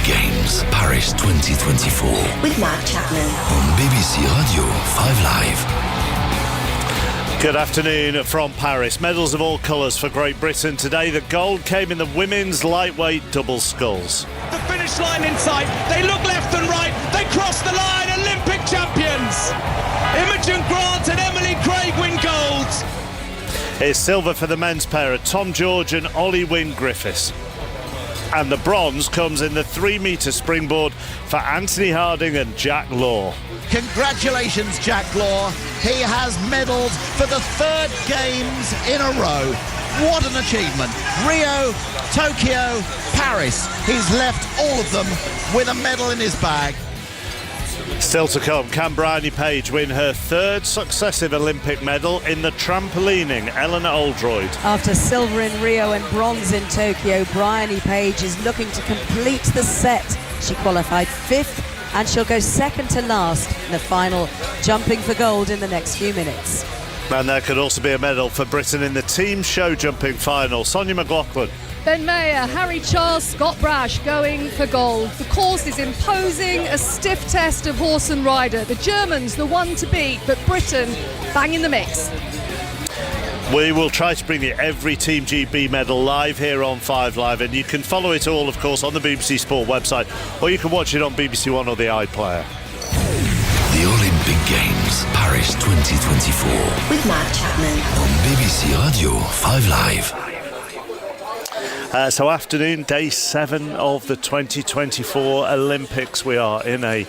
Games, Paris 2024. With Matt Chapman. On BBC Radio 5 Live. Good afternoon from Paris. Medals of all colours for Great Britain today. The gold came in the women's lightweight double sculls. The finish line in sight. They look left and right. They cross the line. Olympic champions. Imogen Grant and Emily Craig win gold. It's silver for the men's pair of Tom George and Ollie Wynne-Griffiths. And the bronze comes in the 3-metre springboard for Anthony Harding and Jack Law. Congratulations, Jack Law. He has medalled for the third games in a row. What an achievement. Rio, Tokyo, Paris. He's left all of them with a medal in his bag. Still to come, can Bryony Page win her third successive Olympic medal in the trampolining? Eleanor Oldroyd. After silver in Rio and bronze in Tokyo, Bryony Page is looking to complete the set. She qualified 5th and she'll go second to last in the final, jumping for gold in the next few minutes. And there could also be a medal for Britain in the team show jumping final. Sonia McLaughlin. Ben Mayer, Harry Charles, Scott Brash going for gold. The course is imposing, a stiff test of horse and rider. The Germans, the one to beat, but Britain bang in the mix. We will try to bring you every Team GB medal live here on 5 Live, and you can follow it all, of course, on the BBC Sport website, or you can watch it on BBC One or the iPlayer. The Olympic Games, Paris 2024. With Matt Chapman. On BBC Radio 5 Live. So afternoon, day 7 of the 2024 Olympics. We are in a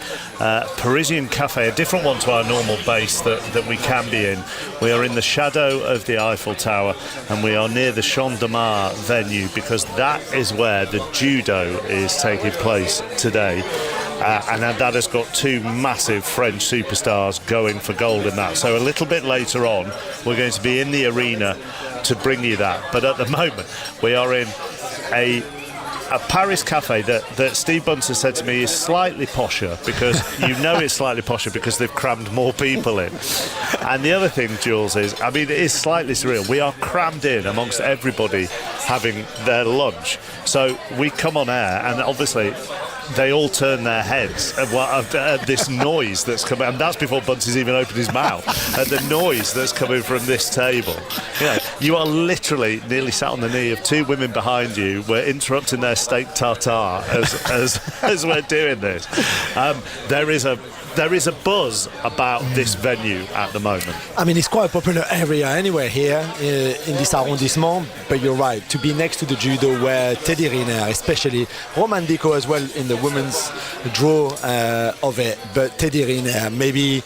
Parisian cafe, a different one to our normal base that we can be in. We are in the shadow of the Eiffel Tower, and we are near the Champ de Mars venue, because that is where the judo is taking place today. And that has got 2 massive French superstars going for gold in that. So a little bit later on, we're going to be in the arena to bring you that. But at the moment, we are in a Paris cafe that Steve Bunce said to me is slightly posher, because you know it's slightly posher because they've crammed more people in. And the other thing, Jules, is, I mean, it is slightly surreal. We are crammed in amongst everybody having their lunch. So we come on air, and obviously they all turn their heads at this noise that's coming, and that's before Bunce has even opened his mouth, at the noise that's coming from this table. You know, you are literally nearly sat on the knee of 2 women behind you. We're interrupting their steak tartare as we're doing this. There is a buzz about this venue at the moment. I mean, it's quite a popular area anyway here in this arrondissement, but you're right, to be next to the judo where Teddy Riner, especially Roman Dico as well in the women's draw of it, but Teddy Riner, maybe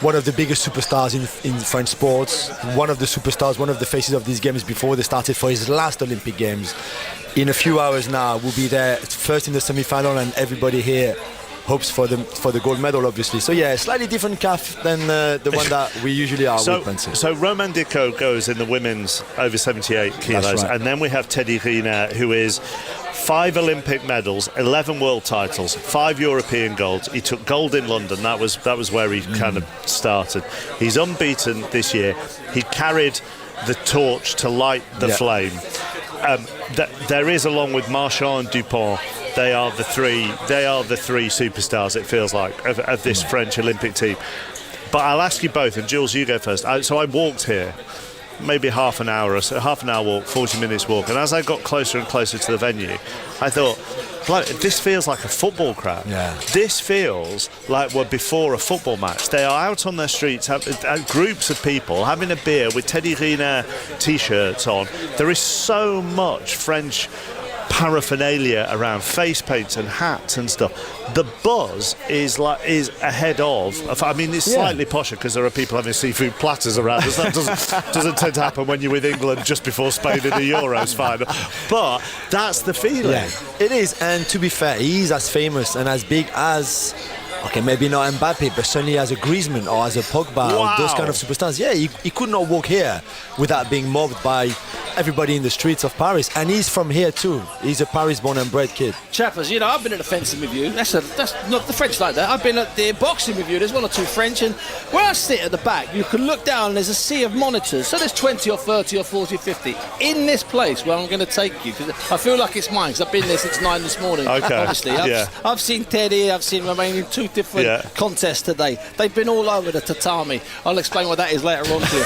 one of the biggest superstars in French sports, one of the superstars, one of the faces of these games before they started for his last Olympic Games. In a few hours now, we'll be there first in the semi-final, and everybody here hopes for the gold medal, obviously. So yeah, slightly different calf than the one that we usually are with Benson. So Roman Dico goes in the women's over 78 kilos, right. And then we have Teddy Riner, who is 5 Olympic medals, 11 world titles, 5 European golds. He took gold in London. That was where he kind of started. He's unbeaten this year. He carried the torch to light the flame. There is, along with Marchand and Dupont, they are the three superstars, it feels like, of this French Olympic team. But I'll ask you both, and Jules, you go first. So I walked here, maybe half an hour walk, 40 minutes walk, and as I got closer and closer to the venue, I thought, this feels like a football crowd. Yeah. This feels like we're before a football match. They are out on their streets, groups of people having a beer with Teddy Riner t-shirts on. There is so much French paraphernalia around, face paints and hats and stuff. The buzz is ahead of. I mean, it's slightly posher because there are people having seafood platters around us. That doesn't tend to happen when you're with England just before Spain in the Euros final. But that's the feeling. Yeah, it is. And to be fair, he's as famous and as big as, okay, maybe not Mbappe, but certainly as a Griezmann or as a Pogba, or those kind of superstars. Yeah, he could not walk here without being mobbed by everybody in the streets of Paris, and he's from here too. He's a Paris-born and bred kid. Chappers, I've been at the fencing with you. That's not the French like that. I've been at the boxing with you. There's one or two French, and where I sit at the back, you can look down and there's a sea of monitors. So there's 20 or 30 or 40 or 50 in this place where I'm going to take you, because I feel like it's mine, because I've been there since 9 this morning. Okay. Obviously, I've seen Teddy, I've seen Romania, 2 different contests today. They've been all over the tatami. I'll explain what that is later on to you.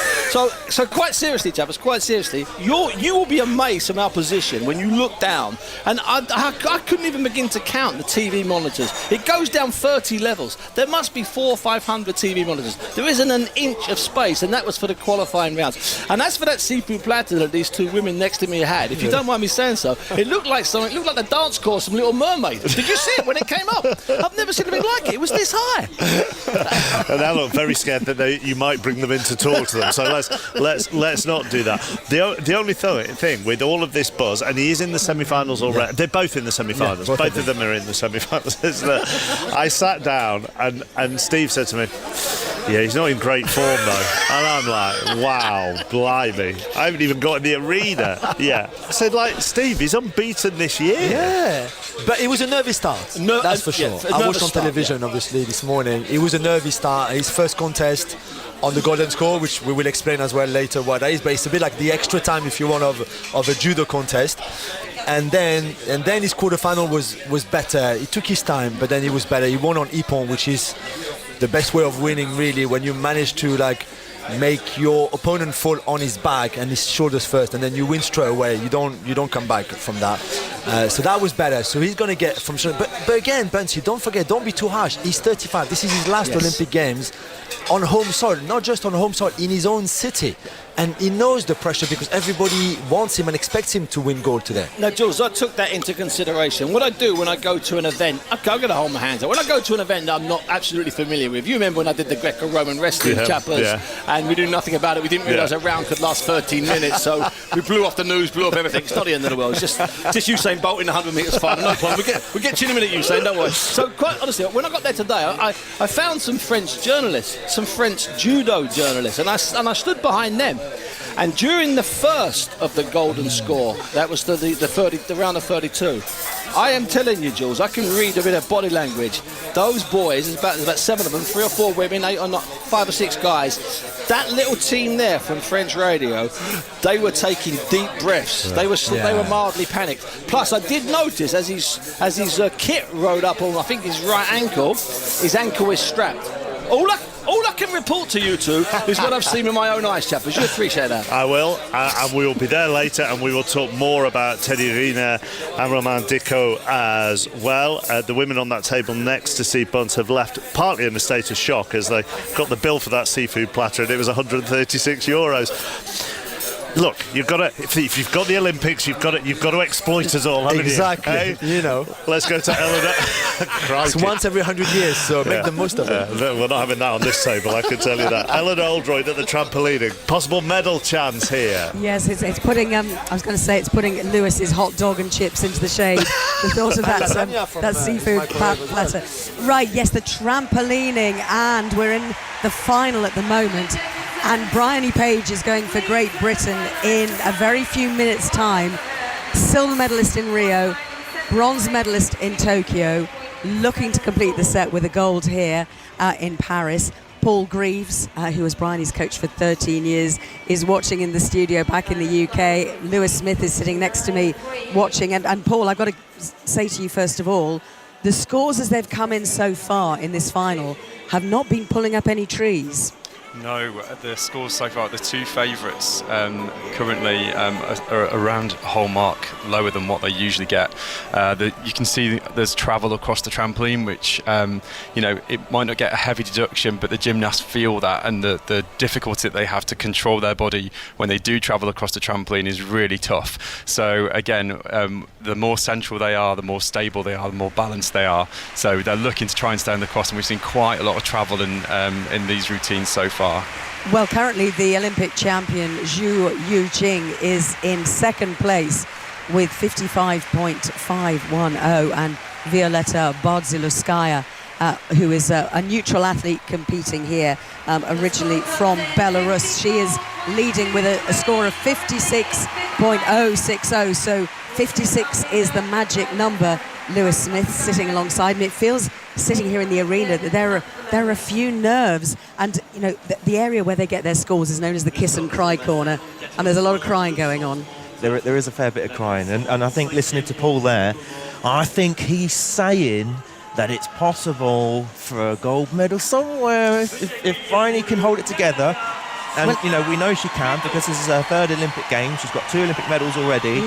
So quite seriously, Chappers, quite seriously, you will be amazed from our position when you look down, and I couldn't even begin to count the TV monitors. It goes down 30 levels. There must be 400 or 500 TV monitors. There isn't an inch of space, and that was for the qualifying rounds. And as for that seafood platter that these 2 women next to me had, if you don't mind me saying so, it looked like something. It looked like the dance course from Little Mermaid. Did you see it when it came up? I've never seen anything like it. It was this high. And I look very scared that you might bring them in to talk to them. So let's not do that. The only thing with all of this buzz, and he is in the semi-finals already. They're both in the semi-finals. Both of them are in the semi-finals. I sat down and Steve said to me, "Yeah, he's not in great form though." And I'm like, "Wow, blimey! I haven't even got in the arena." Yeah, I said, like, Steve, he's unbeaten this year. Yeah, but it was a nervy start. That's for sure. I watched on television, obviously, this morning. It was a nervy start. His first contest on the golden score, which we will explain as well later what that is, but it's a bit like the extra time, if you want, of a judo contest. And then his quarterfinal was better. He took his time, but then he was better. He won on ippon, which is the best way of winning, really, when you manage to make your opponent fall on his back and his shoulders first, and then you win straight away. You don't come back from that. So that was better. So he's going to get from shoulder. But again, Bunsey, don't forget, don't be too harsh. He's 35. This is his last Olympic Games on home soil, not just on home soil, in his own city. And he knows the pressure because everybody wants him and expects him to win gold today. Now, Jules, I took that into consideration. What I do when I go to an event, I'm going to hold my hands up. When I go to an event that I'm not absolutely familiar with, you remember when I did the Greco-Roman wrestling, Chappers, and we knew nothing about it. We didn't realise a round could last 13 minutes, so we blew off the news, blew off everything. It's not the end of the world. It's just Usain Bolt in the 100 metres final. No problem. We'll get you in a minute, Usain, don't worry. So, quite honestly, when I got there today, I found some French journalists, some French judo journalists, and I stood behind them. And during the first of the golden score, that was the round of 32, I am telling you, Jules, I can read a bit of body language. Those boys, there's about 7 of them, 3 or 4 women, 8 or not, 5 or 6 guys. That little team there from French radio, they were taking deep breaths. They were mildly panicked. Plus, I did notice as his kit rode up on, I think, his right ankle, his ankle is strapped. All I can report to you two is what I've seen with my own eyes, Chappers. You appreciate that? I will, and we will be there later, and we will talk more about Teddy Riner and Romain Dicot as well. The women on that table next to Steve Bunt have left partly in a state of shock as they got the bill for that seafood platter, and it was €136. Look, you've got to. If you've got the Olympics, you've got to exploit us all, haven't exactly. you? Exactly. You know. Let's go to Eleanor. It's once every 100 years, so make the most of it. We're not having that on this table, I can tell you that. Eleanor Oldroyd at the trampolining. Possible medal chance here. Yes, it's putting. I was going to say it's putting Lewis's hot dog and chips into the shade. The thought of that seafood platter. Right. Yes, the trampolining, and we're in the final at the moment. And Bryony Page is going for Great Britain in a very few minutes' time. Silver medalist in Rio, bronze medalist in Tokyo, looking to complete the set with a gold here in Paris. Paul Greaves, who was Bryony's coach for 13 years, is watching in the studio back in the UK. Lewis Smith is sitting next to me watching. And Paul, I've got to say to you, first of all, the scores as they've come in so far in this final have not been pulling up any trees. No, the scores so far, the 2 favourites currently are around a whole mark lower than what they usually get. You can see there's travel across the trampoline, which, it might not get a heavy deduction, but the gymnasts feel that, and the difficulty that they have to control their body when they do travel across the trampoline is really tough. So again, the more central they are, the more stable they are, the more balanced they are. So they're looking to try and stay on the cross, and we've seen quite a lot of travel in these routines so far. Well, currently the Olympic champion Zhu Yuqing is in second place with 55.510, and Violeta Bardziluskaya who is a neutral athlete competing here, originally from Belarus. She is leading with a score of 56.060, so 56 is the magic number. Lewis Smith sitting alongside me. It feels, sitting here in the arena, that there are a few nerves, and you know the area where they get their scores is known as the kiss and cry corner, and there's a lot of crying going on. There is a fair bit of crying, and I think listening to Paul there, I think he's saying that it's possible for a gold medal somewhere if Bryony can hold it together. And, you know, we know she can, because this is her third Olympic Games. She's got 2 Olympic medals already.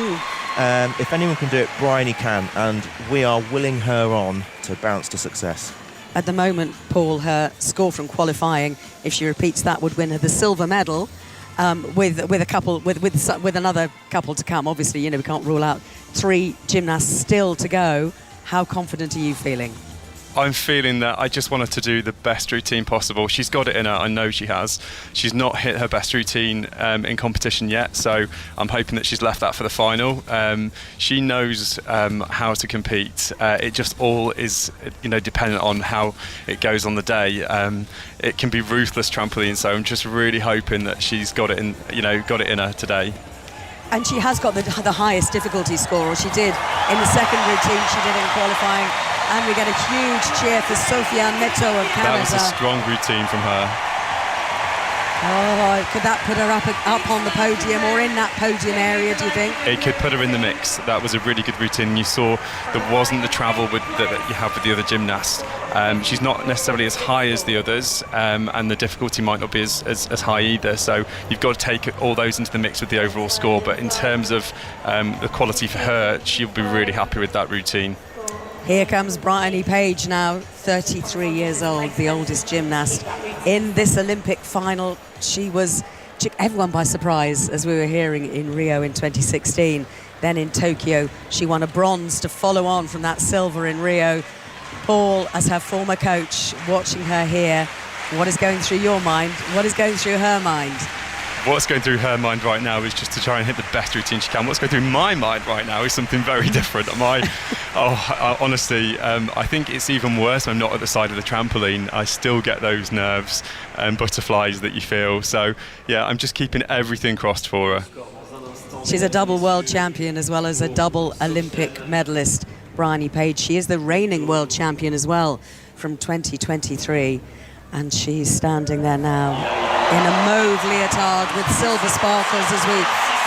If anyone can do it, Bryony can. And we are willing her on to bounce to success. At the moment, Paul, her score from qualifying, if she repeats that, would win her the silver medal, with another couple to come. Obviously, you know, we can't rule out 3 gymnasts still to go. How confident are you feeling? I'm feeling that I just want her to do the best routine possible. She's got it in her, I know she has. She's not hit her best routine in competition yet, so I'm hoping that she's left that for the final. She knows how to compete. It just all is, you know, dependent on how it goes on the day. It can be ruthless trampoline, so I'm just really hoping that she's got it in, you know, got it in her today. And she has got the highest difficulty score, or she did in the second routine, she did in qualifying. And we get a huge cheer for Sofiane Meto of Canada. That was a strong routine from her. Oh, could that put her up on the podium or in that podium area, do you think? It could put her in the mix. That was a really good routine. You saw there wasn't the travel that you have with the other gymnasts. She's not necessarily as high as the others, and the difficulty might not be as high either. So you've got to take all those into the mix with the overall score. But in terms of the quality for her, she'll be really happy with that routine. Here comes Bryony Page now, 33 years old, the oldest gymnast in this Olympic final. She took everyone by surprise, as we were hearing in Rio in 2016. Then in Tokyo, she won a bronze to follow on from that silver in Rio. Paul, as her former coach, watching her here, what is going through your mind? What is going through her mind? What's going through her mind right now is just to try and hit the best routine she can. What's going through my mind right now is something very different. Honestly, I think it's even worse when I'm not at the side of the trampoline. I still get those nerves and butterflies that you feel. So, yeah, I'm just keeping everything crossed for her. She's a double world champion as well as a double Olympic medalist, Bryony Page. She is the reigning world champion as well from 2023. And she's standing there now in a mauve leotard with silver sparkles as we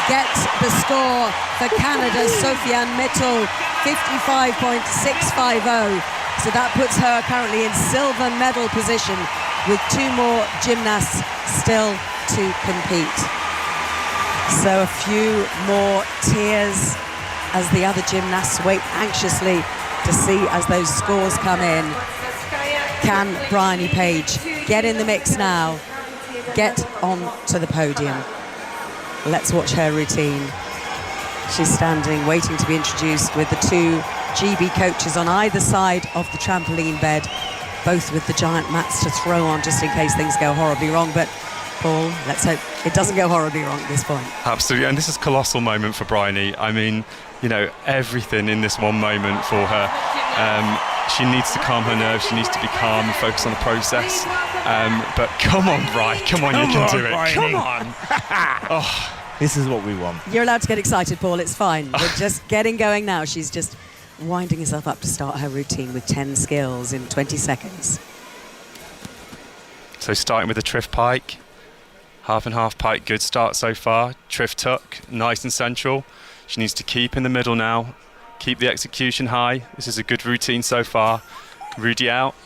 get the score for Canada. Sofiane Meto, 55.650. So that puts her currently in silver medal position with 2 more gymnasts still to compete. So a few more tears as the other gymnasts wait anxiously to see as those scores come in. Can Bryony Page get in the mix now, get on to the podium? Let's watch her routine. She's standing, waiting to be introduced with the 2 GB coaches on either side of the trampoline bed, both with the giant mats to throw on just in case things go horribly wrong. But Paul, let's hope it doesn't go horribly wrong at this point. Absolutely, and this is a colossal moment for Bryony. I mean, you know, everything in this one moment for her. She needs to calm her nerves. She needs to be calm and focus on the process. But come on, Bry. Come on, you can do it. Bryony. Come on. Oh, this is what we want. You're allowed to get excited, Paul. It's fine. We're just getting going now. She's just winding herself up to start her routine with 10 skills in 20 seconds. So starting with the Triff Pike. Half and half pike, good start so far. Triff tuck, nice and central. She needs to keep in the middle now. Keep the execution high. This is a good routine so far. Rudy out,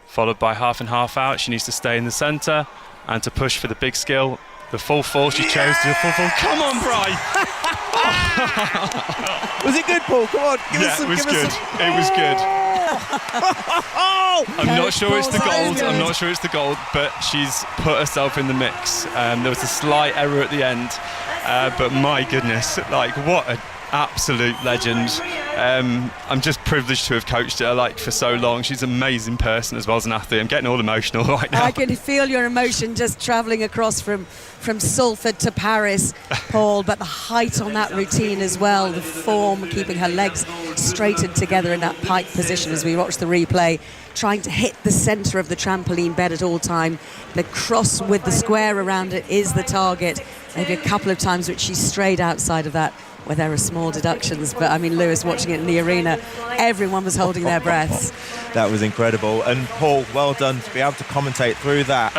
followed by half and half out. She needs to stay in the centre and to push for the big skill. The full fall, she chose to do the full fall. Come on, Bry! Was it good, Paul? Come on, give us some. It was good. It was good. I'm not sure it's the gold. I'm not sure it's the gold, but she's put herself in the mix. There was a slight error at the end, but my goodness, like what an absolute legend. I'm just privileged to have coached her like for so long. She's an amazing person as well as an athlete. I'm getting all emotional right now. I can feel your emotion just travelling across from Salford to Paris, Paul, but the height on that routine as well, the form, keeping her legs straightened together in that pike position as we watch the replay, trying to hit the centre of the trampoline bed at all time. The cross with the square around it is the target. Maybe a couple of times which she strayed outside of that, where there are small deductions. But I mean, Lewis, watching it in the arena, everyone was holding their breaths. That was incredible. And Paul, well done to be able to commentate through that.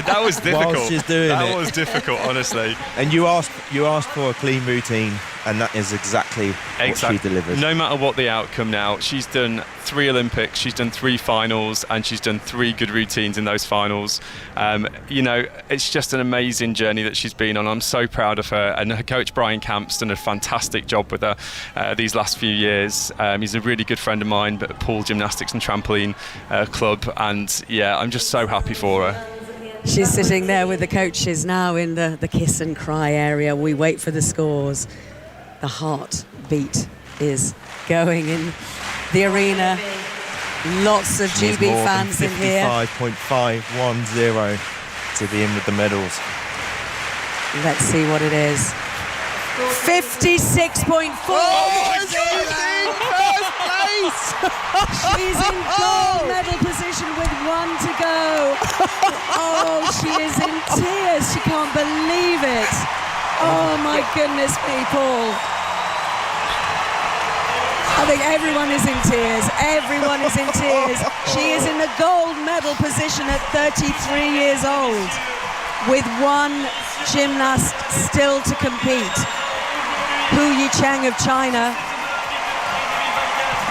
That was difficult. While she's doing that was difficult, honestly. And you asked for a clean routine, and that is exactly what she delivered. No matter what the outcome now, she's done 3 Olympics, she's done 3 finals, and she's done 3 good routines in those finals. It's just an amazing journey that she's been on. I'm so proud of her, and her coach Brian Camp's done a fantastic job with her these last few years. He's a really good friend of mine, but Paul Gymnastics and Trampoline Club, and yeah, I'm just so happy for her. She's sitting there with the coaches now in the kiss and cry area. We wait for the scores. The heartbeat is going in the arena. Lots of GB fans in here. 55.510 to be in with the medals. Let's see what it is. 56.4. Oh my God! First place! She's in gold medal position with 1 to go. Oh, she is in tears. She can't believe it. Oh my goodness me, Paul. I think everyone is in tears. Everyone is in tears. She is in the gold medal position at 33 years old, with 1 gymnast still to compete. Hu Yicheng of China.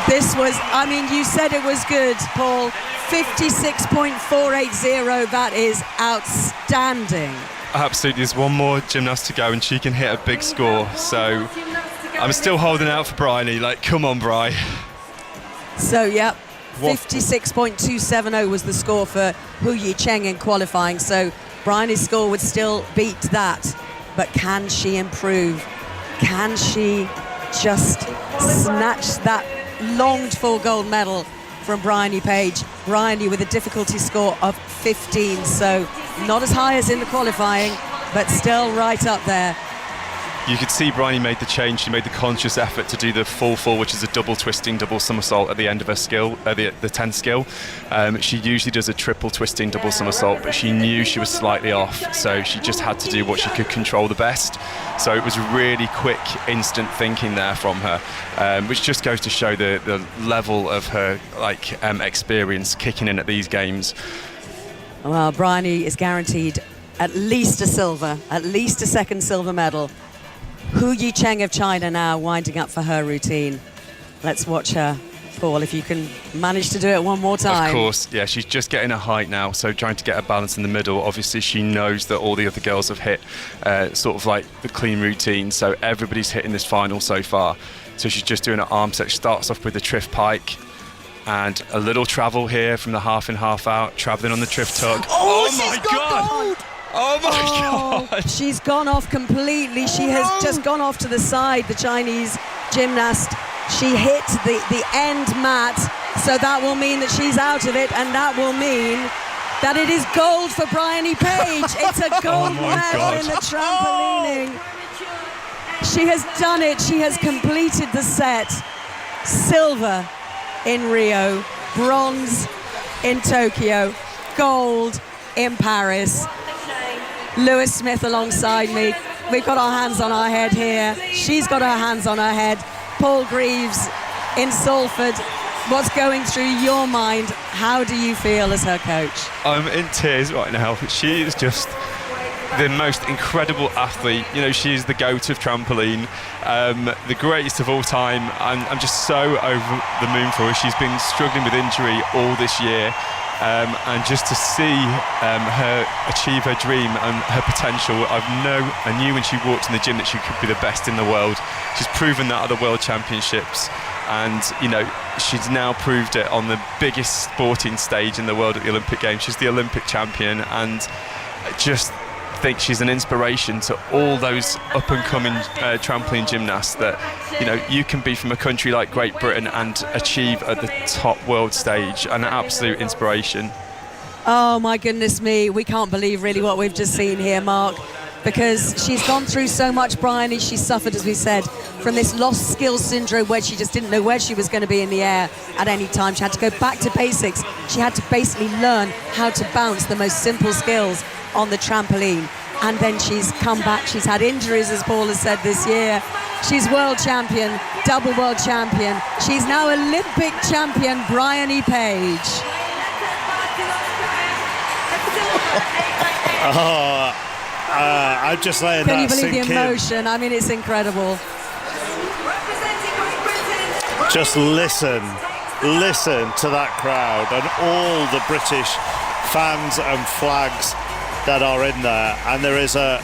This was, I mean, you said it was good, Paul. 56.480. That is outstanding. Absolutely. There's 1 more gymnast to go, and she can hit a big score. So I'm still holding out for Bryony. Like, come on, Bry. So, yeah, 56.270 was the score for Hu Yicheng in qualifying. So Bryony's score would still beat that. But can she improve? Can she just snatch that longed-for gold medal from Bryony Page? Bryony with a difficulty score of 15. So not as high as in the qualifying, but still right up there. You could see Bryony made the change. She made the conscious effort to do the fall, which is a double twisting, double somersault at the end of her skill, the 10th skill. She usually does a triple twisting, double somersault, but she knew she was slightly off, so she just had to do what she could control the best. So it was really quick, instant thinking there from her, which just goes to show the level of her experience kicking in at these games. Well, Bryony is guaranteed at least a silver, at least a second silver medal. Hu Yicheng of China now winding up for her routine. Let's watch her. Paul, if you can manage to do it one more time. Of course, yeah, she's just getting her height now, so trying to get her balance in the middle. Obviously, she knows that all the other girls have hit sort of like the clean routine, so everybody's hitting this final so far. So she's just doing her arm set. She starts off with the Triff Pike, and a little travel here from the half in, half out, travelling on the Triff Tuck. Oh my God! Gold. Oh my God! She's gone off completely. She has just gone off to the side, the Chinese gymnast. She hit the end mat, so that will mean that she's out of it, and that will mean that it is gold for Bryony Page. It's a gold medal in the trampolining. She has done it. She has completed the set. Silver in Rio, bronze in Tokyo, gold in Paris. Lewis Smith alongside me. We've got our hands on our head here. She's got her hands on her head. Paul Greaves in Salford. What's going through your mind? How do you feel as her coach? I'm in tears right now. She is just the most incredible athlete. You know, she's the GOAT of trampoline, the greatest of all time. I'm just so over the moon for her. She's been struggling with injury all this year. And just to see her achieve her dream and her potential, I knew when she walked in the gym that she could be the best in the world. She's proven that at the World Championships, and you know, she's now proved it on the biggest sporting stage in the world at the Olympic Games. She's the Olympic champion, and just think she's an inspiration to all those up-and-coming trampoline gymnasts that, you know, you can be from a country like Great Britain and achieve at the top world stage. An absolute inspiration. Oh my goodness me, we can't believe really what we've just seen here, Mark. because she's gone through so much, Bryony. She suffered, as we said, from this lost skills syndrome where she just didn't know where she was going to be in the air at any time. She had to go back to basics. She had to basically learn how to bounce the most simple skills on the trampoline. And then she's come back. She's had injuries, as Paul has said, this year. She's world champion, double world champion. She's now Olympic champion, Bryony Page. I'm just letting Can you that believe sink the in. emotion? I mean, it's incredible. Just listen to that crowd and all the British fans and flags that are in there, and there is a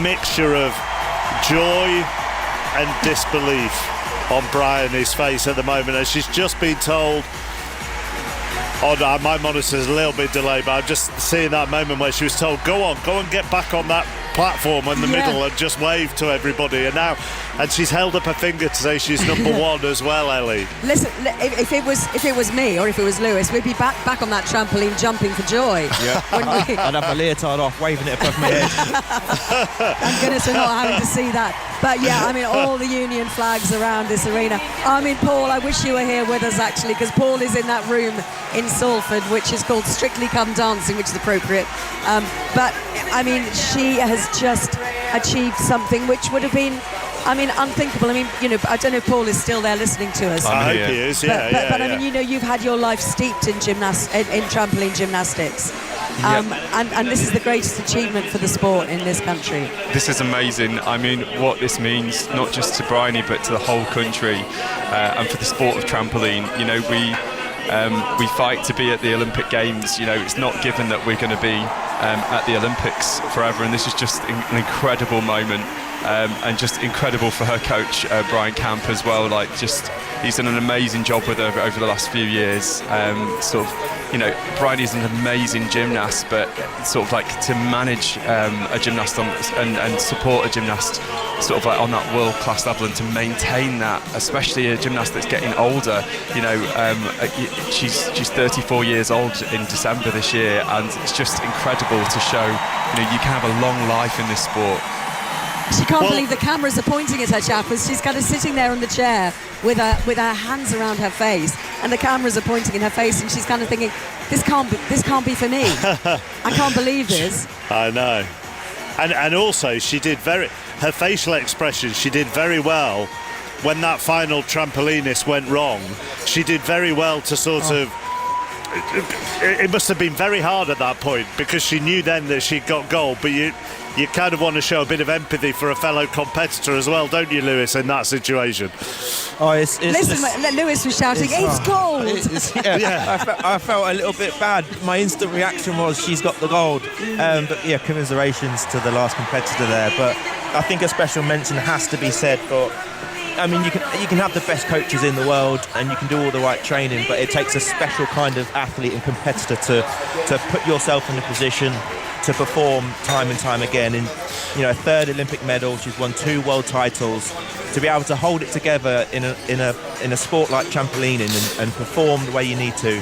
mixture of joy and disbelief on Bryony's face at the moment, as she's just been told. Oh no, my monitor's a little bit delayed, but I'm just seeing that moment where she was told, go on, get back on that platform in the middle and just wave to everybody. And she's held up her finger to say she's number one as well, Ellie. Listen, if it was me or if it was Lewis, we'd be back on that trampoline jumping for joy. Yeah. I'd have my leotard off, waving it above my head. Thank goodness we're not having to see that. But yeah, I mean, all the Union flags around this arena. I mean, Paul, I wish you were here with us actually, because Paul is in that room in Salford, which is called Strictly Come Dancing, which is appropriate. But I mean, she has just achieved something which would have been, I mean, unthinkable. I mean, you know, I don't know if Paul is still there listening to us. I hope he is, yeah. But I mean, you know, you've had your life steeped in trampoline gymnastics. And this is the greatest achievement for the sport in this country. This is amazing. I mean, what this means, not just to Bryony, but to the whole country, and for the sport of trampoline. You know, we fight to be at the Olympic Games. You know, it's not given that we're going to be at the Olympics forever, and this is just an incredible moment, and just incredible for her coach, Brian Camp, as well. Like, just he's done an amazing job with her over the last few years. Sort of, you know, Bryony's an amazing gymnast, but sort of like to manage a gymnast and support a gymnast sort of like on that world-class level, and to maintain that, especially a gymnast that's getting older. You know, she's 34 years old in December this year, and it's just incredible to show, you know, you can have a long life in this sport. She can't believe the cameras are pointing at her, Chapman. She's kind of sitting there on the chair with her hands around her face, and the cameras are pointing in her face, and she's kind of thinking, this can't be for me. I can't believe this. I know. And also, her facial expression, she did very well when that final trampolinist went wrong. She did very well to sort of... It must have been very hard at that point, because she knew then that she'd got gold, but you kind of want to show a bit of empathy for a fellow competitor as well, don't you, Lewis, in that situation? Listen, Lewis was shouting, it's gold! I felt a little bit bad. My instant reaction was, she's got the gold. But yeah, commiserations to the last competitor there. But I think a special mention has to be said for... I mean, you can have the best coaches in the world and you can do all the right training, but it takes a special kind of athlete and competitor to put yourself in a position to perform time and time again. And, you know, a third Olympic medal, she's won 2 world titles. To be able to hold it together in a sport like trampolining and perform the way you need to,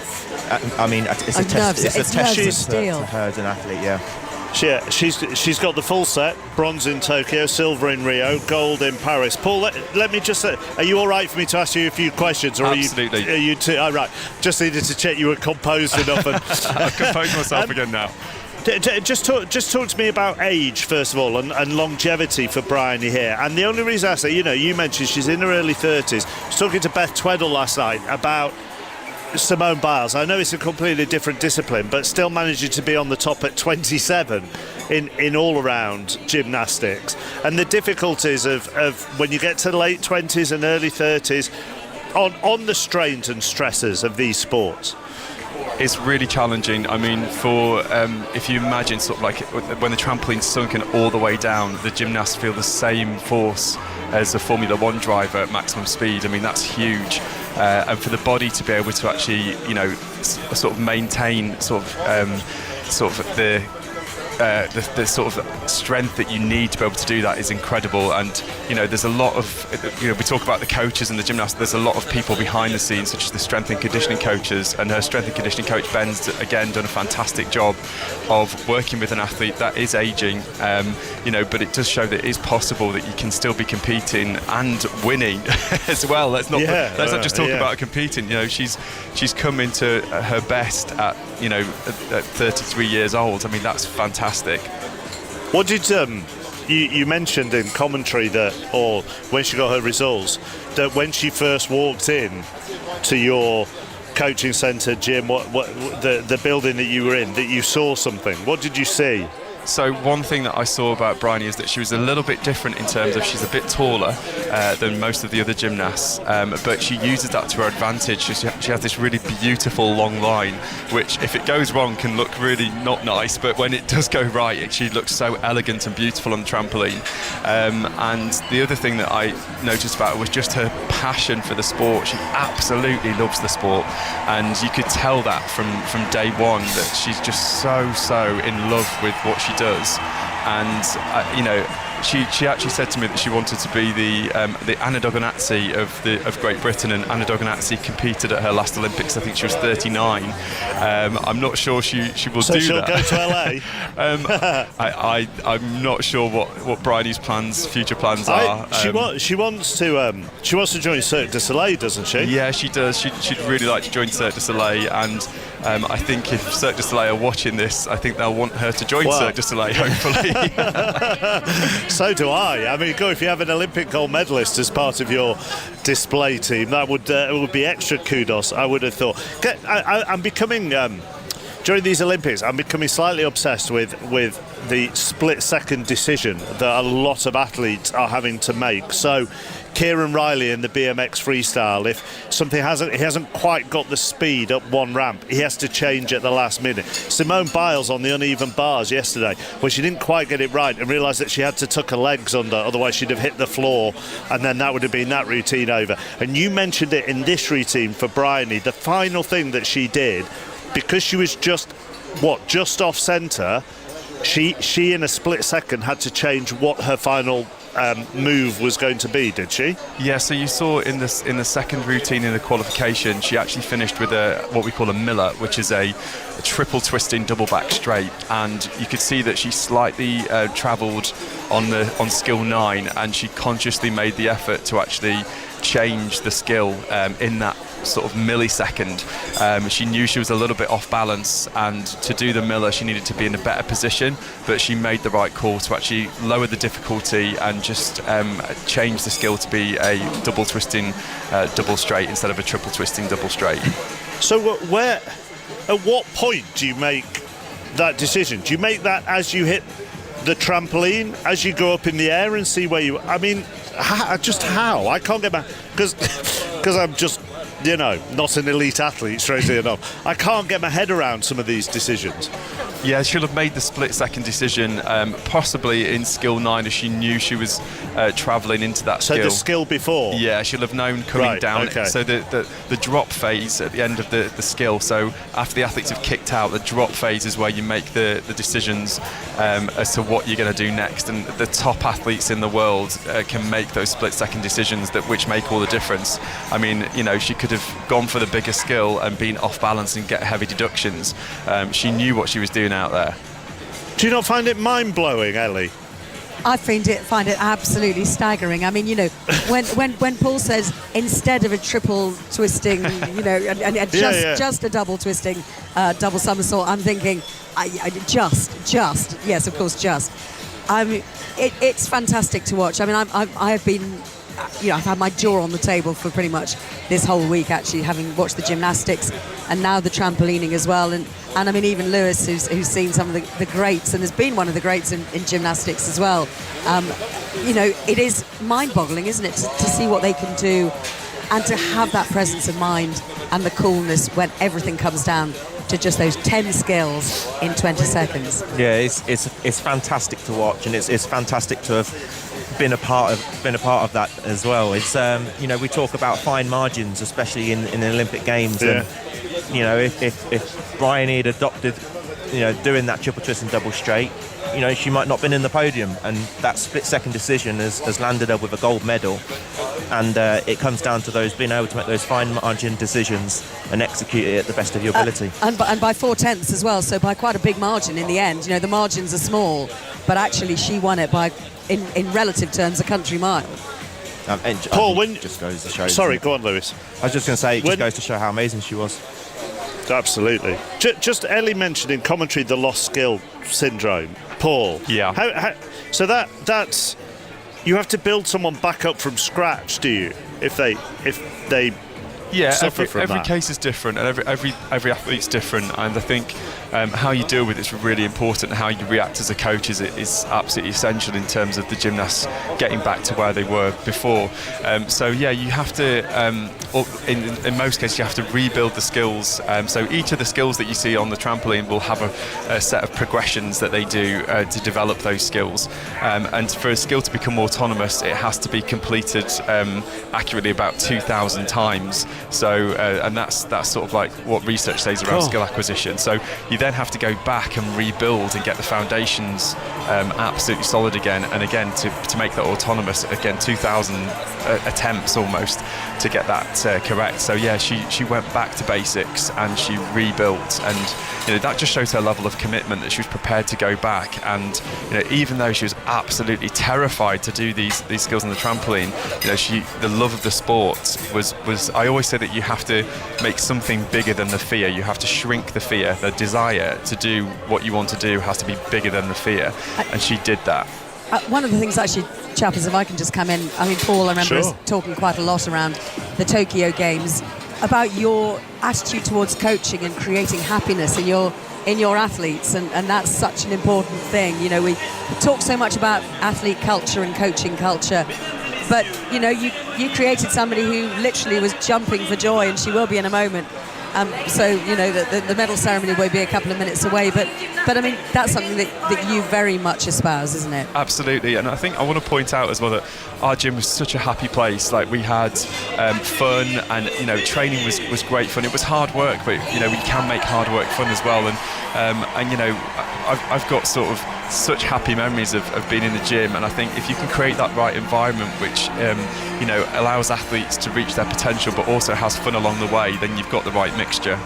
I mean, it's a testament to her as an athlete, yeah. She's got the full set: bronze in Tokyo, silver in Rio, gold in Paris. Paul, let me just say, are you all right for me to ask you a few questions? Or Absolutely. Are you too? Oh, right. Just needed to check you were composed enough. I've composed myself again now. Just talk to me about age, first of all, and longevity for Bryony here. And the only reason I say, you know, you mentioned she's in her early 30s. I was talking to Beth Tweddle last night about Simone Biles. I know it's a completely different discipline, but still managing to be on the top at 27 in all-around gymnastics. And the difficulties of when you get to the late 20s and early 30s on the strains and stresses of these sports. It's really challenging. I mean, for if you imagine sort of like when the trampoline's sunken all the way down, the gymnasts feel the same force as a Formula 1 driver at maximum speed. I mean, that's huge. And for the body to be able to actually, you know, sort of maintain sort of the the sort of strength that you need to be able to do that is incredible. And there's a lot of we talk about the coaches and the gymnasts. There's a lot of people behind the scenes, such as the strength and conditioning coaches, and her strength and conditioning coach Ben's again done a fantastic job of working with an athlete that is aging. But it does show that it is possible that you can still be competing and winning as well. Let's not just talk about competing. She's come into her best at 33 years old. I mean, that's fantastic. What did you mentioned in commentary or when she got her results, that when she first walked in to your coaching centre, gym, what the building that you were in, that you saw something? What did you see? So one thing that I saw about Bryony is that she was a little bit different in terms of she's a bit taller than most of the other gymnasts, but she uses that to her advantage. She has this really beautiful long line, which if it goes wrong can look really not nice, but when it does go right, she looks so elegant and beautiful on the trampoline. And the other thing that I noticed about her was just her passion for the sport. She absolutely loves the sport, and you could tell that from day one, that she's just so in love with what she does. And she actually said to me that she wanted to be the Anna Dogonazzi of Great Britain, and Anna Dogonazzi competed at her last Olympics. I think she was 39. I'm not sure she will do that. So she'll go to LA. I'm not sure what Bryony's future plans are. She wants to join Cirque du Soleil, doesn't she? Yeah, she does. She'd really like to join Cirque du Soleil, and I think if Cirque du Soleil are watching this, I think they'll want her to join Cirque du Soleil, hopefully. So do I. I mean, if you have an Olympic gold medalist as part of your display team, that would be extra kudos, I would have thought. I'm becoming, during these Olympics, I'm becoming slightly obsessed with the split-second decision that a lot of athletes are having to make. So Kieran Riley in the BMX freestyle, if something he hasn't quite got the speed up one ramp, he has to change at the last minute. Simone Biles on the uneven bars yesterday, where she didn't quite get it right and realised that she had to tuck her legs under, otherwise she'd have hit the floor, and then that would have been that routine over. And you mentioned it in this routine for Bryony, the final thing that she did, because she was just off centre, she in a split second had to change what her final move was going to be, did she? Yeah, so you saw in the second routine in the qualification, she actually finished with what we call a Miller, which is a triple twisting double back straight, and you could see that she slightly travelled on skill 9, and she consciously made the effort to actually change the skill in that sort of millisecond. She knew she was a little bit off balance, and to do the Miller she needed to be in a better position, but she made the right call to actually lower the difficulty and just change the skill to be a double twisting double straight instead of a triple twisting double straight. So at what point do you make that decision? Do you make that as you hit the trampoline, as you go up in the air and see where you... I mean, how? I can't get back... Because I'm just... not an elite athlete, strangely enough. I can't get my head around some of these decisions. Yeah, she'll have made the split-second decision, possibly in skill 9, as she knew she was travelling into that skill. So the skill before? Yeah, she'll have known coming down. Okay. So the drop phase at the end of the skill, so after the athletes have kicked out, the drop phase is where you make the decisions as to what you're going to do next. And the top athletes in the world can make those split-second decisions which make all the difference. I mean, she could have gone for the bigger skill and been off balance and get heavy deductions. She knew what she was doing out there. Do you not find it mind-blowing, Ellie? I find it absolutely staggering. I mean, when Paul says instead of a triple twisting, just a double twisting, double somersault, I'm thinking, yes, of course, just. I mean, it's fantastic to watch. I mean, I have been. I've had my jaw on the table for pretty much this whole week, actually, having watched the gymnastics and now the trampolining as well. And I mean, even Lewis, who's seen some of the greats and has been one of the greats in gymnastics as well. It is mind-boggling, isn't it, to see what they can do and to have that presence of mind and the coolness when everything comes down to just those 10 skills in 20 seconds. Yeah, it's fantastic to watch, and it's fantastic to have been a part of that as well. It's we talk about fine margins, especially in the Olympic Games, and if Bryony had adopted doing that triple twist and double straight, she might not have been in the podium, and that split-second decision has landed her with a gold medal. And it comes down to being able to make those fine margin decisions and execute it at the best of your ability. And by 4/10 as well, so by quite a big margin in the end. The margins are small, but actually she won it by, in relative terms, a country mile. Paul, just goes to show. Sorry, go on, Lewis. I was just going to say, it just goes to show how amazing she was. Absolutely. Just Ellie mentioned in commentary the lost skill syndrome. Paul. Yeah. So that's you have to build someone back up from scratch, do you? If they suffer from every that. case is different, and every athlete's different, and I think how you deal with it's really important. How you react as a coach is absolutely essential in terms of the gymnasts getting back to where they were before. You have to, in most cases, you have to rebuild the skills. So each of the skills that you see on the trampoline will have a set of progressions that they do to develop those skills. And for a skill to become autonomous, it has to be completed accurately about 2,000 times. So, and that's sort of like what research says around skill acquisition. So you then have to go back and rebuild and get the foundations absolutely solid again, and again to make that autonomous, again 2,000 attempts almost to get that correct. So yeah, she went back to basics and she rebuilt, and that just shows her level of commitment, that she was prepared to go back. And even though she was absolutely terrified to do these skills on the trampoline, the love of the sport was I always say that you have to make something bigger than the fear. You have to shrink the fear. The desire to do what you want to do has to be bigger than the fear, and she did that. One of the things actually, Chappers, if I can just come in, Paul, I remember us talking quite a lot around the Tokyo Games about your attitude towards coaching and creating happiness in your athletes, and that's such an important thing. We talk so much about athlete culture and coaching culture, but you created somebody who literally was jumping for joy, and she will be in a moment. The medal ceremony will be a couple of minutes away, but that's something that you very much espouse, isn't it? Absolutely, and I think I want to point out as well that our gym was such a happy place. Like, we had fun, and training was great fun. It was hard work, but we can make hard work fun as well. I've got sort of such happy memories of being in the gym, and I think if you can create that right environment which allows athletes to reach their potential but also has fun along the way, then you've got the right mixture.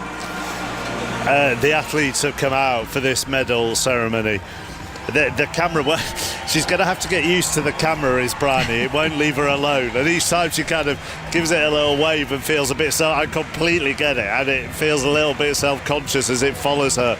The athletes have come out for this medal ceremony. The camera, she's going to have to get used to the camera, is Bryony. It won't leave her alone, and each time she kind of gives it a little wave and feels a bit I completely get it, and it feels a little bit self-conscious as it follows her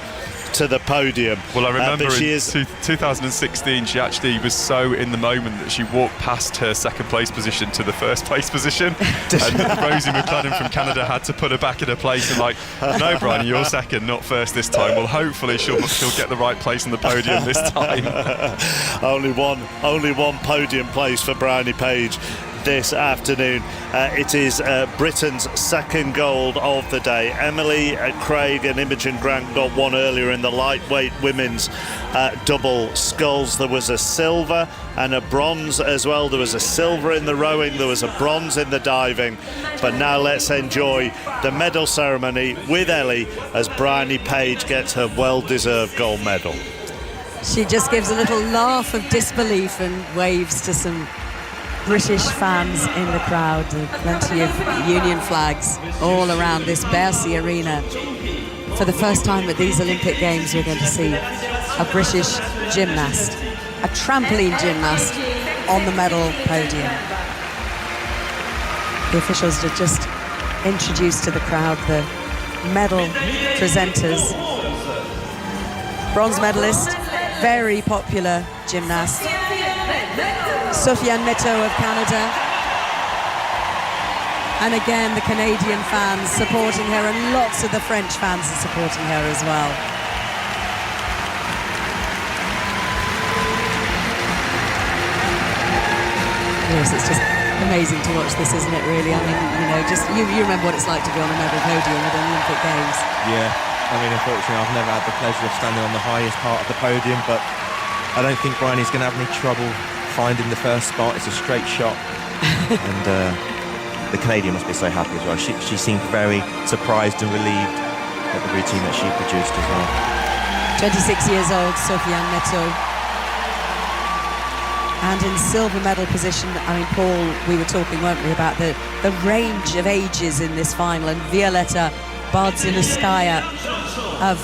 to the podium. Well, I remember in 2016 she actually was so in the moment that she walked past her second place position to the first place position, and Rosie McLennan from Canada had to put her back in her place and no, Bryony, you're second, not first this time. Well, hopefully she'll get the right place on the podium this time. only one podium place for Bryony Page this afternoon. It is Britain's second gold of the day. Emily Craig and Imogen Grant got one earlier in the lightweight women's double sculls. There was a silver and a bronze as well. There was a silver in the rowing, there was a bronze in the diving. But now let's enjoy the medal ceremony with Ellie as Bryony Page gets her well-deserved gold medal. She just gives a little laugh of disbelief and waves to some British fans in the crowd. Plenty of Union flags all around this Bercy arena. For the first time at these Olympic Games, we're going to see a British gymnast, a trampoline gymnast, on the medal podium. The officials have just introduced to the crowd the medal presenters. Bronze medalist, very popular gymnast, Sofiane Neto of Canada. And again, the Canadian fans supporting her, and lots of the French fans are supporting her as well. Yes, it's just amazing to watch this, isn't it, really? You remember what it's like to be on a medal podium at an Olympic Games. Yeah, unfortunately, I've never had the pleasure of standing on the highest part of the podium, but I don't think Bryony's going to have any trouble finding the first spot. It's a straight shot. And the Canadian must be so happy as well. She seemed very surprised and relieved at the routine that she produced as well. 26 years old, Sofiane Neto. And in silver medal position, I mean, Paul, we were talking, weren't we, about the range of ages in this final, and Violeta Bardzinskaya of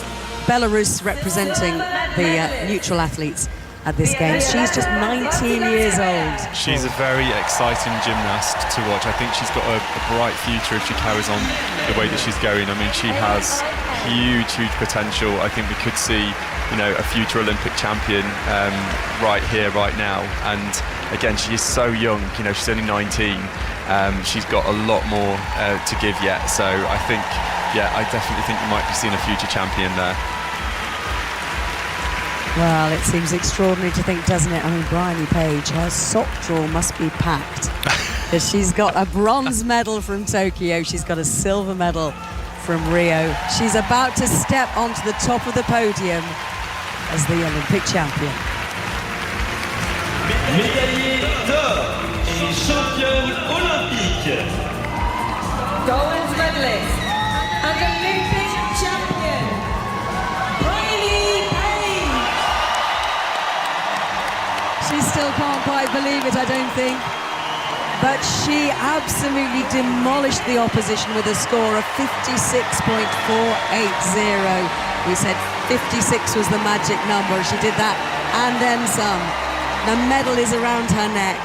Belarus representing the neutral athletes at this game. She's just 19 years old. She's a very exciting gymnast to watch. I think she's got a bright future if she carries on the way that she's going. I mean, she has huge potential. I think we could see, a future Olympic champion right here, right now. And again, she is so young. She's only 19. She's got a lot more to give yet. So I think, I definitely think you might be seeing a future champion there. Well, it seems extraordinary to think, doesn't it? I mean, Bryony Page, her sock drawer must be packed. Because she's got a bronze medal from Tokyo, she's got a silver medal from Rio. She's about to step onto the top of the podium as the Olympic champion. Médaillée d'or et championne olympique. Gold medalist and Olympic champion, Bryony Page. She still can't quite believe it, I don't think. But she absolutely demolished the opposition with a score of 56.480. We said 56 was the magic number. She did that and then some. The medal is around her neck.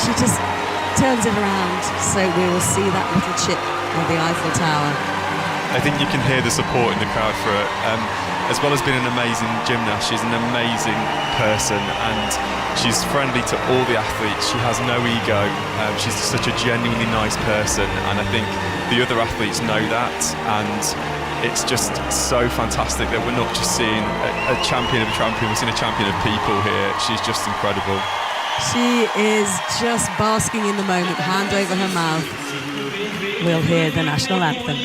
She just turns it around, so we will see that little chip of the Eiffel Tower. I think you can hear the support in the crowd for it. As well as being an amazing gymnast, she's an amazing person, and she's friendly to all the athletes. She has no ego. She's such a genuinely nice person, and I think the other athletes know that, and it's just so fantastic that we're not just seeing a champion of a champion, we're seeing a champion of people here. She's just incredible. She is just basking in the moment, hand over her mouth. We'll hear the national anthem.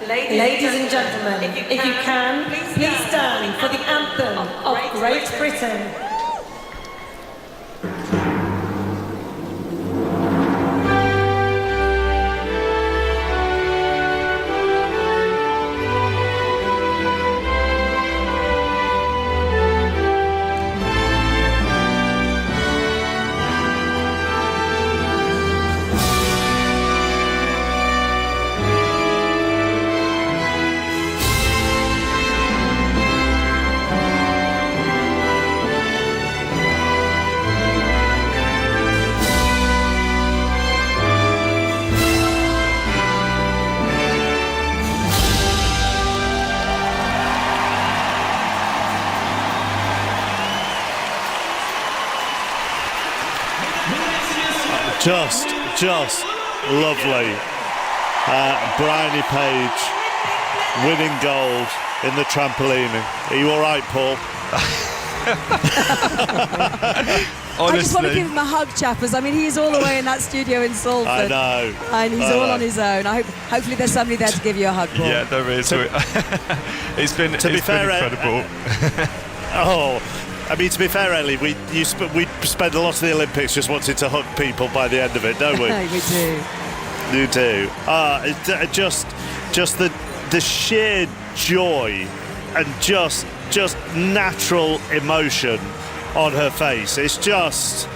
Ladies and gentlemen, if you can, please stand for the anthem of Great Britain. Just lovely. Bryony Page winning gold in the trampolining. Are you all right, Paul? I just want to give him a hug, chappers. I mean, he's all the way in that studio in Salford. I know. And he's all on his own. Hopefully there's somebody there to give you a hug, Paul. Yeah, there is. It's been incredible. I mean, to be fair, Ellie, we spend a lot of the Olympics just wanting to hug people by the end of it, don't we? We do. You do. Just the sheer joy and just natural emotion on her face. It's just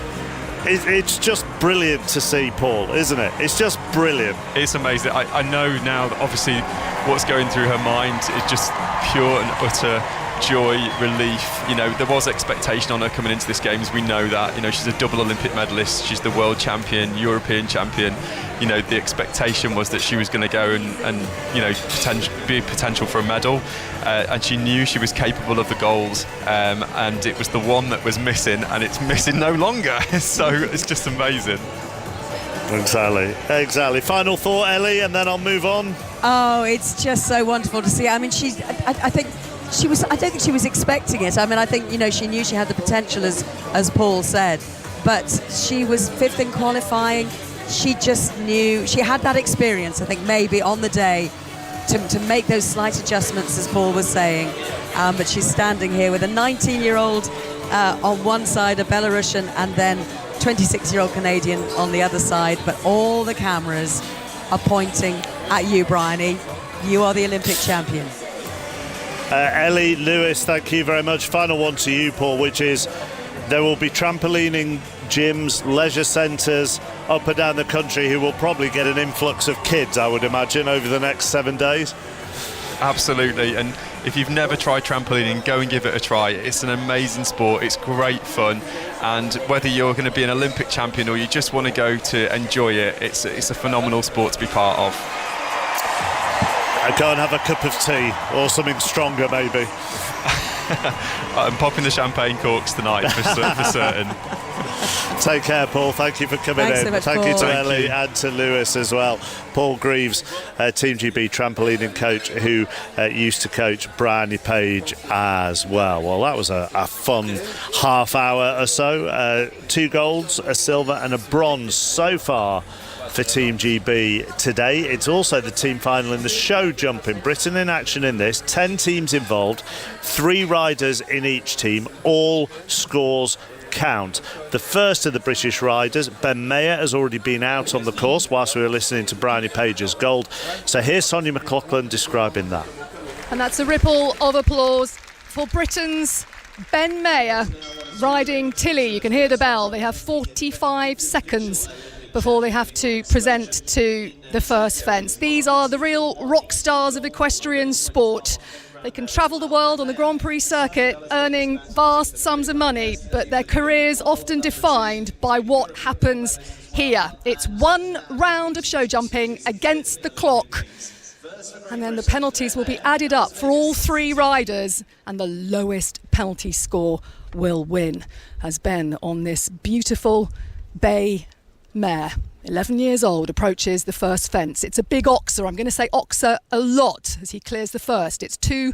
brilliant to see, Paul, isn't it? It's just brilliant. It's amazing. I know now that obviously what's going through her mind is just pure and utter joy, relief. There was expectation on her coming into this games. We know that. She's a double Olympic medalist. She's the world champion, European champion. The expectation was that she was going to go and be potential for a medal. And she knew she was capable of the gold. And it was the one that was missing, and it's missing no longer. So it's just amazing. Exactly. Final thought, Ellie, and then I'll move on. Oh, it's just so wonderful to see. I mean, I don't think she was expecting it. I mean, I think, she knew she had the potential, as Paul said, but she was fifth in qualifying. She just knew she had that experience, I think, maybe on the day to make those slight adjustments, as Paul was saying. But she's standing here with a 19-year-old on one side, a Belarusian, and then 26-year-old Canadian on the other side. But all the cameras are pointing at you, Bryony. You are the Olympic champion. Ellie, Lewis, thank you very much. Final one to you, Paul, which is there will be trampolining gyms, leisure centres up and down the country who will probably get an influx of kids, I would imagine, over the next 7 days. Absolutely, and if you've never tried trampolining, go and give it a try. It's an amazing sport, it's great fun, and whether you're going to be an Olympic champion or you just want to go to enjoy it, it's a phenomenal sport to be part of. I go and have a cup of tea or something stronger maybe. I'm popping the champagne corks tonight for certain. Take care, Paul. Thank you for coming in. So much, Thank Paul. you to Ellie and to Lewis as well. Paul Greaves, Team GB trampolining coach, who used to coach Bryony Page as well. Well, that was a fun half hour or so. 2 golds, a silver and a bronze so far for Team GB today. It's also the team final in the show jumping. Britain in action in this. 10 teams involved, 3 riders in each team. All scores count. The first of the British riders, Ben Mayer, has already been out on the course whilst we were listening to Bryony Page's gold. So here's Sonia McLaughlin describing that. And that's a ripple of applause for Britain's Ben Mayer riding Tilly. You can hear the bell. They have 45 seconds before they have to present to the first fence. These are the real rock stars of equestrian sport. They can travel the world on the Grand Prix circuit, earning vast sums of money, but their careers often defined by what happens here. It's 1 round of show jumping against the clock, and then the penalties will be added up for all 3 riders, and the lowest penalty score will win, as Ben on this beautiful bay mare, 11 years old, approaches the first fence. It's a big oxer. I'm going to say oxer a lot as he clears the first. It's 2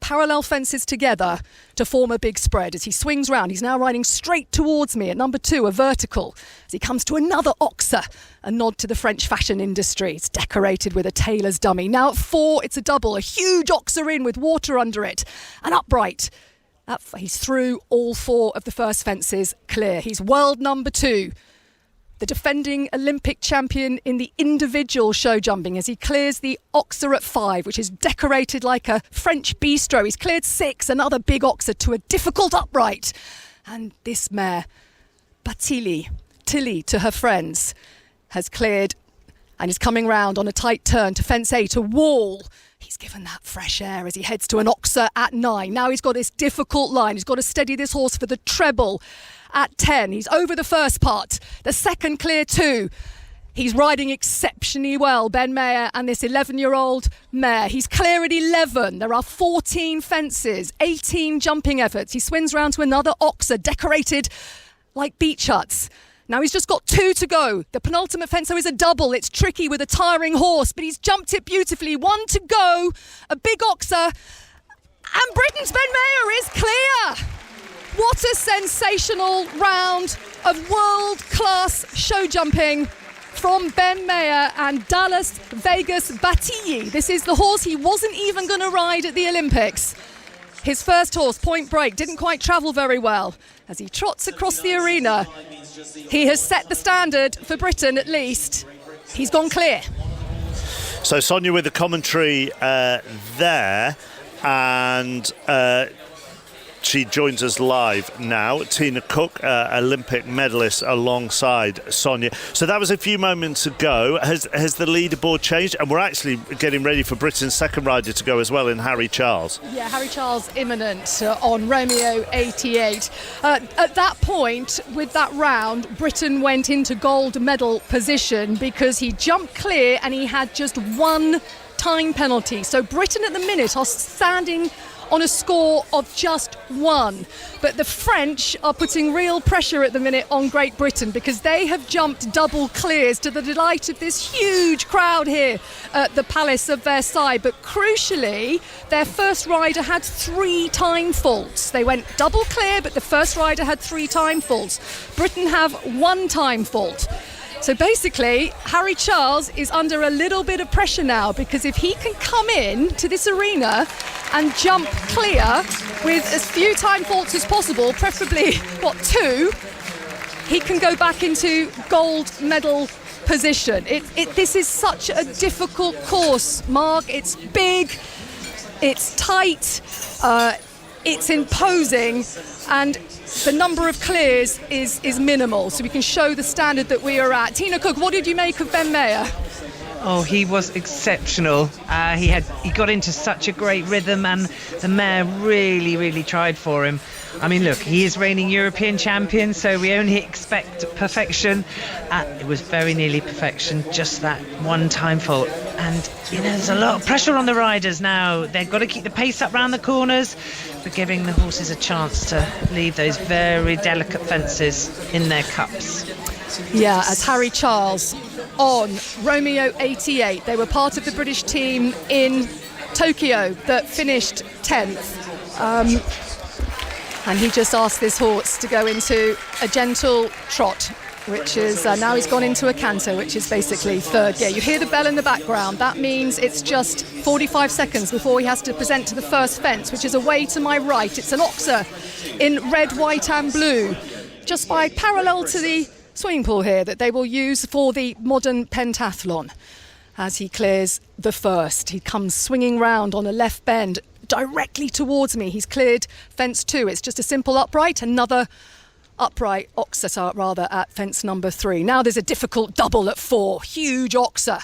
parallel fences together to form a big spread. As he swings round, he's now riding straight towards me at number 2, a vertical. As he comes to another oxer, a nod to the French fashion industry. It's decorated with a tailor's dummy. Now at 4, it's a double, a huge oxer in with water under it, an upright. He's through all 4 of the first fences clear. He's world number 2. The defending Olympic champion in the individual show jumping, as he clears the oxer at 5, which is decorated like a French bistro. He's cleared 6, another big oxer to a difficult upright. And this mare, Tilly to her friends, has cleared and is coming round on a tight turn to fence 8, a wall. He's given that fresh air as he heads to an oxer at 9. Now he's got this difficult line. He's got to steady this horse for the treble. At 10, he's over the first part. The second clear 2. He's riding exceptionally well, Ben Mayer and this 11-year-old mare. He's clear at 11. There are 14 fences, 18 jumping efforts. He swings round to another oxer, decorated like beach huts. Now he's just got 2 to go. The penultimate fence, though, is a double. It's tricky with a tiring horse, but he's jumped it beautifully. 1 to go, a big oxer, and Britain's Ben Mayer is clear. What a sensational round of world-class show jumping from Ben Mayer and Dallas Vegas Batilli. This is the horse he wasn't even going to ride at the Olympics. His first horse, Point Break, didn't quite travel very well. As he trots across the arena, he has set the standard for Britain at least. He's gone clear. So Sonia with the commentary there, and she joins us live now. Tina Cook, Olympic medalist, alongside Sonia. So that was a few moments ago. Has the leaderboard changed? And we're actually getting ready for Britain's second rider to go as well, in Harry Charles. Yeah, Harry Charles imminent on Romeo 88. At that point, with that round, Britain went into gold medal position because he jumped clear and he had just 1 time penalty. So Britain at the minute are standing on a score of just 1. But the French are putting real pressure at the minute on Great Britain because they have jumped double clears to the delight of this huge crowd here at the Palace of Versailles. But crucially, their first rider had 3 time faults. They went double clear, but the first rider had 3 time faults. Britain have 1 time fault. So basically, Harry Charles is under a little bit of pressure now because if he can come in to this arena and jump clear with as few time faults as possible, preferably, 2, he can go back into gold medal position. This is such a difficult course, Mark. It's big, it's tight, it's imposing, and the number of clears is minimal, so we can show the standard that we are at. Tina Cook, what did you make of Ben Mayer? Oh, he was exceptional. He got into such a great rhythm, and the mare really, really tried for him. I mean, look, he is reigning European champion, so we only expect perfection. It was very nearly perfection, just that one-time fault. And, there's a lot of pressure on the riders now. They've got to keep the pace up round the corners, but giving the horses a chance to leave those very delicate fences in their cups. Yeah, as Harry Charles on Romeo 88. They were part of the British team in Tokyo that finished 10th. And he just asked this horse to go into a gentle trot, which is now he's gone into a canter, which is basically third gear. You hear the bell in the background. That means it's just 45 seconds before he has to present to the first fence, which is away to my right. It's an Oxer in red, white and blue, just by parallel to the swimming pool here that they will use for the modern pentathlon. As he clears the first, he comes swinging round on a left bend directly towards me. He's cleared fence 2. It's just a simple upright, another upright Oxer rather at fence number 3. Now there's a difficult double at 4, huge Oxer,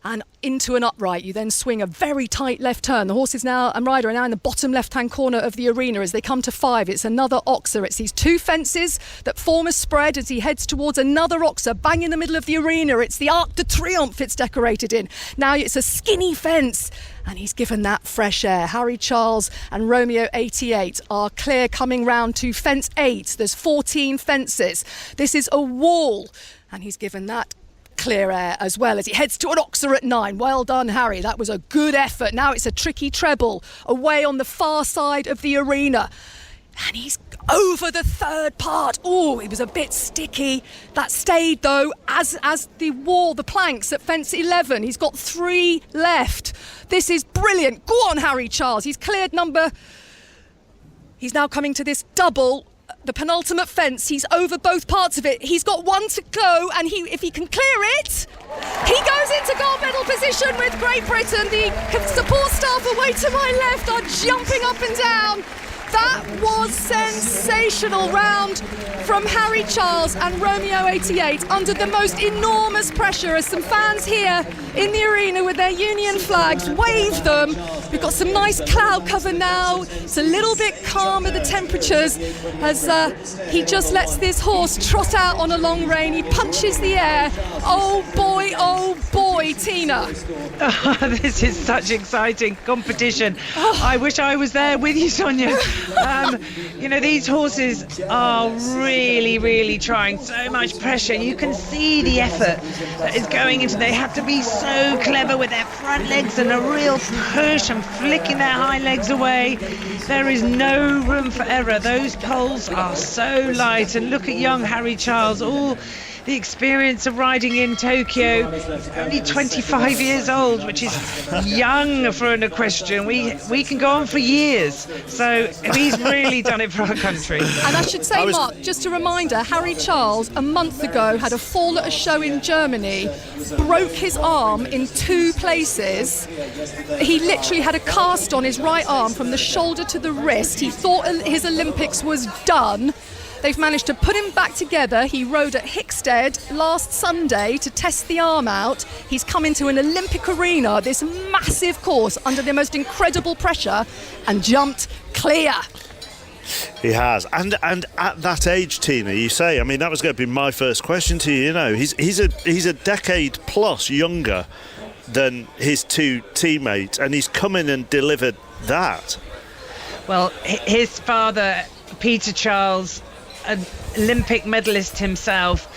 and into an upright. You then swing a very tight left turn. The horses now and rider are now in the bottom left-hand corner of the arena. As they come to 5, it's another Oxer. It's these 2 fences that form a spread as he heads towards another Oxer, bang in the middle of the arena. It's the Arc de Triomphe it's decorated in. Now it's a skinny fence, and he's given that fresh air. Harry Charles and Romeo 88 are clear coming round to fence 8. There's 14 fences. This is a wall, and he's given that clear air as well as he heads to an Oxer at 9. Well done, Harry. That was a good effort. Now it's a tricky treble away on the far side of the arena. And he's over the third part. Oh, it was a bit sticky. That stayed, though, as the wall, the planks at fence 11. He's got 3 left. This is brilliant. Go on, Harry Charles. He's cleared number... He's now coming to this double, the penultimate fence. He's over both parts of it. He's got 1 to go, and if he can clear it, he goes into gold medal position with Great Britain. The support staff away to my left are jumping up and down. That was sensational round from Harry Charles and Romeo 88 under the most enormous pressure as some fans here in the arena with their Union flags wave them. We've got some nice cloud cover now. It's a little bit calmer, the temperatures, as he just lets this horse trot out on a long rein. He punches the air. Oh boy, Tina. Oh, this is such exciting competition. I wish I was there with you, Sonia. These horses are really, really trying. So much pressure. You can see the effort that is going into. They have to be so clever with their front legs and a real push and flicking their hind legs away. There is no room for error. Those poles are so light. And look at young Harry Charles. All the experience of riding in Tokyo. He's only 25 years old, which is young for an equestrian. We can go on for years. So he's really done it for our country. And I should say, Mark, just a reminder, Harry Charles a month ago had a fall at a show in Germany, broke his arm in 2 places. He literally had a cast on his right arm from the shoulder to the wrist. He thought his Olympics was done. They've managed to put him back together. He rode at Hickstead last Sunday to test the arm out. He's come into an Olympic arena, this massive course, under the most incredible pressure, and jumped clear. He has, and at that age, Tina, you say. I mean, that was going to be my first question to you. He's a decade plus younger than his 2 teammates, and he's come in and delivered that. Well, his father, Peter Charles, an Olympic medalist himself.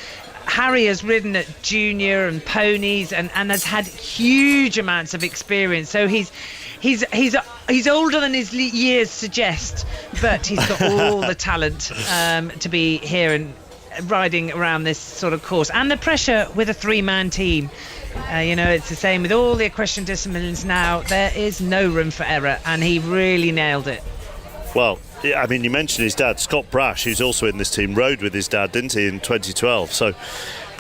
Harry has ridden at junior and ponies and has had huge amounts of experience. So he's older than his years suggest, but he's got all the talent to be here and riding around this sort of course. And the pressure with a 3-man team. It's the same with all the equestrian disciplines now. There is no room for error, and he really nailed it. Well, I mean, you mentioned his dad, Scott Brash, who's also in this team, rode with his dad, didn't he, in 2012? So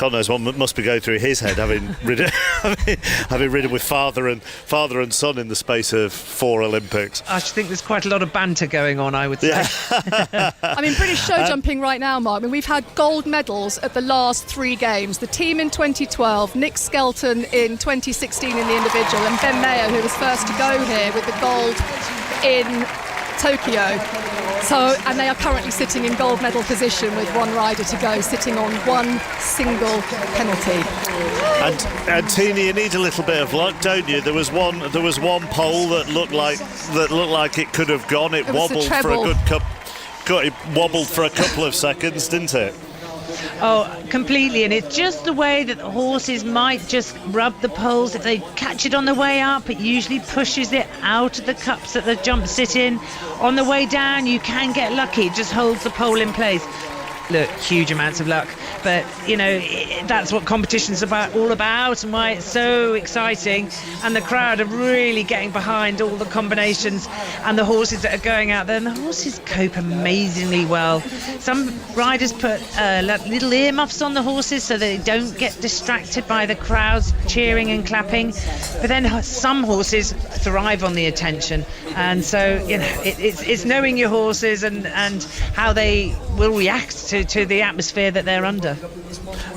God knows what must be going through his head, having ridden with father and son in the space of 4 Olympics. I think there's quite a lot of banter going on, I would say. I mean, British show jumping right now, Mark. I mean, we've had gold medals at the last 3 games. The team in 2012, Nick Skelton in 2016 in the individual, and Ben Mayer, who was first to go here with the gold in Tokyo. So, and they are currently sitting in gold medal position with 1 rider to go, sitting on 1 single penalty. And Tina, you need a little bit of luck, don't you? There was one pole that looked like it could have gone. It wobbled for a good it wobbled for a couple of seconds, didn't it? Oh, completely, and it's just the way that the horses might just rub the poles. If they catch it on the way up, it usually pushes it out of the cups that the jumps sit in. On the way down, you can get lucky. It just holds the pole in place. Look, huge amounts of luck, but that's what competition's all about, and why it's so exciting. And the crowd are really getting behind all the combinations and the horses that are going out there, and the horses cope amazingly well. Some riders put little earmuffs on the horses so they don't get distracted by the crowds cheering and clapping, but then some horses thrive on the attention, and so it's knowing your horses and how they will react to the atmosphere that they're under.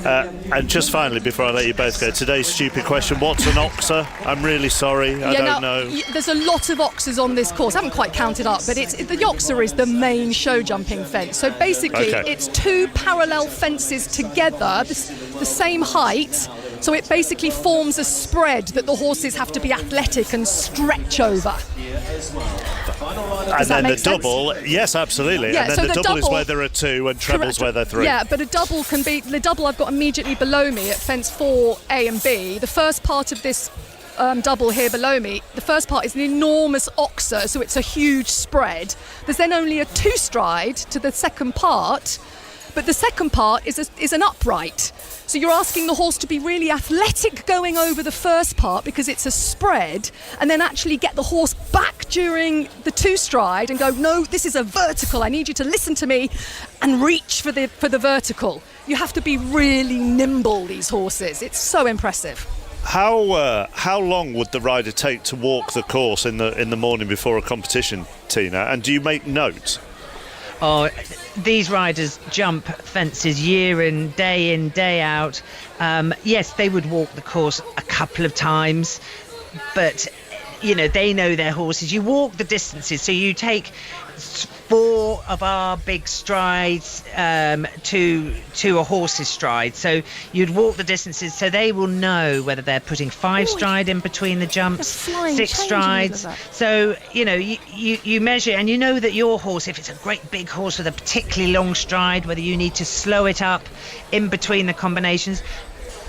And just finally, before I let you both go, today's stupid question: what's an oxer? I'm really sorry, I don't know. There's a lot of oxers on this course. I haven't quite counted up, but the oxer is the main show jumping fence. So basically, it's 2 parallel fences together, the same height. So it basically forms a spread that the horses have to be athletic and stretch over. And then the double, yes, absolutely. Yeah, and then so the double double is where there are 2 and treble's where there are 3. Yeah, but a double can be... The double I've got immediately below me at fence 4, A and B. The first part of this double here below me, the first part is an enormous oxer, so it's a huge spread. There's then only a 2-stride to the second part, but the second part is an upright. So you're asking the horse to be really athletic going over the first part because it's a spread, and then actually get the horse back during the 2-stride and go, no, this is a vertical. I need you to listen to me and reach for the vertical. You have to be really nimble, these horses. It's so impressive. How long would the rider take to walk the course in the morning before a competition, Tina? And do you make notes? Oh, these riders jump fences year in, day out. Yes, they would walk the course a couple of times, but they know their horses. You walk the distances, so you take 4 of our big strides to a horse's stride. So you'd walk the distances, so they will know whether they're putting 5 stride in between the jumps, 6 strides. So you measure, and you know that your horse, if it's a great big horse with a particularly long stride, whether you need to slow it up in between the combinations.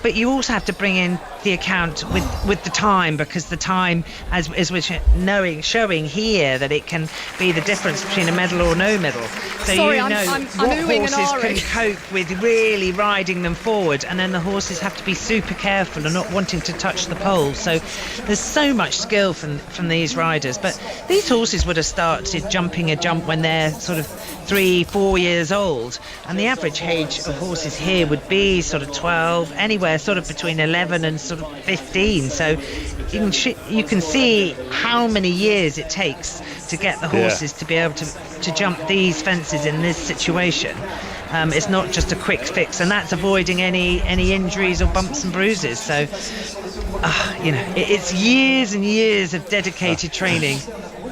But you also have to bring in the account with the time, because the time, as we're showing here, that it can be the difference between a medal or no medal. So what horses can cope with really riding them forward, and then the horses have to be super careful and not wanting to touch the pole. So there's so much skill from these riders. But these horses would have started jumping a jump when they're sort of 3-4 years old, and the average age of horses here would be sort of 12, anywhere sort of between 11 and sort of 15. So you can see how many years it takes to get the horses to be able to jump these fences in this situation. It's not just a quick fix, and that's avoiding any injuries or bumps and bruises. So it's years and years of dedicated training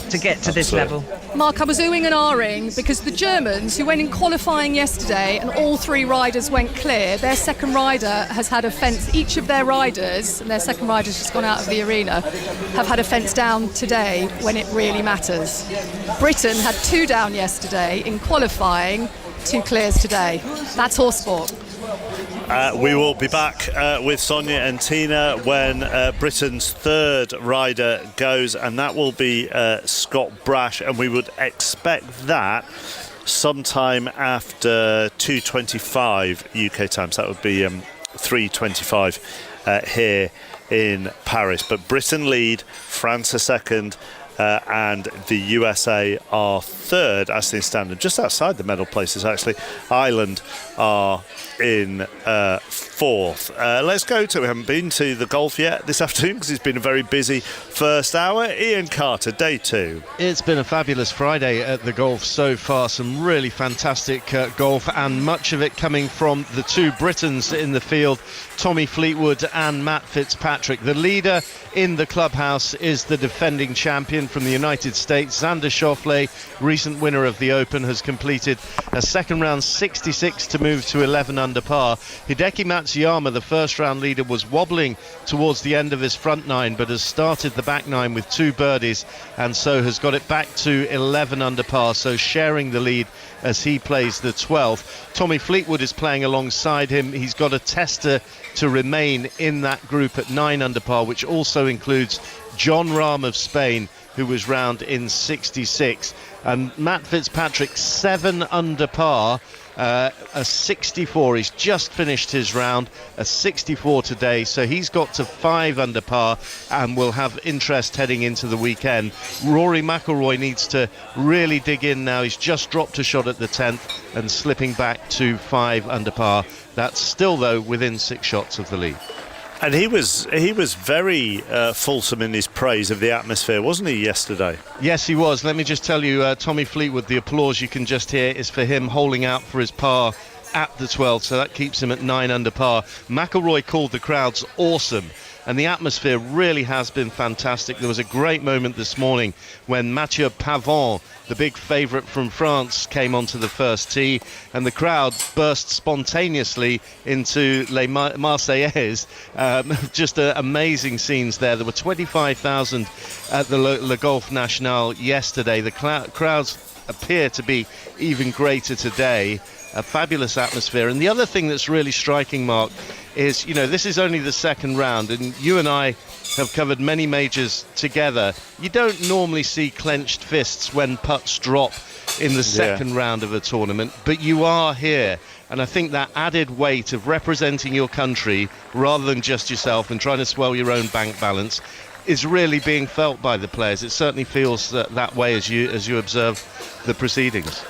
to get to this level. Mark, I was oohing and ahhing because the Germans, who went in qualifying yesterday and all 3 riders went clear, their second rider has had a fence. Each of their riders, and their second rider's just gone out of the arena, have had a fence down today when it really matters. Britain had 2 down yesterday in qualifying, 2 clears today. That's horse sport. We will be back with Sonia and Tina when Britain's 3rd rider goes, and that will be Scott Brash, and we would expect that sometime after 2:25 UK time. So that would be 3:25 here in Paris. But Britain lead, France a second, and the USA are third as things stand, and just outside the medal places actually. Ireland are in fourth. Let's go to, we haven't been to the golf yet this afternoon because it's been a very busy first hour. Ian Carter, day 2. It's been a fabulous Friday at the golf so far. Some really fantastic golf, and much of it coming from the two Britons in the field, Tommy Fleetwood and Matt Fitzpatrick. The leader in the clubhouse is the defending champion from the United States, Xander Schauffele, recent winner of the Open, has completed a second round 66 to move to 11 under par. Hideki Matsuyama, the first round leader, was wobbling towards the end of his front nine, but has started the back nine with 2 birdies, and so has got it back to 11 under par, so sharing the lead as he plays the 12th. Tommy Fleetwood is playing alongside him. He's got a tester to remain in that group at 9 under par, which also includes John Rahm of Spain, who was round in 66. And Matt Fitzpatrick 7 under par, a 64. He's just finished his round, a 64 today, so he's got to 5 under par and will have interest heading into the weekend. Rory McIlroy needs to really dig in now. He's just dropped a shot at the 10th and slipping back to 5 under par. That's still, though, within 6 shots of the lead. And he was very fulsome in his praise of the atmosphere, wasn't he, yesterday? Yes, he was. Let me just tell you, Tommy Fleetwood, the applause you can just hear is for him holding out for his par at the 12th, so that keeps him at 9 under par. McIlroy called the crowds awesome, and the atmosphere really has been fantastic. There was a great moment this morning when Mathieu Pavon, the big favourite from France, came onto the first tee, and the crowd burst spontaneously into Les Marseillaises. Just amazing scenes there. There were 25,000 at the Le Golf National yesterday. The crowds appear to be even greater today. A fabulous atmosphere. And the other thing that's really striking, Mark, is, this is only the second round, and you and I have covered many majors together. You don't normally see clenched fists when putts drop in the second round of a tournament, but you are here. And I think that added weight of representing your country rather than just yourself and trying to swell your own bank balance is really being felt by the players. It certainly feels that way as you observe the proceedings.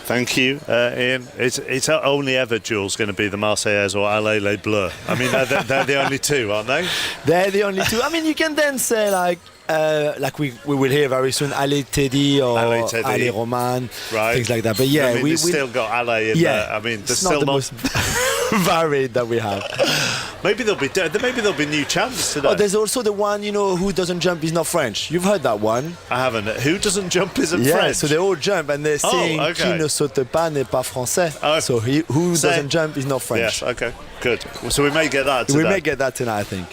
Thank you, Ian. It's only ever, Jules, going to be the Marseillaise or Allez les Bleus. I mean, they're the only two, aren't they? They're the only two. I mean, you can then say like we will hear very soon, Allez Teddy or Allez Roman, things like that. But yeah, I mean, we've still got Allez in there. I mean, there's still not most varied that we have. Maybe there'll be new chants today. Oh, there's also the one, who doesn't jump is not French. You've heard that one? I haven't. Who doesn't jump isn't French? Yeah, so they all jump and they're saying qui ne saute pas n'est pas français. So who doesn't jump is not French. Yes, okay, good. So we may get that today. We may get that tonight, I think.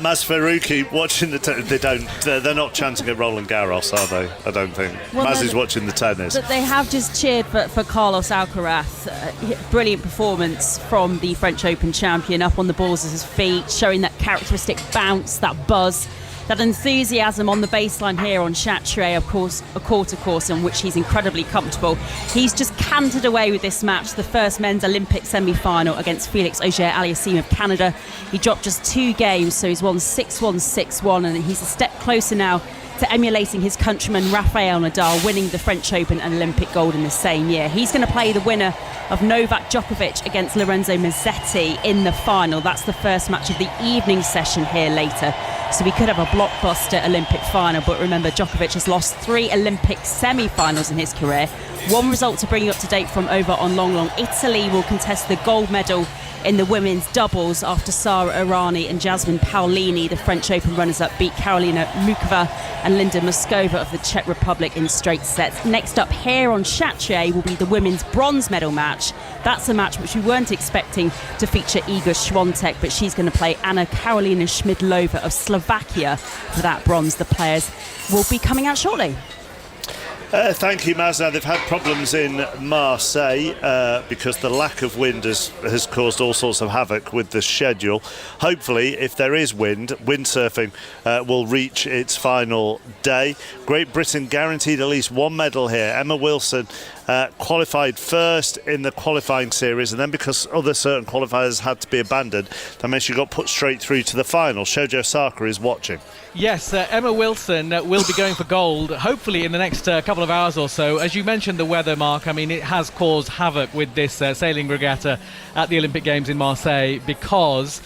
Maz Faruqi watching they're not chanting at Roland Garros, are they? I don't think. Well, Maz is watching the tennis. But they have just cheered for Carlos Alcaraz. Brilliant performance from the French Open champion, up on the balls of his feet, showing that characteristic bounce, that buzz, that enthusiasm on the baseline here on Chatrier, of course, a quarter course in which he's incredibly comfortable. He's just cantered away with this match, the first men's Olympic semi-final against Felix Auger-Aliassime of Canada. He dropped just 2 games, so he's won 6-1, 6-1, and he's a step closer now to emulating his countryman Rafael Nadal, winning the French Open and Olympic gold in the same year. He's going to play the winner of Novak Djokovic against Lorenzo Musetti in the final. That's the first match of the evening session here later. So we could have a blockbuster Olympic final, but remember, Djokovic has lost 3 Olympic semi-finals in his career. One result to bring you up to date from over on Long. Italy will contest the gold medal in the women's doubles after Sara Errani and Jasmine Paolini, the French Open runners-up, beat Karolina Mukova and Linda Moskova of the Czech Republic in straight sets. Next up here on Chatrier will be the women's bronze medal match. That's a match which we weren't expecting to feature Iga Swiatek, but she's going to play Anna Karolina Schmidlova of Slovakia for that bronze. The players will be coming out shortly. Thank you, Maz. Now, they've had problems in Marseille because the lack of wind has caused all sorts of havoc with the schedule. Hopefully, if there is windsurfing will reach its final day. Great Britain guaranteed at least one medal here. Emma Wilson qualified first in the qualifying series, and then because other certain qualifiers had to be abandoned, that meant she got put straight through to the final. Shoujo Saka is watching. Yes, Emma Wilson will be going for gold, hopefully in the next couple of hours or so. As you mentioned, the weather, Mark, I mean, it has caused havoc with this sailing regatta at the Olympic Games in Marseille because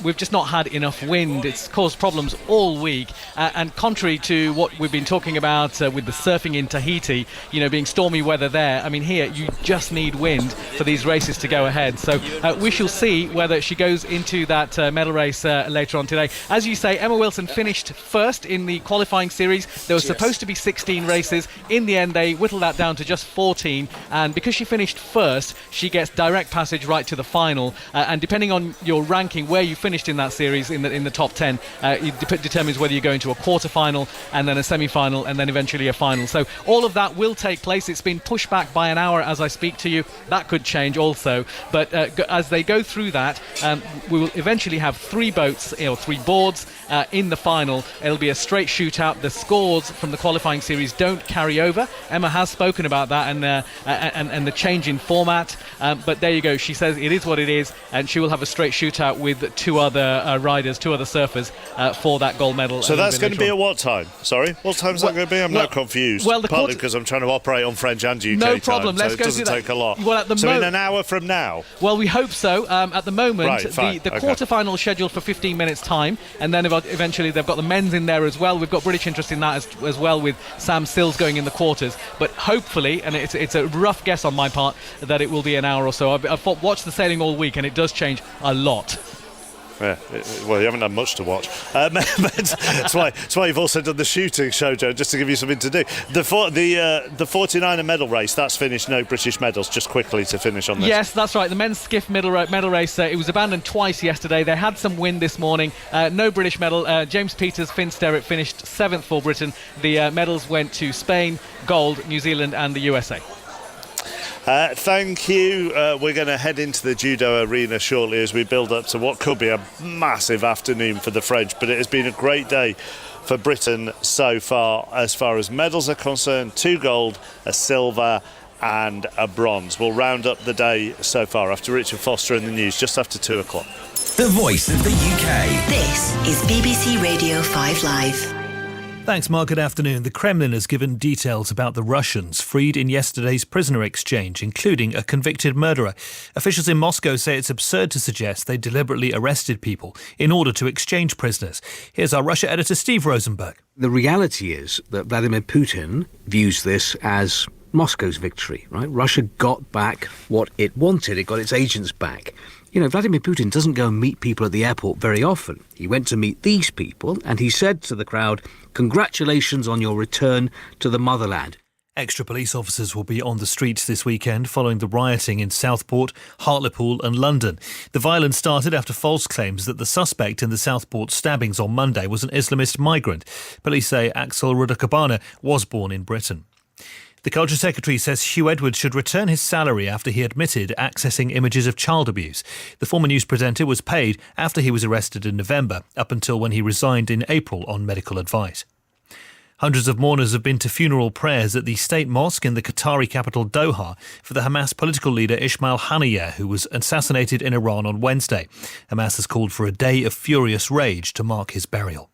we've just not had enough wind. It's caused problems all week, and contrary to what we've been talking about with the surfing in Tahiti, being stormy weather there, I mean, here you just need wind for these races to go ahead. So we shall see whether she goes into that medal race later on today. As you say, Emma Wilson finished first in the qualifying series. There was supposed to be 16 races. In the end, they whittled that down to just 14, and because she finished first, she gets direct passage right to the final, and depending on your ranking, where you finished in that series in the top 10, it determines whether you go into a quarter-final and then a semi-final and then eventually a final. So all of that will take place. It's been pushed back by an hour as I speak to you. That could change also, but as they go through that, we will eventually have 3 boats or 3 boards in the final. It'll be a straight shootout. The scores from the qualifying series don't carry over. Emma has spoken about that and the change in format, but there you go. She says it is what it is, and she will have a straight shootout with 2 other riders, 2 other surfers for that gold medal. So that's going to be at what time? Sorry, what time is that going to be? I'm now confused. Well, partly because I'm trying to operate on French and UK no problem. time, Let's so go it doesn't through that. take a lot. Well, so in an hour from now? Well, we hope so. At the moment, right, the quarter-final is scheduled for 15 minutes time, and then eventually they've got the men's in there as well. We've got British interest in that as well, with Sam Sills going in the quarters. But hopefully, and it's a rough guess on my part, that it will be an hour or so. I've watched the sailing all week, and it does change a lot. Yeah, well, you haven't had much to watch. But that's why you've also done the shooting, Shoujo, just to give you something to do. The 49er medal race, that's finished. No British medals. Just quickly to finish on this. Yes, that's right. The men's skiff medal race, it was abandoned twice yesterday. They had some wind this morning. No British medal. James Peters, Finn Sterrett finished 7th for Britain. The medals went to Spain, gold, New Zealand and the USA. Thank you. We're going to head into the judo arena shortly as we build up to what could be a massive afternoon for the French, but it has been a great day for Britain so far as medals are concerned. 2 gold, a silver and a bronze. We'll round up the day so far after Richard Foster in the news just after 2 o'clock. The voice of the UK. This is BBC Radio 5 Live. Thanks, Mark. Good afternoon. The Kremlin has given details about the Russians freed in yesterday's prisoner exchange, including a convicted murderer. Officials in Moscow say it's absurd to suggest they deliberately arrested people in order to exchange prisoners. Here's our Russia editor, Steve Rosenberg. The reality is that Vladimir Putin views this as Moscow's victory, right? Russia got back what it wanted. It got its agents back. Vladimir Putin doesn't go and meet people at the airport very often. He went to meet these people and he said to the crowd, "Congratulations on your return to the motherland." Extra police officers will be on the streets this weekend following the rioting in Southport, Hartlepool and London. The violence started after false claims that the suspect in the Southport stabbings on Monday was an Islamist migrant. Police say Axel Rudakabana was born in Britain. The Culture Secretary says Hugh Edwards should return his salary after he admitted accessing images of child abuse. The former news presenter was paid after he was arrested in November, up until when he resigned in April on medical advice. Hundreds of mourners have been to funeral prayers at the state mosque in the Qatari capital Doha for the Hamas political leader Ismail Haniyeh, who was assassinated in Iran on Wednesday. Hamas has called for a day of furious rage to mark his burial.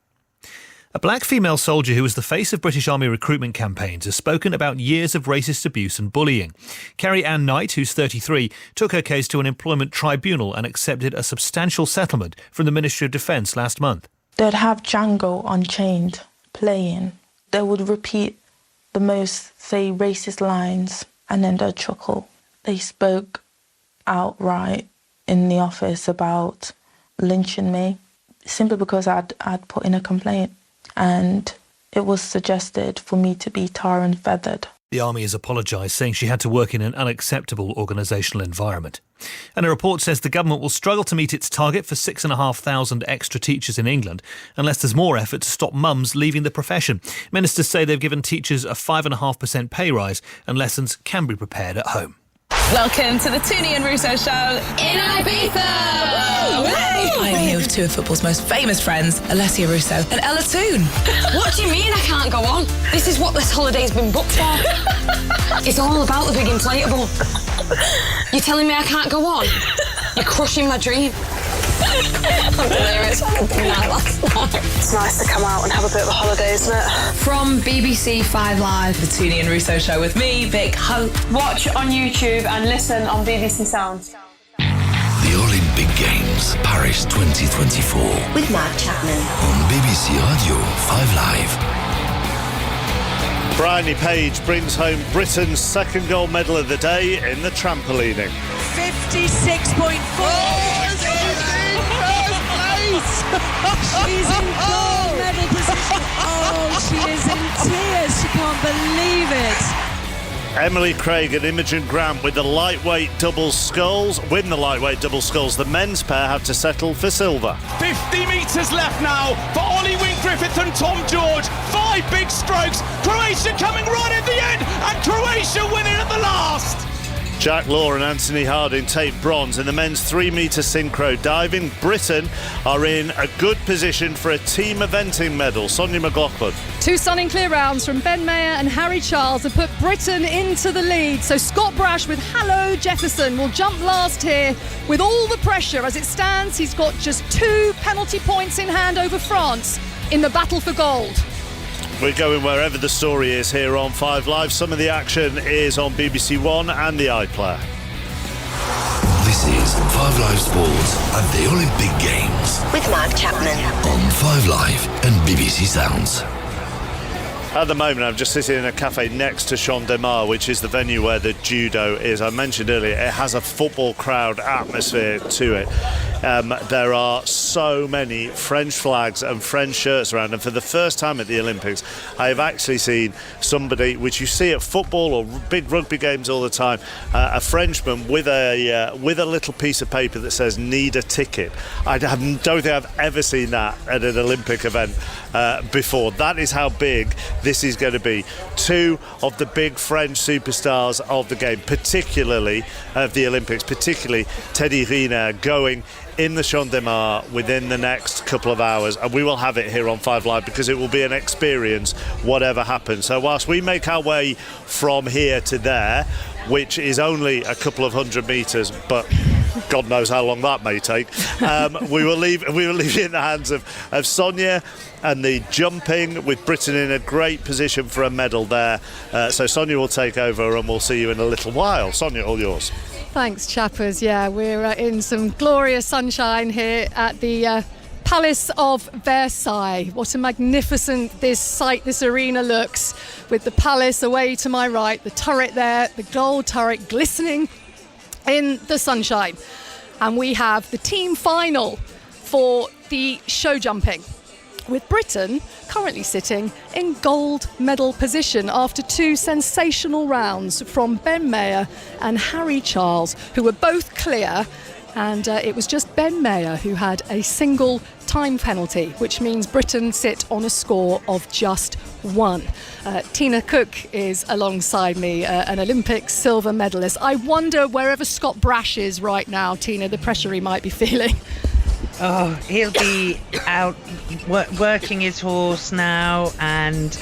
A black female soldier who was the face of British Army recruitment campaigns has spoken about years of racist abuse and bullying. Carrie Ann Knight, who's 33, took her case to an employment tribunal and accepted a substantial settlement from the Ministry of Defence last month. They'd have Django Unchained playing. They would repeat the most, say, racist lines, and then they'd chuckle. They spoke outright in the office about lynching me, simply because I'd put in a complaint. And it was suggested for me to be tar and feathered. The Army has apologised, saying she had to work in an unacceptable organisational environment. And a report says the government will struggle to meet its target for 6,500 extra teachers in England unless there's more effort to stop mums leaving the profession. Ministers say they've given teachers a 5.5% pay rise and lessons can be prepared at home. Welcome to the Tooney and Russo Show in Ibiza! I'm here with two of football's most famous friends, Alessia Russo and Ella Toon. What do you mean I can't go on? This is what this holiday's been booked for. It's all about the big inflatable. You're telling me I can't go on? You're crushing my dream. I'm delirious. I had a big night last night. It's nice to come out and have a bit of a holiday, isn't it? From BBC 5 Live, the Tooney and Russo Show with me, Vic Hope. Watch on YouTube and listen on BBC Sounds. The Olympic Games, Paris 2024. With Mark Chapman. On BBC Radio 5 Live. Bryony Page brings home Britain's second gold medal of the day in the trampolining. 56.4. She's in gold medal position. Oh, she is in tears. She can't believe it. Emily Craig and Imogen Grant with the lightweight double sculls. Win the lightweight double sculls. The men's pair have to settle for silver. 50 metres left now for Ollie Wynne-Griffith and Tom George. 5 big strokes. Croatia coming right at the end, and Croatia winning at the last. Jack Law and Anthony Harding take bronze in the men's 3-metre synchro diving. Britain are in a good position for a team eventing medal. Sonia McLaughlin. 2 stunning clear rounds from Ben Mayer and Harry Charles have put Britain into the lead. So Scott Brash with Hallow Jefferson will jump last here with all the pressure. As it stands, he's got just 2 penalty points in hand over France in the battle for gold. We're going wherever the story is here on 5 Live. Some of the action is on BBC One and the iPlayer. This is 5 Live Sports at the Olympic Games. With Mark Chapman. On 5 Live and BBC Sounds. At the moment, I'm just sitting in a cafe next to Champ de Mars, which is the venue where the judo is. I mentioned earlier, it has a football crowd atmosphere to it. There are so many French flags and French shirts around, and for the first time at the Olympics, I have actually seen somebody, which you see at football or big rugby games all the time, a Frenchman with a little piece of paper that says "need a ticket." I don't think I've ever seen that at an Olympic event before. That is how big this is going to be. 2 of the big French superstars of the game, particularly of the Olympics, particularly Teddy Riner, going in the Champ de Mars within the next couple of hours, and we will have it here on 5 Live because it will be an experience whatever happens. So whilst we make our way from here to there, which is only a couple of 100 metres, but God knows how long that may take, we will leave it in the hands of Sonia and the jumping, with Britain in a great position for a medal there. So Sonia will take over and we'll see you in a little while. Sonia, all yours. Thanks, chappers. Yeah, we're in some glorious sunshine here at the Palace of Versailles. What a magnificent this arena looks, with the palace away to my right, the turret there, the gold turret glistening in the sunshine. And we have the team final for the show jumping, with Britain currently sitting in gold medal position after 2 sensational rounds from Ben Mayer and Harry Charles, who were both clear, and it was just Ben Mayer who had a single time penalty, which means Britain sit on a score of just 1. Tina Cook is alongside me, an Olympic silver medalist. I wonder, wherever Scott Brash is right now, Tina, the pressure he might be feeling. Oh, he'll be out working his horse now, and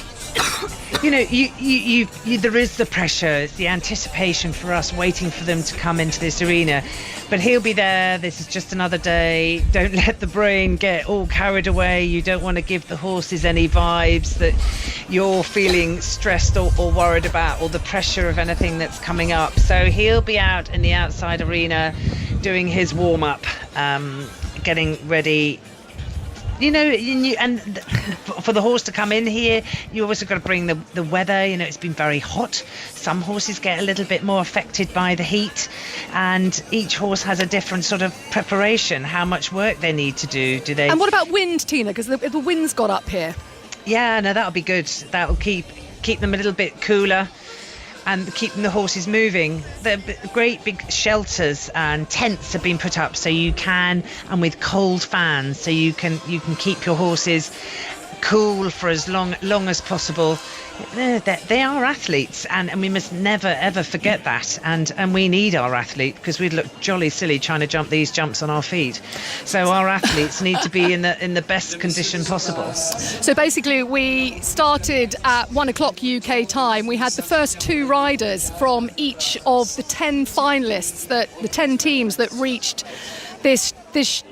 you know, you there is the pressure, it's the anticipation for us waiting for them to come into this arena. But he'll be there. This is just another day. Don't let the brain get all carried away. You don't want to give the horses any vibes that you're feeling stressed or worried about, or the pressure of anything that's coming up. So he'll be out in the outside arena doing his warm-up, getting ready. You know, and for the horse to come in here, you also got to bring the weather. You know, it's been very hot. Some horses get a little bit more affected by the heat, and each horse has a different sort of preparation, how much work they need to do. Do they? And what about wind, Tina? Because the wind's got up here. Yeah, no, that'll be good. That'll keep them a little bit cooler. and keeping the horses moving. The great big shelters and tents have been put up so you can, and with cold fans, so you can keep your horses cool for as long as possible. They are athletes, and we must never ever forget that, and we need our athlete, because we'd look jolly silly trying to jump these jumps on our feet. So our athletes need to be in the best condition possible. So basically we started at 1 o'clock UK time. We had the first 2 riders from each of the 10 finalists, the 10 teams that reached this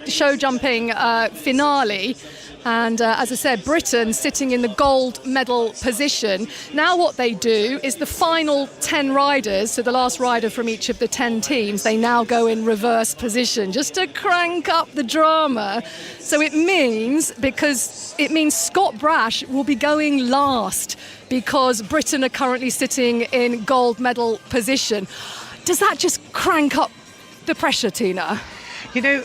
show jumping finale. And as I said, Britain sitting in the gold medal position. Now what they do is the final 10 riders, so the last rider from each of the 10 teams, they now go in reverse position just to crank up the drama. So it means Scott Brash will be going last, because Britain are currently sitting in gold medal position. Does that just crank up the pressure, Tina? You know,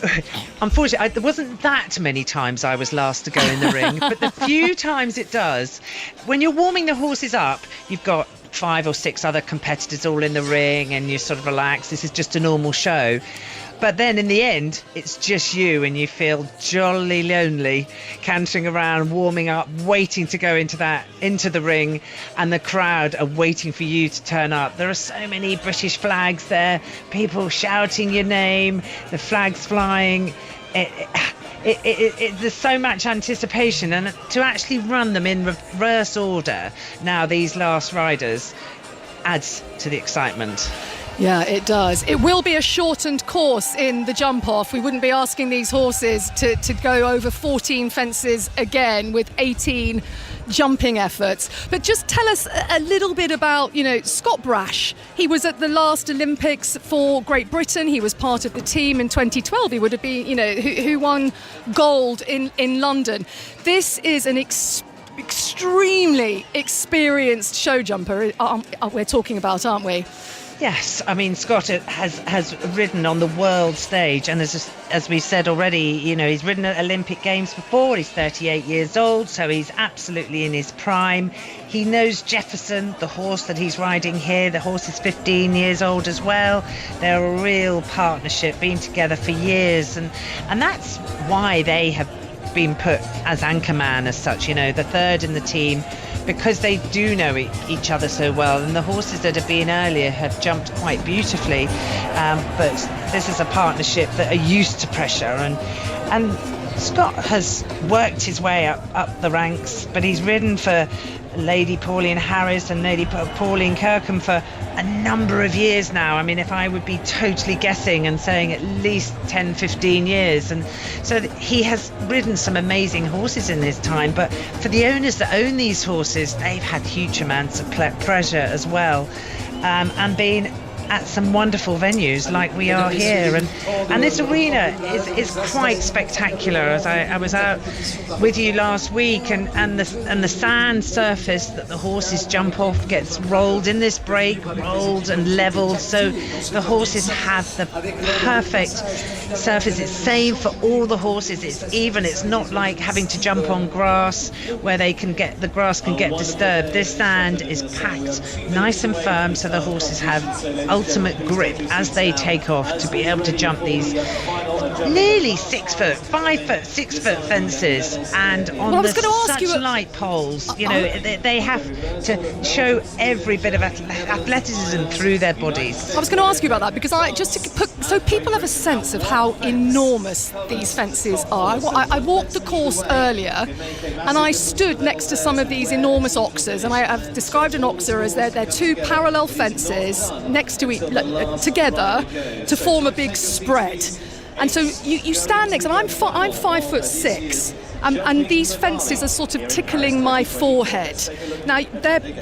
unfortunately, there wasn't that many times I was last to go in the ring, but the few times it does, when you're warming the horses up, you've got 5 or 6 other competitors all in the ring, and you sort of relax. This is just a normal show. But then in the end, it's just you, and you feel jolly lonely, cantering around, warming up, waiting to go into the ring, and the crowd are waiting for you to turn up. There are so many British flags there, people shouting your name, the flags flying. There's so much anticipation, and to actually run them in reverse order now, these last riders, adds to the excitement. Yeah, it does. It will be a shortened course in the jump-off. We wouldn't be asking these horses to go over 14 fences again with 18 jumping efforts. But just tell us a little bit about, Scott Brash. He was at the last Olympics for Great Britain. He was part of the team in 2012. He would have been, who won gold in London. This is an extremely experienced show jumper we're talking about, aren't we? Yes, I mean, Scott has ridden on the world stage, and as we said already, he's ridden at Olympic Games before. He's 38 years old, so he's absolutely in his prime. He knows Jefferson, the horse that he's riding here. The horse is 15 years old as well. They're a real partnership, been together for years, and that's why they have been put as anchorman as such, the third in the team, because they do know each other so well, and the horses that have been earlier have jumped quite beautifully, but this is a partnership that are used to pressure, and Scott has worked his way up the ranks, but he's ridden for Lady Pauline Harris and Lady Pauline Kirkham for a number of years now. I mean, if I would be totally guessing and saying at least 10, 15 years. And so he has ridden some amazing horses in his time, but for the owners that own these horses, they've had huge amounts of pressure as well, and been at some wonderful venues like we are here, and this arena is quite spectacular. As I was out with you last week, and the sand surface that the horses jump off gets rolled in this break, rolled and levelled, so the horses have the perfect surface. It's same for all the horses. It's even. It's not like having to jump on grass where the grass can get disturbed. This sand is packed nice and firm, so the horses have ultimate grip as they take off to be able to jump these nearly 6 foot, 5 foot, 6 foot fences, and on such light poles. They have to show every bit of athleticism through their bodies. I was going to ask you about that, because so people have a sense of how enormous these fences are. I walked the course earlier, and I stood next to some of these enormous oxers, and I've described an oxer as they're 2 parallel fences next to each together to form a big spread. And so you stand next, and I'm 5'6", and these fences are sort of tickling my forehead. Now,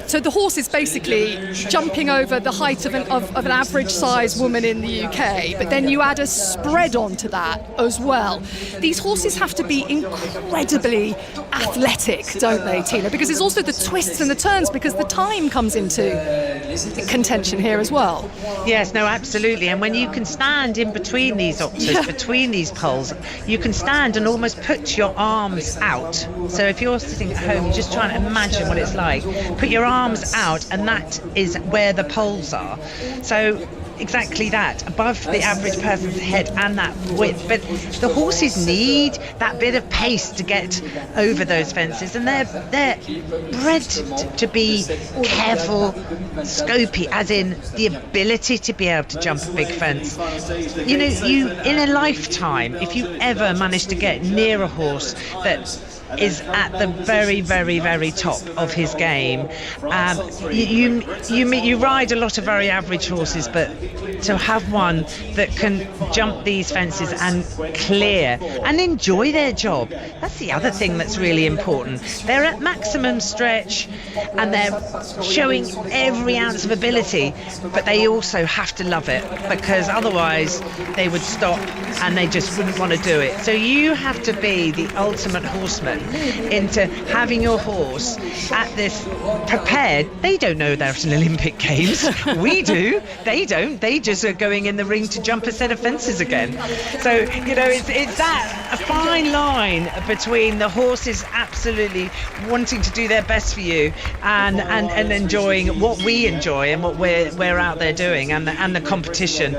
so the horse is basically jumping over the height of an average-sized woman in the UK, but then you add a spread onto that as well. These horses have to be incredibly athletic, don't they, Tina? Because it's also the twists and the turns, because the time comes into contention here as well. Yes, no, absolutely. And when you can stand in between these oxers, between these poles, you can stand and almost put your arm arms out. So if you're sitting at home, just try and imagine what it's like. Put your arms out, and that is where the poles are. So exactly that, above the average person's head and that width. But the horses need that bit of pace to get over those fences, and they're bred to be careful, scopy, as in the ability to be able to jump a big fence. You know, you in a lifetime, if you ever manage to get near a horse that is at the very, very, very top of his game. You ride a lot of very average horses, but to have one that can jump these fences and clear and enjoy their job, that's the other thing that's really important. They're at maximum stretch and they're showing every ounce of ability, but they also have to love it, because otherwise they would stop and they just wouldn't want to do it. So you have to be the ultimate horseman into having your horse at this prepared. They don't know they're at an Olympic Games. We do. They don't. They just are going in the ring to jump a set of fences again. So, you know, it's that a fine line between the horses absolutely wanting to do their best for you and enjoying what we enjoy and what we're out there doing, and the competition.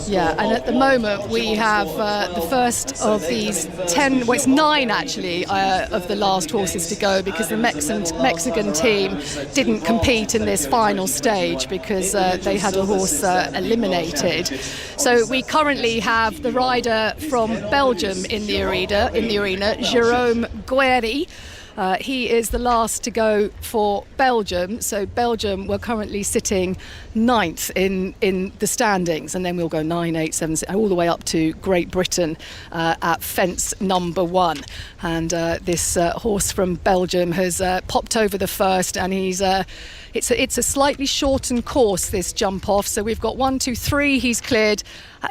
Yeah, and at the moment we have the first of these 10, well, it's 9 actually, of the last horses to go, because the Mexican team didn't compete in this final stage because they had a horse eliminated. So we currently have the rider from Belgium in the arena, Jérôme Guéry. He is the last to go for Belgium. So Belgium were currently sitting 9th in the standings, and then we'll go 9, 8, 7, 6, all the way up to Great Britain at fence number 1. And this horse from Belgium has popped over the first, and he's it's a slightly shortened course, this jump off. So we've got 1, 2, 3. He's cleared.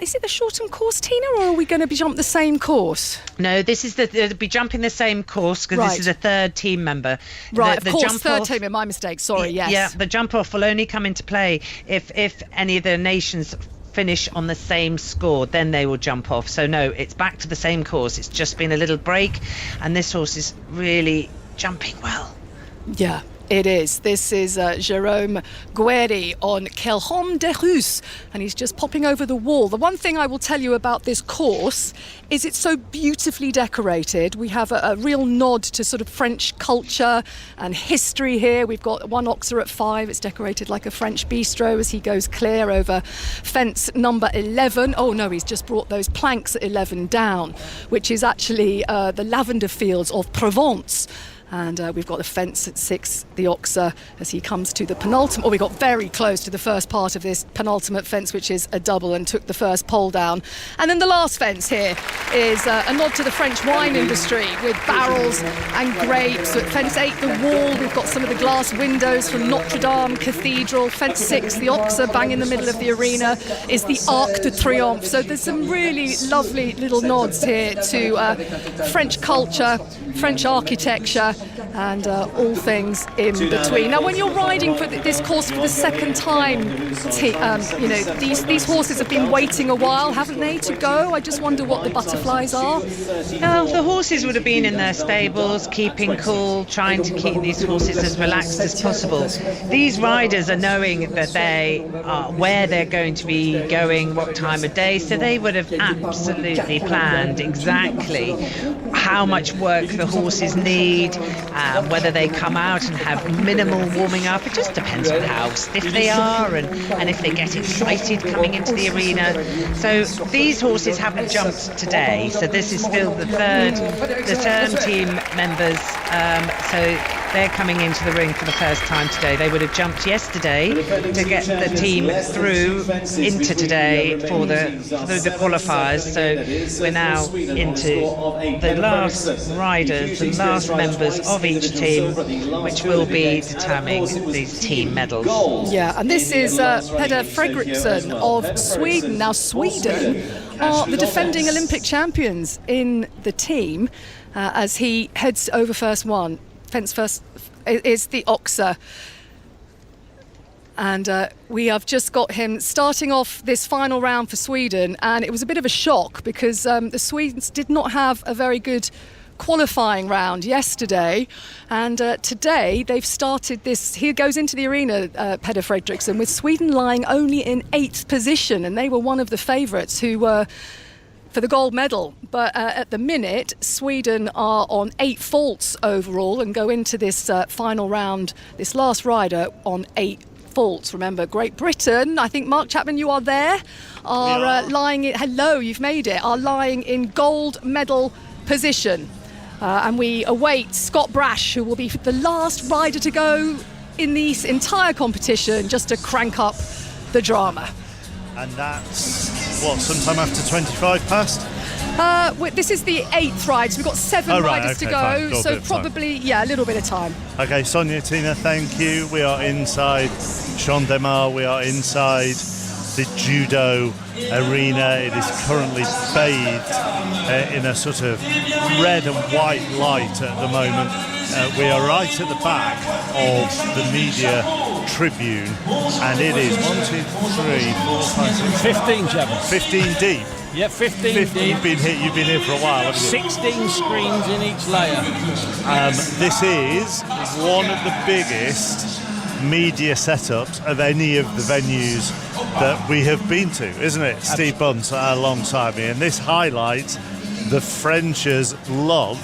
Is it the shortened course, Tina, or are we going to be jump the same course? No, this is they'll be jumping the same course, because this is a third team member. Right, the of course, jump third off, team member, my mistake, sorry, yes. Yeah, the jump off will only come into play if any of the nations finish on the same score, then they will jump off. So no, it's back to the same course. It's just been a little break, and this horse is really jumping well. Yeah. It is. This is Jérôme Guéry on Kelhom de Rus, and he's just popping over the wall. The one thing I will tell you about this course is it's so beautifully decorated. We have a real nod to sort of French culture and history here. We've got one oxer at 5. It's decorated like a French bistro as he goes clear over fence number 11. Oh no, he's just brought those planks at 11 down, which is actually the lavender fields of Provence. And we've got the fence at 6, the oxer, as he comes to the penultimate. Oh, we got very close to the first part of this penultimate fence, which is a double, and took the first pole down. And then the last fence here is a nod to the French wine industry with barrels and grapes. So at fence 8, the wall, we've got some of the glass windows from Notre Dame Cathedral. Fence 6, the oxer, bang in the middle of the arena, is the Arc de Triomphe. So there's some really lovely little nods here to French culture, French architecture, and all things in between. Now, when you're riding for this course for the second time, you know, these horses have been waiting a while, haven't they, to go? I just wonder what the butterflies are. Well, the horses would have been in their stables, keeping cool, trying to keep these horses as relaxed as possible. These riders are knowing that they are where they're going to be going, what time of day, so they would have absolutely planned exactly how much work the horses need, whether they come out and have minimal warming up. It just depends on how stiff they are and if they get excited coming into the arena. So these horses haven't jumped today, so this is still the third team members, so they're coming into the ring for the first time today. They would have jumped yesterday to get the team through into today for the qualifiers. So we're now into the last riders, the last members of each team, which will be determining these team medals. Yeah, and this is Peder Fredriksson of Sweden. Now, Sweden are the defending Olympic champions in the team as he heads over fence first is the oxer. And we have just got him starting off this final round for Sweden, and it was a bit of a shock because the Swedes did not have a very good qualifying round yesterday, and today they've started this. Here goes into the arena, Peder Fredriksson, with Sweden lying only in 8th position, and they were one of the favourites who were for the gold medal. But at the minute, Sweden are on 8 faults overall and go into this final round, this last rider, on 8 faults. Remember, Great Britain, I think, Mark Chapman, you are there, are lying in, hello, you've made it, are lying in gold medal position. And we await Scott Brash, who will be the last rider to go in the entire competition, just to crank up the drama. And that's, sometime after 25 past? This is the 8th ride, so we've got 7 riders to go, so probably, a little bit of time. Okay, Sonia, Tina, thank you. We are inside Champ de Mars, we are inside the judo arena. It is currently bathed in a sort of red and white light at the moment. We are right at the back of the media tribune, and it is 1, 2, 3, 4, 5, 6, 15, Chapman. 15 deep. Yeah, 15 deep. You've been here for a while, haven't you? 16 screens in each layer. This is one of the biggest media setups of any of the venues that we have been to, isn't it? Steve Bunt alongside me, and this highlights the French's love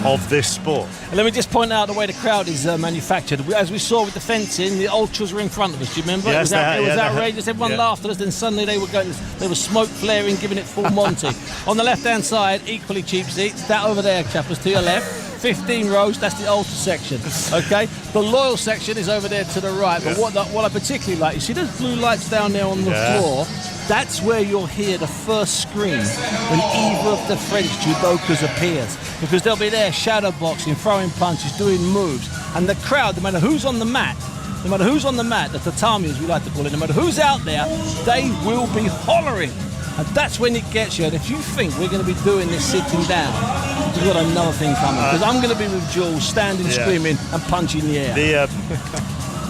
of this sport. And let me just point out the way the crowd is manufactured. As we saw with the fencing, the ultras were in front of us. Do you remember? Yes, it was outrageous. Everyone laughed at us. Then suddenly they were smoke flaring, giving it full Monty. On the left-hand side, equally cheap seats. That over there, chappers, to your left. 15 rows, that's the ultra section. Okay, the loyal section is over there to the right. But what I particularly like, you see those blue lights down there on the floor? That's where you'll hear the first scream when either of the French judokas appears, because they'll be there shadow boxing, throwing punches, doing moves, and the crowd, no matter who's on the mat, the tatami as we like to call it, no matter who's out there, they will be hollering. And that's when it gets you. And if you think we're going to be doing this sitting down, we've got another thing coming. Because I'm going to be with Jules, standing, screaming, and punching the air.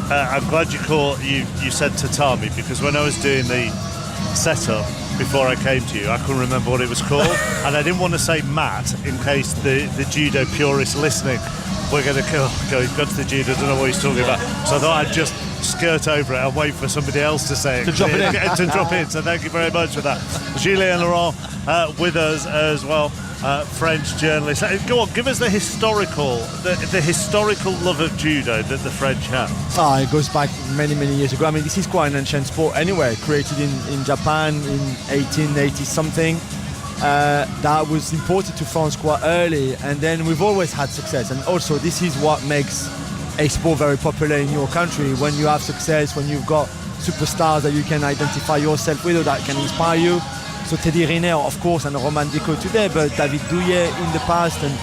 I'm glad you said tatami, because when I was doing the setup before I came to you, I couldn't remember what it was called, and I didn't want to say mat in case the judo purists listening were going to go, he's got to the judo, don't know what he's talking about. So I thought I'd just skirt over it and wait for somebody else to say it. To drop it in. To drop in. So thank you very much for that. Julien Laurent with us as well, French journalist. Go on, give us the historical love of judo that the French have. It goes back many years ago. I mean, this is quite an ancient sport anyway, created in Japan in 1880 something. That was imported to France quite early, and then we've always had success. And also, this is what makes a sport very popular in your country. When you have success, when you've got superstars that you can identify yourself with or that can inspire you. So Teddy Riner, of course, and Roman Dico today, but David Douillet in the past, and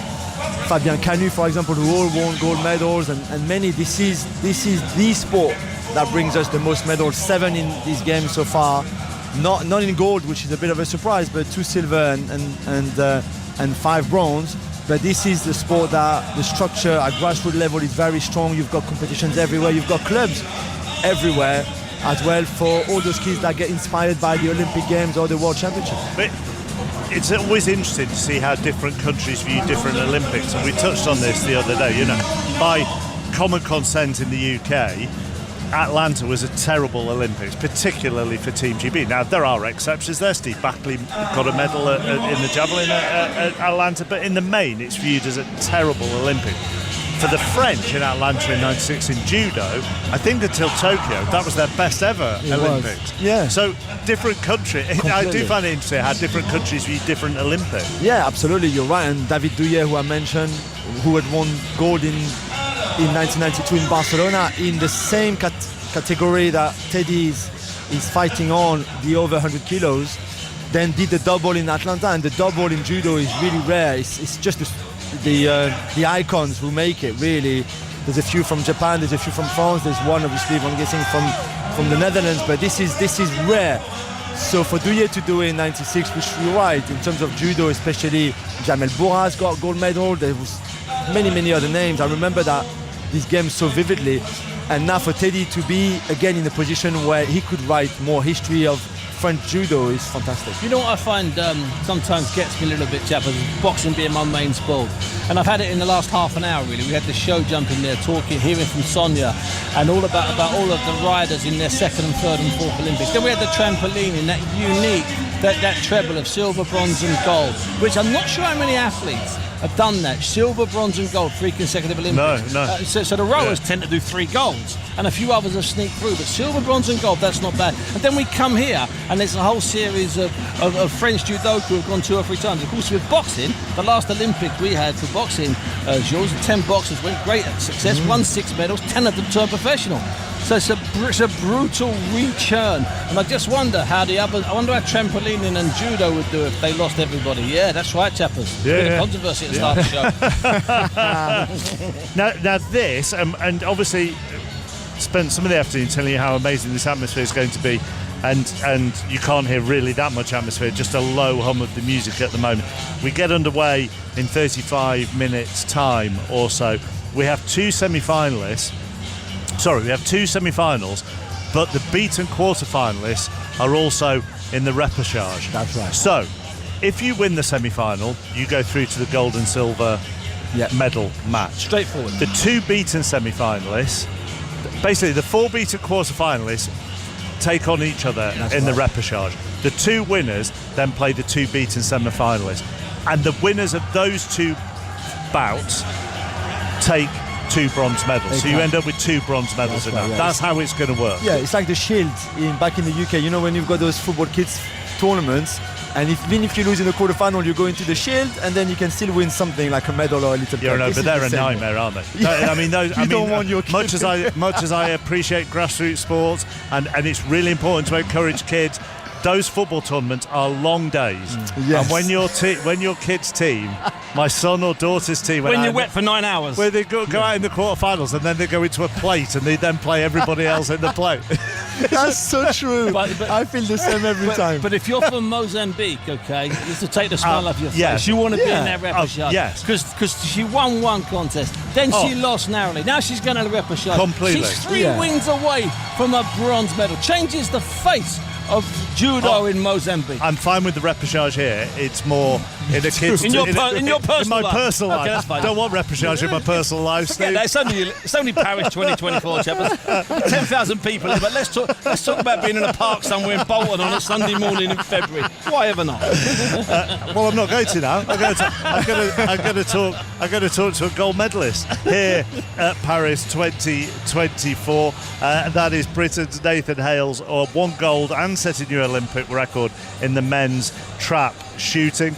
Fabien Canu, for example, who all won gold medals, and many. This is the sport that brings us the most medals, 7 in this game so far. Not in gold, which is a bit of a surprise, but 2 silver and 5 bronze. But this is the sport that the structure at grassroots level is very strong. You've got competitions everywhere. You've got clubs everywhere as well for all those kids that get inspired by the Olympic Games or the World Championship. But it's always interesting to see how different countries view different Olympics. And we touched on this the other day, by common consent in the UK, Atlanta was a terrible Olympics, particularly for Team GB. Now, there are exceptions there. Steve Backley got a medal in the javelin at Atlanta, but in the main, it's viewed as a terrible Olympic. For the French in Atlanta in '96 in judo, I think until Tokyo, that was their best ever Olympics. Yeah. So, different countries. I do find it interesting how different countries view different Olympics. Yeah, absolutely, you're right. And David Douillet, who I mentioned, who had won gold in 1992 in Barcelona, in the same category that Teddy is fighting on, the over 100 kilos, then did the double in Atlanta. And the double in judo is really rare. It's just the icons who make it, really. There's a few from Japan, there's a few from France, there's one obviously, I'm guessing, from the Netherlands, but this is rare. So for Douillet to do it in '96, which you're right, in terms of judo, especially Jamel Bourras got gold medal. There was many other names. I remember this game so vividly. And now for Teddy to be again in a position where he could write more history of French judo is fantastic. You know what I find sometimes gets me a little bit, Chapman, boxing being my main sport. And I've had it in the last half an hour, really. We had the show jumping there, hearing from Sonia, and all about all of the riders in their second and third and fourth Olympics. Then we had the trampolining, that unique, that treble of silver, bronze and gold, which I'm not sure how many athletes have done that. Silver, bronze and gold, 3 consecutive Olympics. No. So the rowers tend to do 3 golds, and a few others have sneaked through, but silver, bronze and gold, that's not bad. And then we come here, and there's a whole series of French judoka who have gone 2 or 3 times. Of course, with boxing, the last Olympics we had for boxing, Jules, 10 boxers went great at success, won 6 medals, 10 of them turned professional. So it's a brutal return, and I just wonder how trampolining and judo would do if they lost everybody. Yeah, that's right, Chappers. Bit of controversy at the start of the show. now this, and obviously spent some of the afternoon telling you how amazing this atmosphere is going to be, and you can't hear really that much atmosphere, just a low hum of the music at the moment. We get underway in 35 minutes time or so. We have 2 semi-finalists. We have 2 semi-finals, but the beaten quarter-finalists are also in the repechage. That's right. So, if you win the semi-final, you go through to the gold and silver medal match. Straightforward. The 2 beaten semi-finalists, basically the 4 beaten quarter-finalists, take on each other in the repechage. The 2 winners then play the 2 beaten semi-finalists, and the winners of those 2 bouts take 2 bronze medals. Exactly. So you end up with 2 bronze medals in that. That's how it's going to work. Yeah, it's like the Shield back in the UK. You know, when you've got those football kids tournaments, and even if you lose in the quarterfinal, you go into the Shield, and then you can still win something like a medal or a little. Yeah, no, but they're a nightmare, aren't they? Yeah. I mean, those. Don't want your much as I appreciate grassroots sports, and it's really important to encourage kids. Those football tournaments are long days, Yes. and when your kid's team, my son or daughter's team, When you're wet for 9 hours, where they go out in the quarterfinals, and then they go into a plate, and they then play everybody else in the plate. That's so true. But I feel the same every time. But if you're from Mozambique, okay, you have to take the smile off your face. Yes. You want to be in that repechage. Yes. Because she won 1 contest, then she lost narrowly. Now she's going to the repechage. Completely. She's 3 wins away from a bronze medal. Changes the face of judo in Mozambique. I'm fine with the repechage here. It's more in a kid's in my personal life. Okay, that's fine. Don't want repechage in my personal life, Steve. It's only Paris 2024, Chappers. 10,000 people here, but let's talk about being in a park somewhere in Bolton on a Sunday morning in February. Why ever not? Well, I'm not going to now. I'm going to talk to a gold medalist here at Paris 2024. That is Britain's Nathan Hales, 1 gold and set a new Olympic record in the men's trap shooting.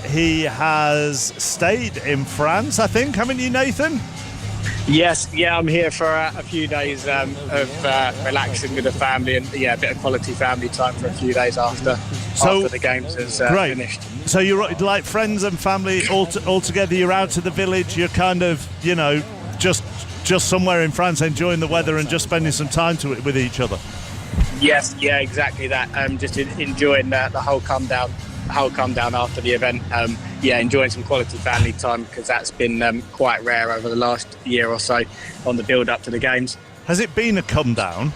He has stayed in France, I think, haven't you, Nathan? Yes, I'm here for a few days of relaxing with the family and a bit of quality family time for a few days after the games is finished. So you're like friends and family all together. You're out of the village. You're kind of just somewhere in France enjoying the weather and just spending some time with each other. Yes, exactly that. Just enjoying the whole come down after the event. Enjoying some quality family time because that's been quite rare over the last year or so on the build up to the games. Has it been a come down?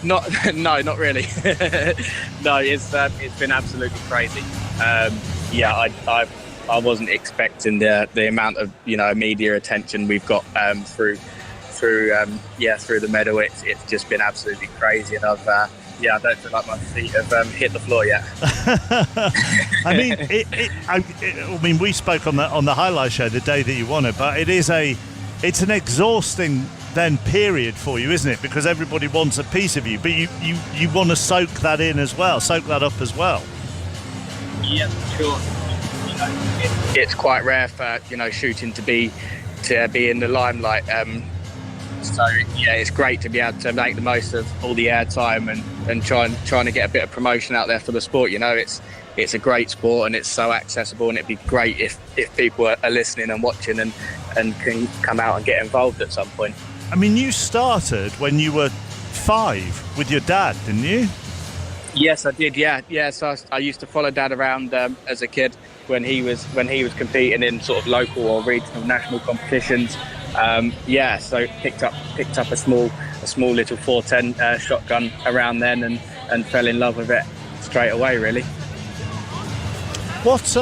Not really. No, it's been absolutely crazy. I wasn't expecting the amount of media attention we've got through the medal. It's just been absolutely crazy, and I don't feel like my feet have hit the floor yet. I mean, we spoke on the highlight show the day that you won it, but it's an exhausting then period for you, isn't it? Because everybody wants a piece of you, but you want to soak that up as well. Yeah, sure. It's quite rare for shooting to be in the limelight. So it's great to be able to make the most of all the airtime and trying to get a bit of promotion out there for the sport. It's a great sport and it's so accessible, and it'd be great if people are listening and watching and can come out and get involved at some point. I mean, you started when you were 5 with your dad, didn't you? Yes, I did. Yeah. So I used to follow Dad around as a kid when he was competing in sort of local or regional national competitions. So picked up a small a small little 410 shotgun around then, and fell in love with it straight away, really. What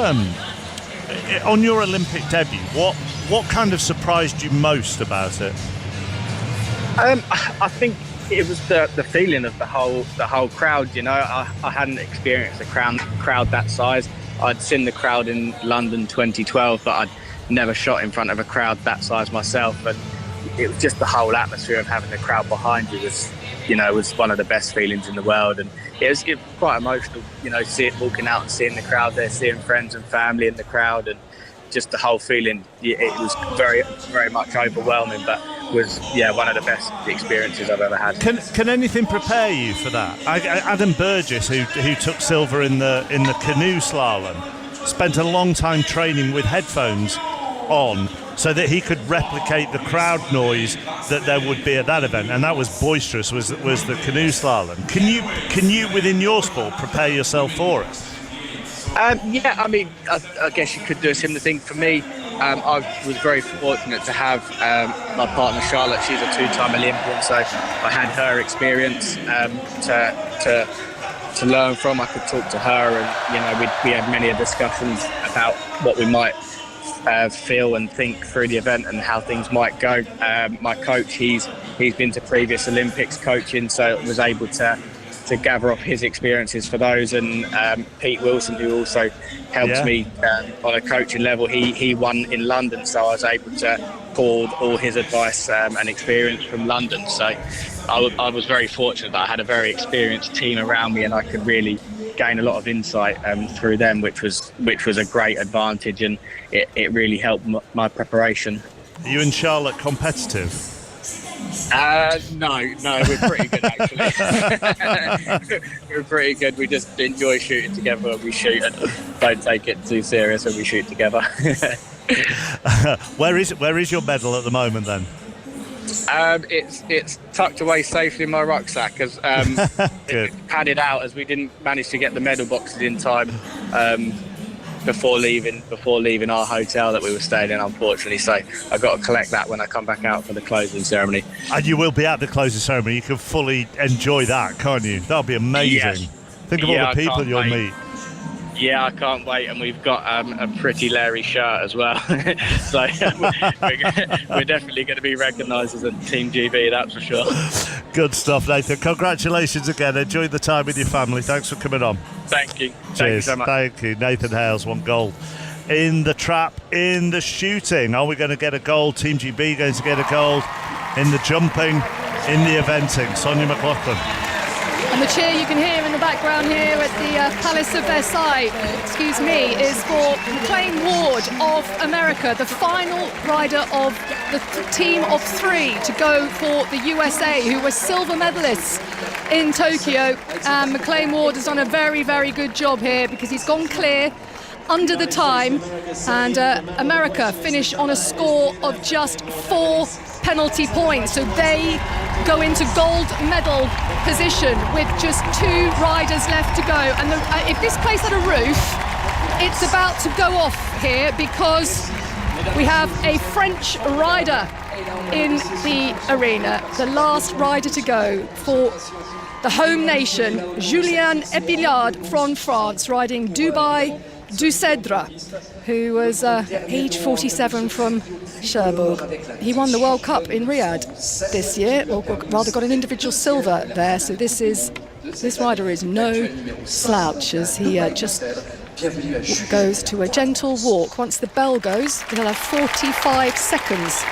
on your Olympic debut, what kind of surprised you most about it? I think it was the feeling of the whole crowd. You know, I hadn't experienced a crowd that size. I'd seen the crowd in London 2012, but I'd never shot in front of a crowd that size myself. And it was just the whole atmosphere of having the crowd behind you was one of the best feelings in the world. And it was quite emotional, you know, walking out and seeing the crowd there, seeing friends and family in the crowd, and just the whole feeling. It was very, very much overwhelming, but was one of the best experiences I've ever had. Can anything prepare you for that? Adam Burgess, who took silver in the canoe slalom, spent a long time training with headphones on so that he could replicate the crowd noise that there would be at that event, and that was boisterous. Was the canoe slalom? Can you within your sport prepare yourself for it? I mean, I guess you could do a similar thing. For me, I was very fortunate to have my partner Charlotte. She's a 2-time Olympian, so I had her experience to learn from. I could talk to her, and you know, we had many discussions about what we might feel and think through the event and how things might go. My coach, he's been to previous Olympics coaching, so I was able to gather up his experiences for those, and Pete Wilson, who also helped me on a coaching level, he won in London, so I was able to pull all his advice and experience from London. So I was very fortunate that I had a very experienced team around me, and I could really gain a lot of insight through them, which was a great advantage, and it really helped my preparation. Are you and Charlotte competitive? No, we're pretty good actually. We're pretty good. We just enjoy shooting together when we shoot, and don't take it too serious when we shoot together. Where is your medal at the moment then? It's tucked away safely in my rucksack, as it's padded out, as we didn't manage to get the medal boxes in time before leaving our hotel that we were staying in, unfortunately. So I've got to collect that when I come back out for the closing ceremony. And you will be at the closing ceremony. You can fully enjoy that, can't you? That'll be amazing. Yes. Think of all the people you'll meet. Yeah, I can't wait, and we've got a pretty Larry shirt as well. So we're definitely going to be recognised as a Team GB, that's for sure. Good stuff, Nathan. Congratulations again. Enjoy the time with your family. Thanks for coming on. Thank you. Cheers. Thank you so much. Thank you. Nathan Hales won gold in the trap, in the shooting. Are we going to get a gold? Team GB going to get a gold in the jumping, in the eventing. Sonia McLaughlin. And the cheer you can hear in the background here at the Palace of Versailles, is for McLean Ward of America, the final rider of the team of 3 to go for the USA, who were silver medalists in Tokyo. And McLean Ward has done a very, very good job here, because he's gone clear under the time, and America finish on a score of just 4 penalty points, so they go into gold medal position with just 2 riders left to go. And if this place had a roof, it's about to go off here, because we have a French rider in the arena, the last rider to go for the home nation, Julien Epillard from France, riding Dubai Ducedra, who was age 47 from Cherbourg. He won the World Cup in Riyadh this year, or rather got an individual silver there, so this rider is no slouch, as he just goes to a gentle walk. Once the bell goes, he'll have 45 seconds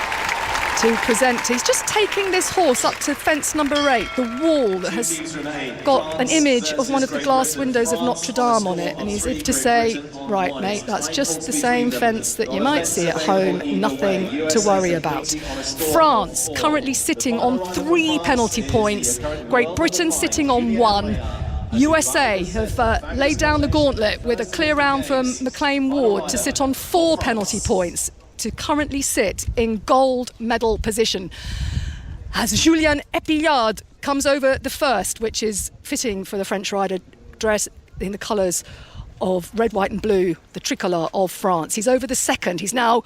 to present. He's just taking this horse up to fence number 8, the wall that has got an image of one of the glass windows of Notre Dame on it, and he's if to say, right mate, that's just the same fence that you might see at home, nothing to worry about. France currently sitting on 3 penalty points, Great Britain sitting on 1. USA have laid down the gauntlet with a clear round from McLean Ward to sit on 4 penalty points, to currently sit in gold medal position, as Julien Epillard comes over the first, which is fitting for the French rider, dressed in the colours of red, white and blue, the tricolour of France. He's over the second. He's now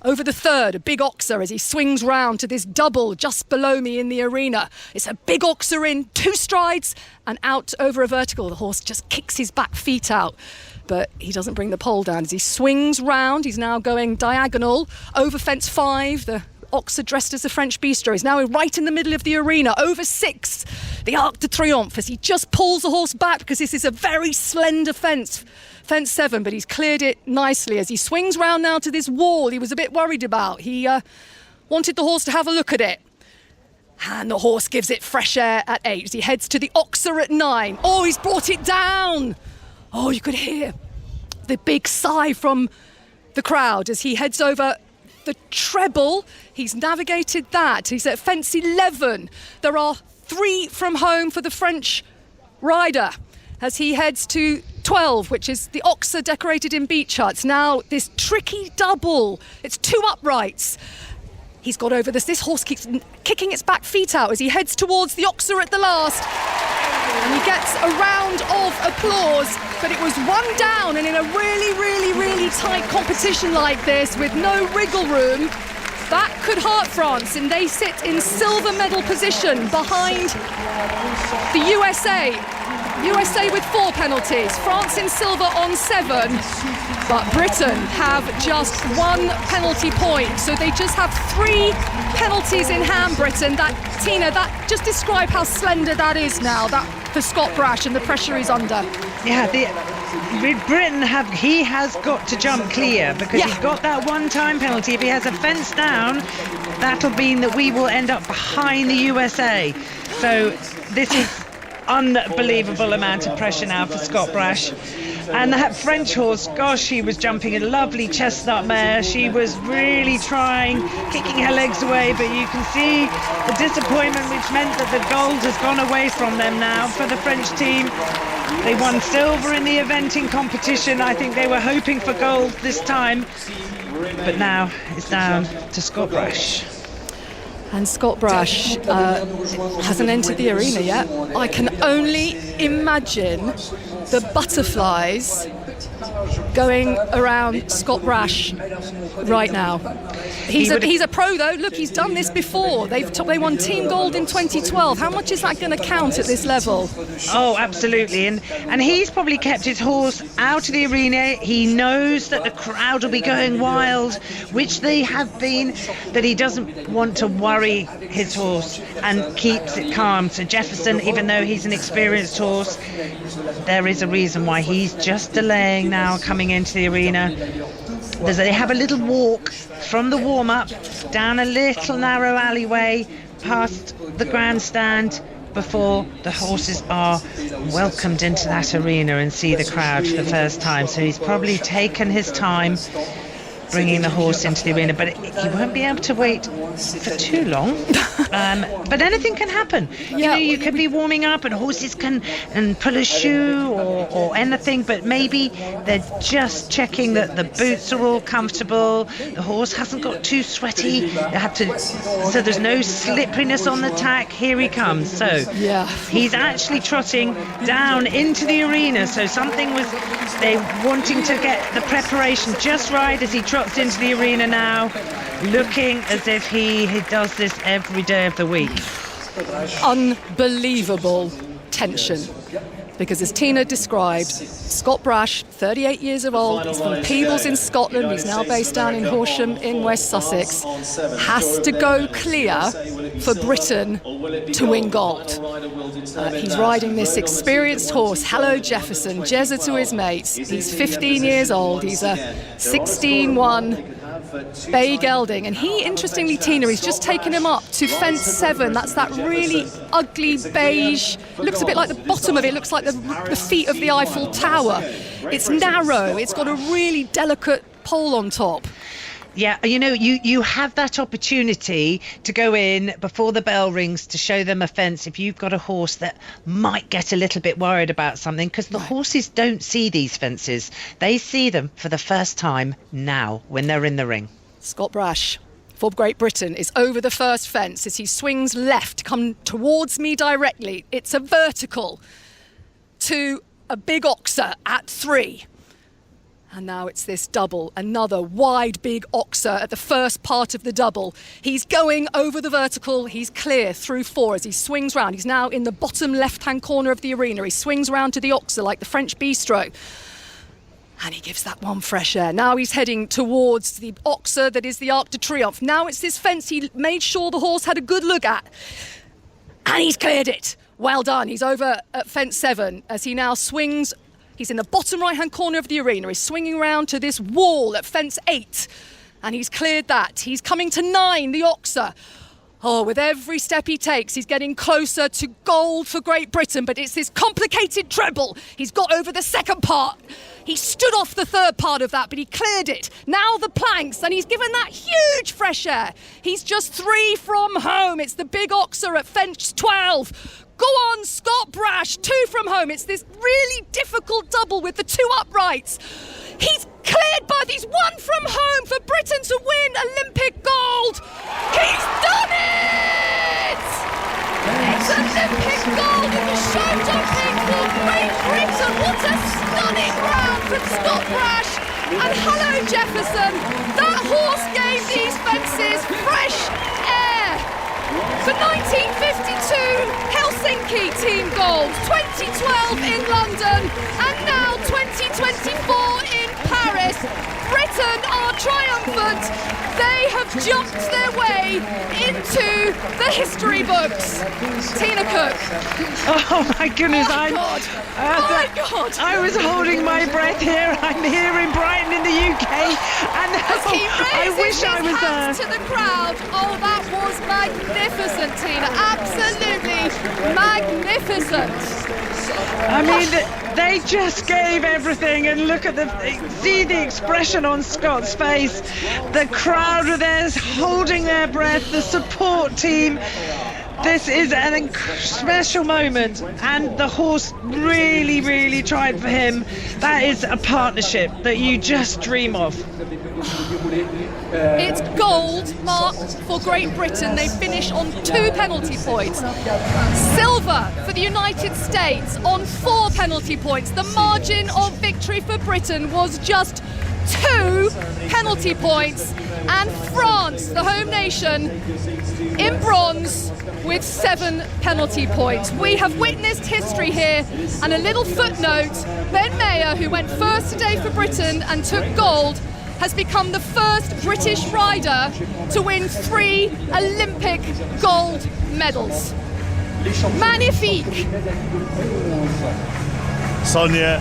Over the third, a big oxer as he swings round to this double just below me in the arena. It's a big oxer in 2 strides and out over a vertical. The horse just kicks his back feet out, but he doesn't bring the pole down. As he swings round, he's now going diagonal over fence 5. The oxer dressed as a French bistro is now right in the middle of the arena. Over 6, the Arc de Triomphe, as he just pulls the horse back because this is a very slender fence 7, but he's cleared it nicely as he swings round now to this wall he was a bit worried about. He wanted the horse to have a look at it. And the horse gives it fresh air at 8 as he heads to the oxer at 9. Oh, he's brought it down. Oh, you could hear the big sigh from the crowd as he heads over the treble. He's navigated that. He's at fence 11. There are 3 from home for the French rider as he heads to 12, which is the oxer decorated in beech huts. Now this tricky double. It's 2 uprights. He's got over this. This horse keeps kicking its back feet out as he heads towards the oxer at the last. And he gets a round of applause, but it was 1 down, and in a really, really, really tight competition like this with no wriggle room, that could hurt France, and they sit in silver medal position behind the USA. USA with 4 penalties, France in silver on 7, but Britain have just 1 penalty point, so they just have 3 penalties in hand, Britain. Tina, that just describe how slender that is now, that for Scott Brash and the pressure he's under. Yeah, Britain he has got to jump clear because he's got that 1-time penalty. If he has a fence down, that'll mean that we will end up behind the USA. So this is unbelievable amount of pressure now for Scott Brash. And that French horse, gosh, she was jumping a lovely chestnut mare. She was really trying, kicking her legs away, but you can see the disappointment, which meant that the gold has gone away from them now for the French team. They won silver in the eventing competition. I think they were hoping for gold this time, but now it's down to Scott Brash. And Scott Brash hasn't entered the arena yet. I can only imagine the butterflies going around Scott Brash right now. He's a pro though. Look, he's done this before. They won team gold in 2012. How much is that going to count at this level? Oh, absolutely. And he's probably kept his horse out of the arena. He knows that the crowd will be going wild, which they have been, that he doesn't want to worry his horse and keeps it calm. So Jefferson, even though he's an experienced horse, there is a reason why he's just delaying now coming into the arena. They have a little walk from the warm-up down a little narrow alleyway past the grandstand before the horses are welcomed into that arena and see the crowd for the first time. So he's probably taken his time bringing the horse into the arena, but he won't be able to wait for too long. But anything can happen. You could be warming up and horses can pull a shoe or anything, but maybe they're just checking that the boots are all comfortable, the horse hasn't got too sweaty, so there's no slipperiness on the tack. Here he comes. So he's actually trotting down into the arena, so they wanting to get the preparation just right as he trots into the arena now, looking as if he does this every day of the week. Unbelievable tension, because as Tina described, Scott Brash, 38 years old, he's from Peebles in Scotland, he's now based down in Horsham in West Sussex, has to go clear for Britain to win gold. He's riding this experienced horse, Hello Jefferson, Jezza to his mates. He's 15 years old, he's a 16-1 Bay Gelding, and he, interestingly, Tina, he's just taken him up to fence 7. That's that really ugly beige, looks a bit like the bottom of it, looks like the feet of the Eiffel Tower. It's narrow, it's got a really delicate pole on top. Yeah, you have that opportunity to go in before the bell rings to show them a fence if you've got a horse that might get a little bit worried about something, because the horses don't see these fences. They see them for the first time now when they're in the ring. Scott Brash for Great Britain is over the first fence as he swings left, come towards me directly. It's a vertical to a big oxer at 3. And now it's this double, another wide, big oxer at the first part of the double. He's going over the vertical. He's clear through 4 as he swings round. He's now in the bottom left-hand corner of the arena. He swings round to the oxer like the French bistro. And he gives that one fresh air. Now he's heading towards the oxer that is the Arc de Triomphe. Now it's this fence he made sure the horse had a good look at. And he's cleared it. Well done. He's over at fence 7 as he now swings. He's in the bottom right-hand corner of the arena. He's swinging round to this wall at fence 8. And he's cleared that. He's coming to 9, the oxer. Oh, with every step he takes, he's getting closer to gold for Great Britain. But it's this complicated treble. He's got over the second part. He stood off the third part of that, but he cleared it. Now the planks, and he's given that huge fresh air. He's just 3 from home. It's the big oxer at fence 12. Go on, Scott Brash, 2 from home. It's this really difficult double with the 2 uprights. He's cleared, but he's 1 from home for Britain to win Olympic gold. He's done it! It's Olympic gold in the show jumping for Great Britain. What a stunning round from Scott Brash. And hello, Jefferson. That horse gave these fences fresh air. For 1952, Helsinki team gold, 2012 in London, and now 2024 in Paris. Britain are triumphant. They have jumped their way into the history books. Tina Cook. Oh my goodness! Oh my God! I was holding my breath here. I'm here in Brighton in the UK, and I wish I was there. To the crowd. Oh, that was magnificent, Tina. Absolutely magnificent. I mean, they just gave everything, and look at see the expression on Scott's face. The crowd are there holding their breath, the support team. This is an special moment, and the horse really, really tried for him. That is a partnership that you just dream of. It's gold marked for Great Britain. They finish on 2 penalty points. Silver for the United States on 4 penalty points. The margin of victory for Britain was just 2 penalty points. And France, the home nation, in bronze with 7 penalty points. We have witnessed history here, and a little footnote, Ben Mayer, who went first today for Britain and took gold, has become the first British rider to win 3 Olympic gold medals. Magnifique! Sonia,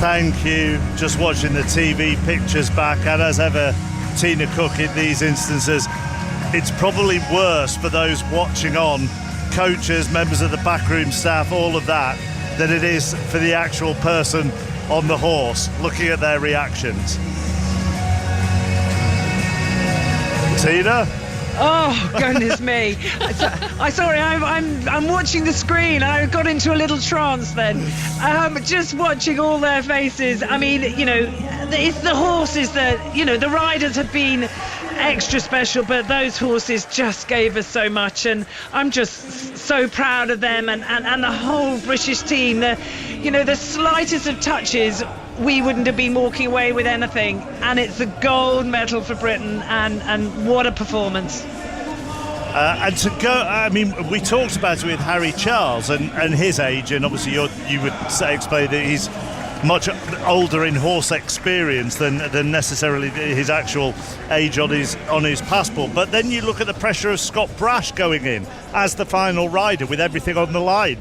thank you. Just watching the TV pictures back, and as ever, Tina Cook in these instances. It's probably worse for those watching on, coaches, members of the backroom staff, all of that, than it is for the actual person on the horse, looking at their reactions. Tina? Oh goodness me! I'm watching the screen. I got into a little trance then, just watching all their faces. I mean, it's the horses that the riders have been extra special, but those horses just gave us so much, and I'm just so proud of them and the whole British team. The slightest of touches, we wouldn't have been walking away with anything, and it's a gold medal for Britain, and what a performance. And to go, I mean, we talked about it with Harry Charles and his age, and obviously you would explain that he's much older in horse experience than necessarily his actual age on his passport. But then you look at the pressure of Scott Brash going in as the final rider with everything on the line.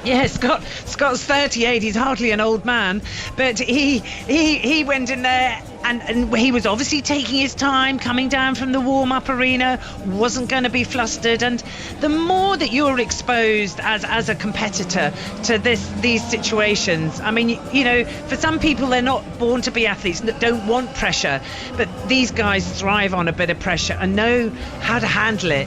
Yeah, Scott's 38. He's hardly an old man, but he went in there and he was obviously taking his time, coming down from the warm-up arena, wasn't going to be flustered. And the more that you're exposed as a competitor to these situations, I mean, for some people they're not born to be athletes, that don't want pressure, but these guys thrive on a bit of pressure and know how to handle it.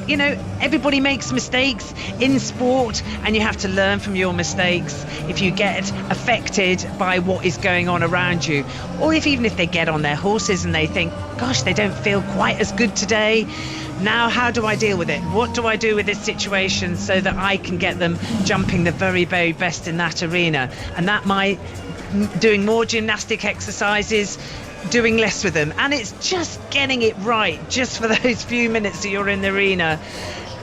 Everybody makes mistakes in sport, and you have to learn from your mistakes if you get affected by what is going on around you, or even if they get on their horses and they think, gosh, they don't feel quite as good today. Now, how do I deal with it? What do I do with this situation so that I can get them jumping the very, very best in that arena? And that might doing more gymnastic exercises, doing less with them, and it's just getting it right just for those few minutes that you're in the arena,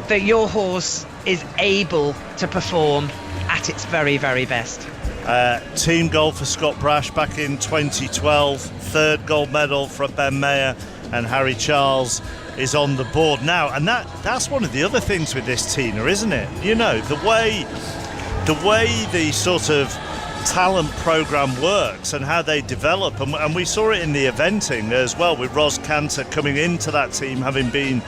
that your horse is able to perform at its very, very best. Team gold for Scott Brash back in 2012, third gold medal from Ben Mayer, and Harry Charles is on the board now. And that's one of the other things with this Tina, isn't it? You know, the way the sort of talent program works and how they develop, and we saw it in the eventing as well, with Ros Cantor coming into that team, having been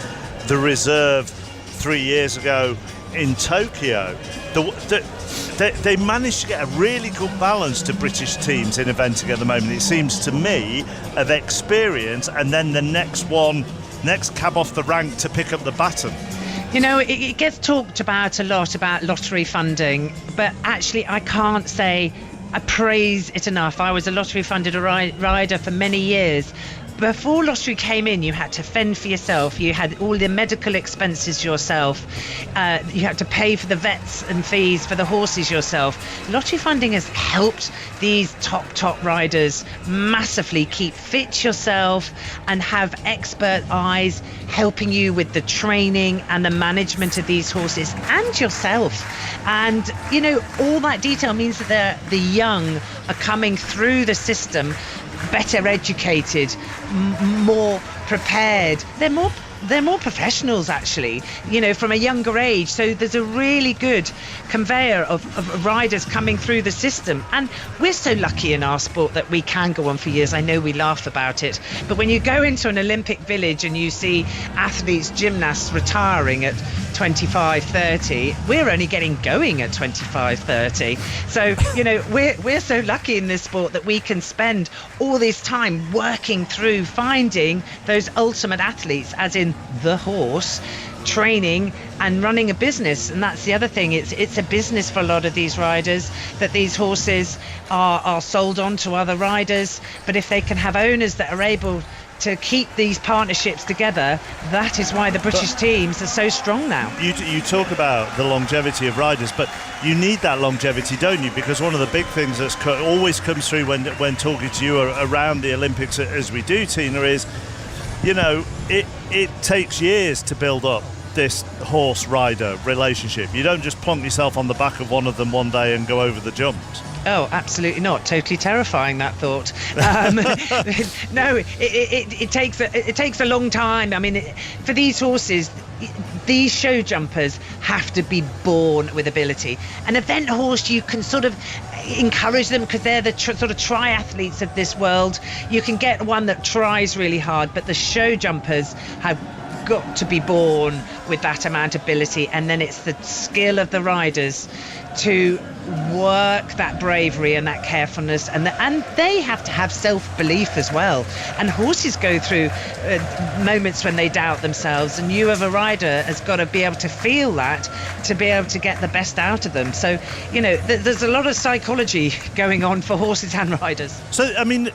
the reserve 3 years ago in Tokyo. They managed to get a really good balance to British teams in eventing at the moment, it seems to me, of experience, and then the next cab off the rank to pick up the baton. You know, it gets talked about a lot about lottery funding, but actually I can't say I praise it enough. I was a lottery funded rider for many years. Before lottery came in, you had to fend for yourself. You had all the medical expenses yourself. You had to pay for the vets and fees for the horses yourself. Lottery funding has helped these top riders massively keep fit yourself and have expert eyes helping you with the training and the management of these horses and yourself. And, you know, all that detail means that the young are coming through the system better educated, more prepared. They're more professionals, actually, you know, from a younger age. So there's a really good conveyor of riders coming through the system. And we're so lucky in our sport that we can go on for years. I know we laugh about it, but when you go into an Olympic village and you see athletes, gymnasts retiring at 25, 30, we're only getting going at 25, 30. So, you know, we're so lucky in this sport that we can spend all this time working through finding those ultimate athletes, as in the horse, training and running a business. And that's the other thing, it's a business for a lot of these riders, that these horses are sold on to other riders. But if they can have owners that are able to keep these partnerships together, that is why the British teams are so strong now. You talk about the longevity of riders, but you need that longevity, don't you? Because one of the big things that's always comes through when talking to you around the Olympics, as we do, Tina, is, you know, it takes years to build up this horse-rider relationship. You don't just plonk yourself on the back of one of them one day and go over the jumps. Oh, absolutely not. Totally terrifying, that thought. No, it takes a long time. I mean, for these horses, these show jumpers have to be born with ability. An event horse, you can sort of encourage them because they're the sort of triathletes of this world. You can get one that tries really hard, but the show jumpers have got to be born with that amount of ability, and then it's the skill of the riders to work that bravery and that carefulness, and they have to have self-belief as well. And horses go through moments when they doubt themselves, and you, as a rider, has got to be able to feel that to be able to get the best out of them. So, you know, there's a lot of psychology going on for horses and riders. So, I mean,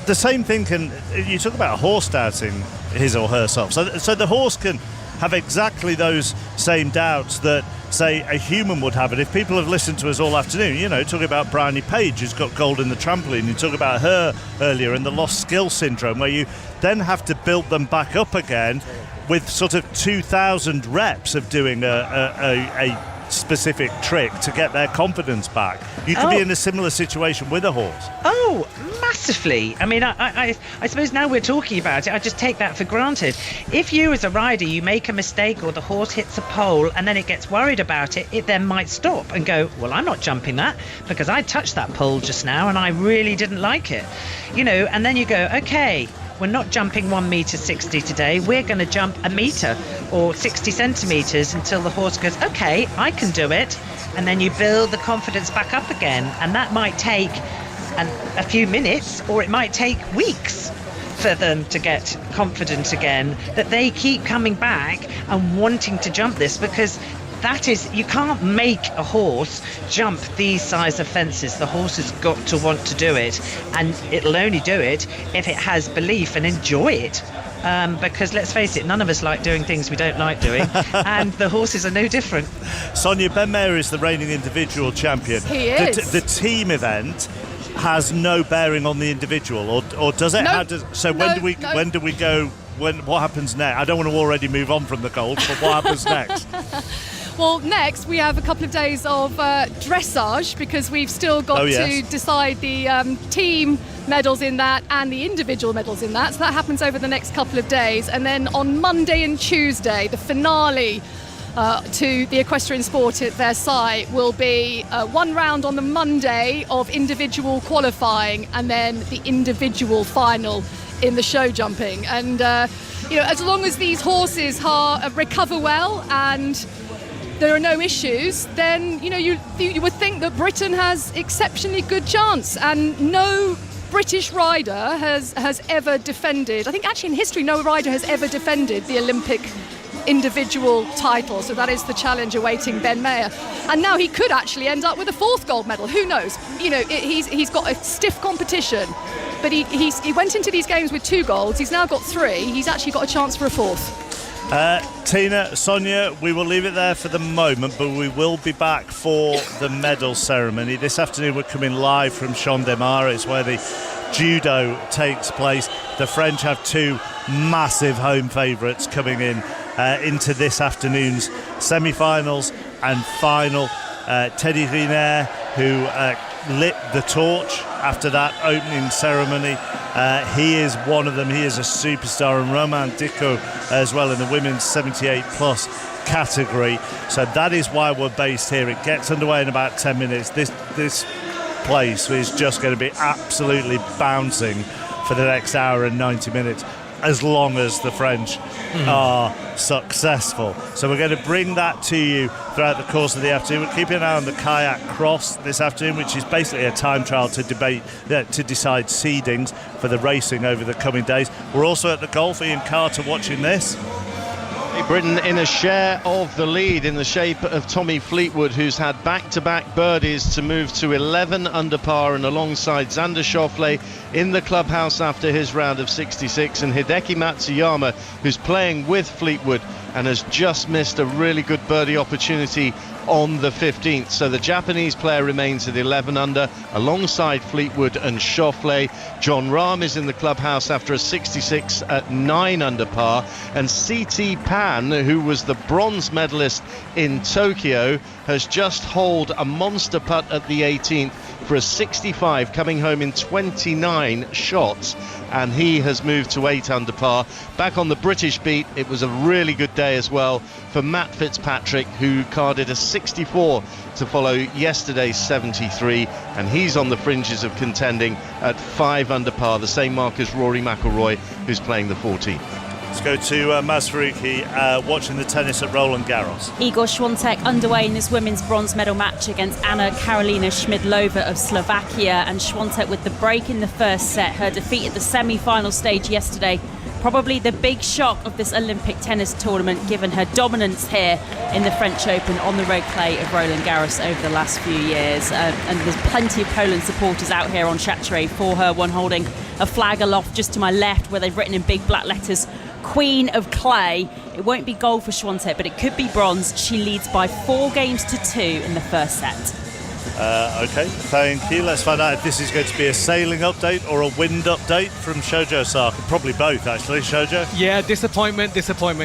the same thing you talk about a horse doubting his or herself. So the horse can have exactly those same doubts that, say, a human would have. And if people have listened to us all afternoon, you know, talking about Bryony Page, who's got gold in the trampoline, you talk about her earlier and the lost skill syndrome, where you then have to build them back up again with sort of 2,000 reps of doing a specific trick to get their confidence back. You could be in a similar situation with a horse. Oh, massively. I mean, I suppose now we're talking about it, I just take that for granted. If you, as a rider, you make a mistake or the horse hits a pole and then it gets worried about it, it then might stop and go, well, I'm not jumping that because I touched that pole just now and I really didn't like it. You know, and then you go, okay, we're not jumping 1 meter 60 today. We're going to jump a meter or 60 centimeters until the horse goes, okay, I can do it. And then you build the confidence back up again. And that might take a few minutes, or it might take weeks for them to get confident again, that they keep coming back and wanting to jump this, because that is, you can't make a horse jump these size of fences. The horse has got to want to do it, and it'll only do it if it has belief and enjoy it. Because let's face it, none of us like doing things we don't like doing, and the horses are no different. Sonia, Ben Mayer is the reigning individual champion. He is. The team event has no bearing on the individual, or does it? No. When do we go? What happens next? I don't want to already move on from the golf, but what happens next? Well, next we have a couple of days of dressage, because we've still got to decide the team medals in that and the individual medals in that. So that happens over the next couple of days. And then on Monday and Tuesday, the finale to the equestrian sport at Versailles will be one round on the Monday of individual qualifying, and then the individual final in the show jumping. And as long as these horses recover well and there are no issues, then you would think that Britain has exceptionally good chance. And no British rider has ever defended, I think actually in history no rider has ever defended the Olympic individual title. So that is the challenge awaiting Ben Mayer, and now he could actually end up with a 4th gold medal. Who knows? He's got a stiff competition, but he went into these games with 2 golds. He's now got 3. He's actually got a chance for a 4th. Tina, Sonia, we will leave it there for the moment, but we will be back for the medal ceremony. This afternoon we're coming live from Champ de Mars. It's where the judo takes place. The French have 2 massive home favourites coming into this afternoon's semi-finals and final. Teddy Riner, who lit the torch after that opening ceremony. He is one of them. He is a superstar, and Romain Dicot as well in the women's 78 plus category. So that is why we're based here. It gets underway in about 10 minutes. This place is just going to be absolutely bouncing for the next hour and 90 minutes, as long as the French are successful. So we're going to bring that to you throughout the course of the afternoon. We're keeping an eye on the kayak cross this afternoon, which is basically a time trial to decide seedings for the racing over the coming days. We're also at the golf. Ian Carter watching this. Britain in a share of the lead in the shape of Tommy Fleetwood, who's had back-to-back birdies to move to 11 under par, and alongside Xander Schauffele in the clubhouse after his round of 66, and Hideki Matsuyama, who's playing with Fleetwood and has just missed a really good birdie opportunity on the 15th. So the Japanese player remains at 11 under alongside Fleetwood and Schauffele. John Rahm is in the clubhouse after a 66 at 9 under par, and C.T. Pan, who was the bronze medalist in Tokyo, has just holed a monster putt at the 18th for a 65, coming home in 29 shots, and he has moved to 8 under par. Back on the British beat, it was a really good day as well for Matt Fitzpatrick, who carded a 64 to follow yesterday's 73, and he's on the fringes of contending at 5 under par, the same mark as Rory McIlroy, who's playing the 14th. Let's go to Maz Faruqi watching the tennis at Roland Garros. Igor Swiatek underway in this women's bronze medal match against Anna Karolina Schmidlova of Slovakia, and Swiatek with the break in the first set. Her defeat at the semi-final stage yesterday, probably the big shock of this Olympic tennis tournament, given her dominance here in the French Open on the road clay of Roland Garros over the last few years. And there's plenty of Poland supporters out here on Chateauray for her, one holding a flag aloft just to my left where they've written in big black letters, Queen of Clay. It won't be gold for Swiatek, but it could be bronze. She leads by 4 games to 2 in the first set. Okay, thank you. Let's find out if this is going to be a sailing update or a wind update from Shoujo Osaka. Probably both, actually. Shoujo? Yeah, disappointment.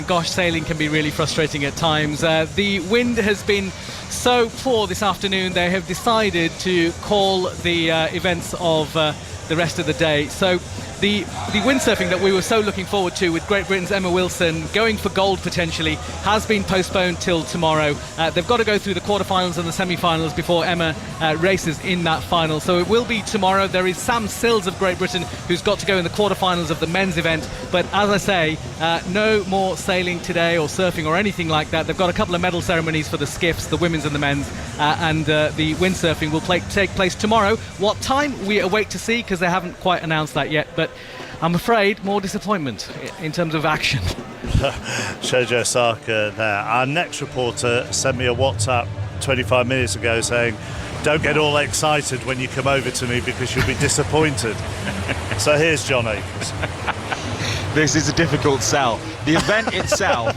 Gosh, sailing can be really frustrating at times. The wind has been so poor this afternoon, they have decided to call the events of the rest of the day. So the windsurfing that we were so looking forward to, with Great Britain's Emma Wilson going for gold potentially, has been postponed till tomorrow. They've got to go through the quarterfinals and the semi-finals before Emma races in that final. So it will be tomorrow. There is Sam Sills of Great Britain who's got to go in the quarterfinals of the men's event. But as I say, no more sailing today or surfing or anything like that. They've got a couple of medal ceremonies for the skiffs, the women's and the men's, and the windsurfing will take place tomorrow. What time? We await to see, because they haven't quite announced that yet. But I'm afraid more disappointment in terms of action. Shoujo Osaka there. Our next reporter sent me a WhatsApp 25 minutes ago saying, don't get all excited when you come over to me because you'll be disappointed. So here's John Akers. This is a difficult sell. The event itself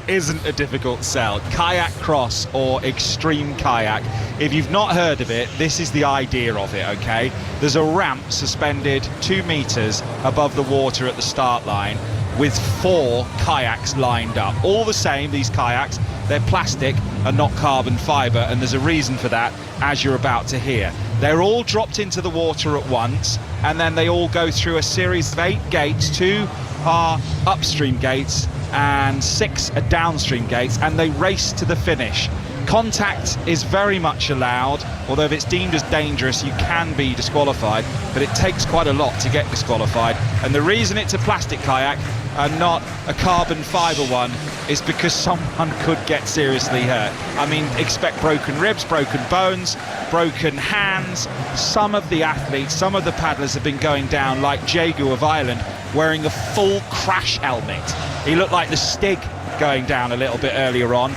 isn't a difficult sell. Kayak cross or extreme kayak. If you've not heard of it, this is the idea of it, okay? There's a ramp suspended 2 meters above the water at the start line with 4 kayaks lined up. All the same, these kayaks, they're plastic and not carbon fibre, and there's a reason for that, as you're about to hear. They're all dropped into the water at once, and then they all go through a series of 8 gates. 2 are upstream gates and 6 are downstream gates, and they race to the finish. Contact is very much allowed, although if it's deemed as dangerous you can be disqualified, but it takes quite a lot to get disqualified. And the reason it's a plastic kayak and not a carbon fibre one is because someone could get seriously hurt. I mean, expect broken ribs, broken bones, broken hands. Some of the athletes, some of the paddlers have been going down, like Jagu of Ireland, wearing a full crash helmet. He looked like the Stig going down a little bit earlier on.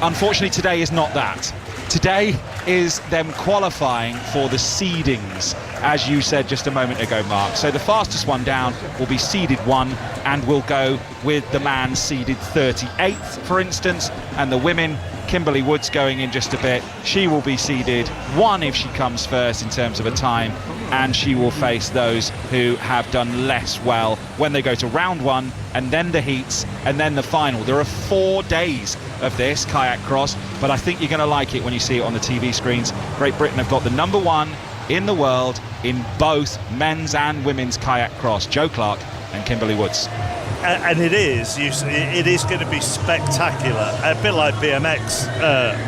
Unfortunately, today is not that. Today is them qualifying for the seedings, as you said just a moment ago, Mark. So the fastest one down will be seeded 1 and will go with the man seeded 38th, for instance, and the women, Kimberly Woods going in just a bit. She will be seeded 1 if she comes first in terms of a time, and she will face those who have done less well when they go to round 1 and then the heats and then the final. There are 4 days of this kayak cross, but I think you're going to like it when you see it on the TV screens. Great Britain have got the #1 in the world in both men's and women's kayak cross, Joe Clark and Kimberly Woods. And it is going to be spectacular, a bit like BMX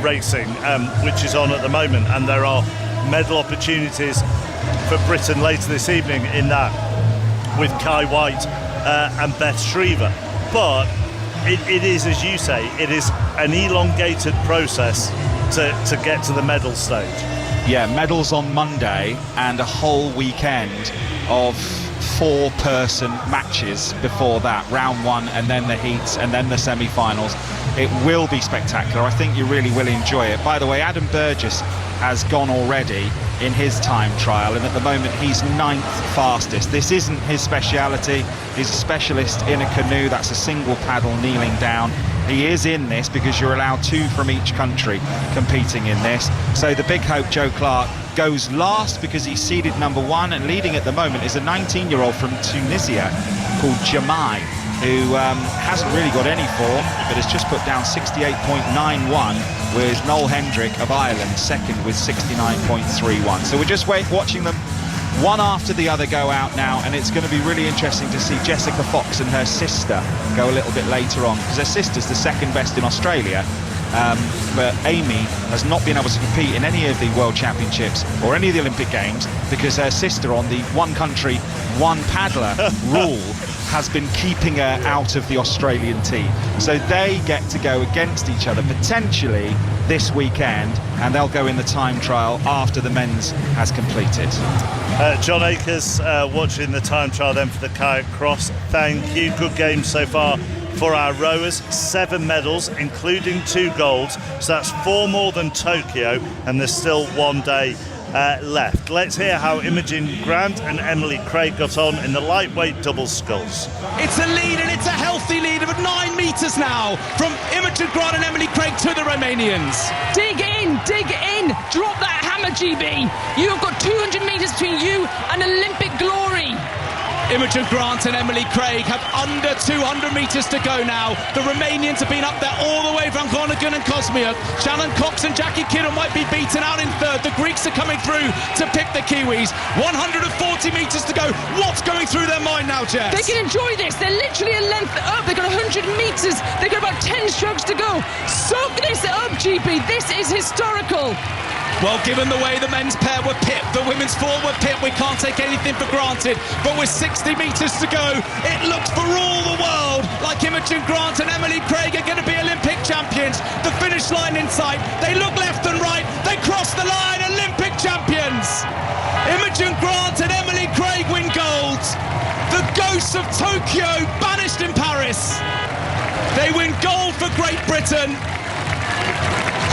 racing, which is on at the moment, and there are medal opportunities for Britain later this evening in that with Kai White and Beth Shriver. But it is, as you say, it is an elongated process to get to the medal stage. Yeah, medals on Monday and a whole weekend of 4-person matches before that, round 1 and then the heats and then the semi-finals. It will be spectacular. I think you really will enjoy it. By the way, Adam Burgess has gone already in his time trial, and at the moment he's 9th fastest. This isn't his speciality. He's a specialist in a canoe. That's a single paddle kneeling down. He is in this because you're allowed 2 from each country competing in this. So the big hope, Joe Clark, goes last because he's seeded #1, and leading at the moment is a 19-year-old from Tunisia called Jamai, who hasn't really got any form, but has just put down 68.91, with Noel Hendrick of Ireland second with 69.31. So we're just watching them one after the other go out now, and it's going to be really interesting to see Jessica Fox and her sister go a little bit later on, because her sister's the second best in Australia. But Amy has not been able to compete in any of the World Championships or any of the Olympic Games because her sister, on the 1 country, 1 paddler rule, has been keeping her out of the Australian team. So they get to go against each other potentially this weekend, and they'll go in the time trial after the men's has completed. John Akers watching the time trial then for the kayak cross. Thank you. Good game so far for our rowers. 7 medals, including 2 golds. So that's 4 more than Tokyo, and there's still 1 day left. Let's hear how Imogen Grant and Emily Craig got on in the lightweight double sculls. It's a lead, and it's a healthy lead of 9 metres now from Imogen Grant and Emily Craig to the Romanians. Dig in, drop that hammer, GB. You have got 200 metres between you and Olympic glory. Imogen Grant and Emily Craig have under 200 metres to go now. The Romanians have been up there all the way from Groningen and Kosmiuk. Shannon Cox and Jackie Kiddo might be beaten out in 3rd. The Greeks are coming through to pick the Kiwis. 140 metres to go. What's going through their mind now, Jess? They can enjoy this. They're literally a length up. They've got 100 metres. They've got about 10 strokes to go. Soak this up, GB. This is historical. Well, given the way the men's pair were pipped, the women's 4 were pipped, we can't take anything for granted. But with 60 metres to go, it looks for all the world like Imogen Grant and Emily Craig are going to be Olympic champions. The finish line in sight. They look left and right. They cross the line. Olympic champions. Imogen Grant and Emily Craig win gold. The ghosts of Tokyo banished in Paris. They win gold for Great Britain.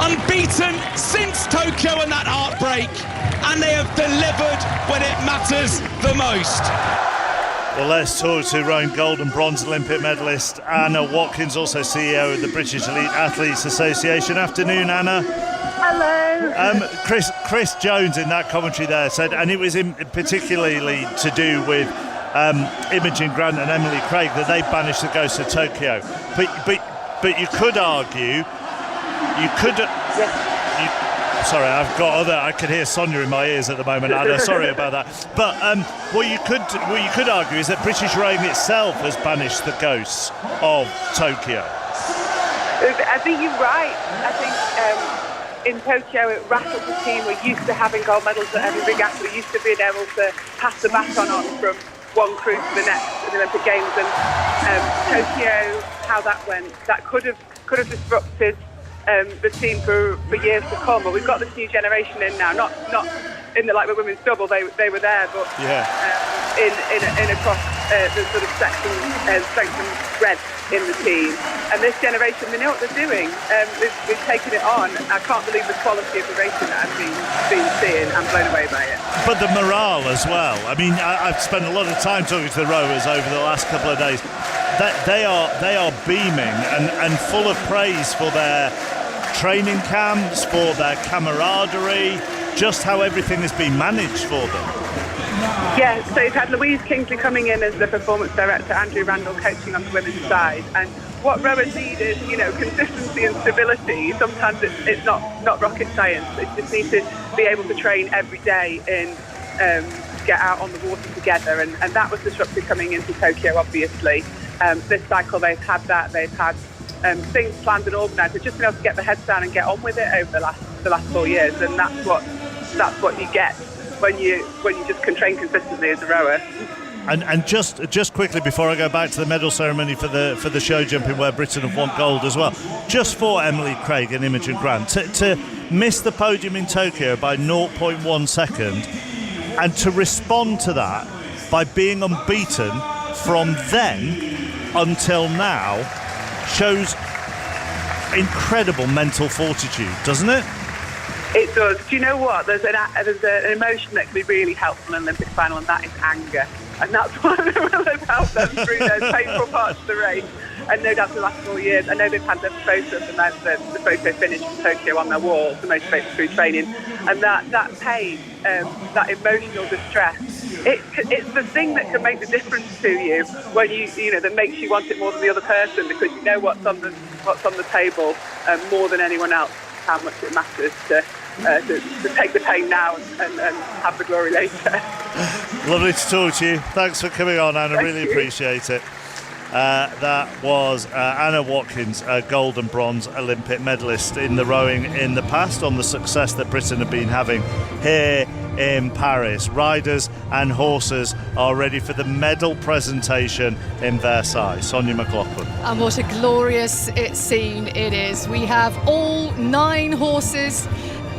Unbeaten since Tokyo and that heartbreak, and they have delivered when it matters the most. Well, let's talk to rowing gold and bronze Olympic medalist Anna Watkins, also CEO of the British Elite Athletes Association. Afternoon, Anna. Hello. Chris Jones in that commentary there said, and it was particularly to do with Imogen Grant and Emily Craig, that they banished the ghosts of Tokyo. But you could argue, sorry, I can hear Sonia in my ears at the moment, Anna. Sorry about that. But what you could argue is that British rowing itself has banished the ghosts of Tokyo. I think you're right. I think in Tokyo it rattled the team. We're used to having gold medals at every regatta. We're used to being able to pass the baton on from one crew to the next at the Olympic Games. And Tokyo, how that went, that could have disrupted the team for years to come. But we've got this new generation in now, not in the with women's double, they were there, but in across the sort of section, strength and breadth in the team. And this generation, they know what they're doing. They've taken it on. I can't believe the quality of the racing that I've been seeing. I'm blown away by it. But the morale as well. I mean, I've spent a lot of time talking to the rowers over the last couple of days. They are beaming and full of praise for their training camps, for their camaraderie, just how everything has been managed for them. Yeah, so you've had Louise Kingsley coming in as the performance director, Andrew Randall coaching on the women's side, and what rowers need is, consistency and stability. Sometimes it's not rocket science. They just need to be able to train every day and get out on the water together, and that was disrupted coming into Tokyo, obviously. This cycle they've had that. They've had things planned and organised. They've just been able to get their heads down and get on with it over the last 4 years, and that's what you get when you just can train consistently as a rower. And just quickly before I go back to the medal ceremony for the show jumping, where Britain have won gold as well, just for Emily Craig and Imogen Grant to miss the podium in Tokyo by 0.1 second, and to respond to that by being unbeaten from then until now, shows incredible mental fortitude, doesn't it? It does. Do you know what? There's an emotion that can be really helpful in an Olympic final, and that is anger. And that's what will have helped them through those painful parts of the race. And no doubt for the last 4 years, I know they've had their photo of the photo finish from Tokyo on their wall to motivate them through training. And that pain, that emotional distress, it's the thing that can make the difference to you when that makes you want it more than the other person, because you know what's on the table more than anyone else, how much it matters to take the pain now and have the glory later. Lovely to talk to you. Thanks for coming on, Anna. Really appreciate it. That was Anna Watkins, a gold and bronze Olympic medalist in the rowing in the past, on the success that Britain have been having here in Paris. Riders and horses are ready for the medal presentation in Versailles. Sonia McLaughlin. And what a glorious scene it is. We have all 9 horses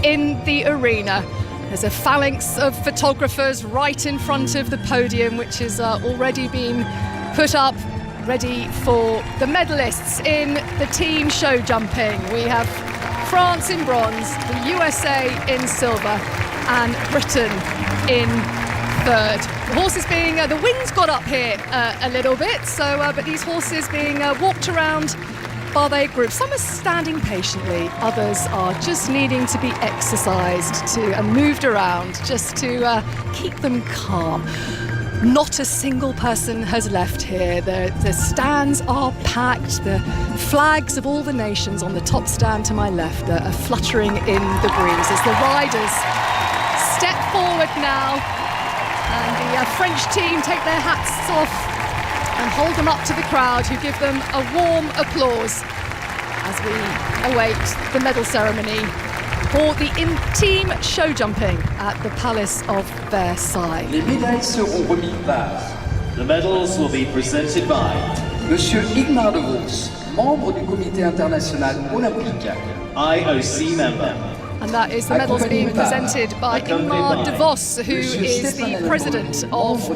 in the arena. There's a phalanx of photographers right in front of the podium, which is already been put up, ready for the medalists in the team show jumping. We have France in bronze, the USA in silver, and Britain in third. The horses being, the wind's got up here a little bit, so but these horses being walked around by their groups. Some are standing patiently, others are just needing to be exercised and moved around just to keep them calm. Not a single person has left here. The stands are packed. The flags of all the nations on the top stand to my left are fluttering in the breeze as the riders step forward now, and the French team take their hats off and hold them up to the crowd, who give them a warm applause as we await the medal ceremony for the team show jumping at the Palace of Versailles. Les médailles seront remises par. The medals will be presented by Monsieur Igmar de Vos, membre du Comité International Olympique, IOC member. And that is the medals being presented by Igmar de Vos, who is the president of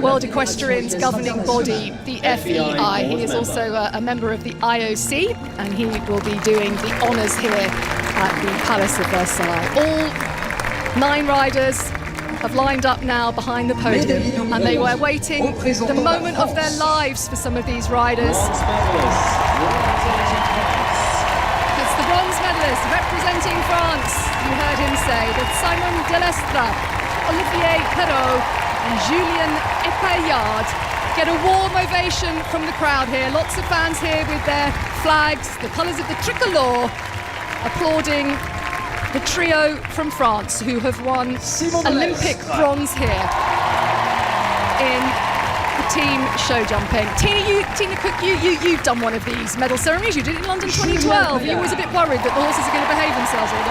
World Equestrian's governing body, the FEI. He is also a member of the IOC, and he will be doing the honours here at the Palace of Versailles. All 9 riders have lined up now behind the podium, and they were waiting the moment of their lives for some of these riders. It's the bronze medalist representing France. You heard him say that Simon Delestre, Olivier Perrault and Julien Epaillard get a warm ovation from the crowd here. Lots of fans here with their flags, the colours of the tricolore, applauding the trio from France who have won Olympic bronze here in the team show jumping. Tina Cook, you've done one of these medal ceremonies. You did it in London 2012. You was a bit worried that the horses are going to behave themselves or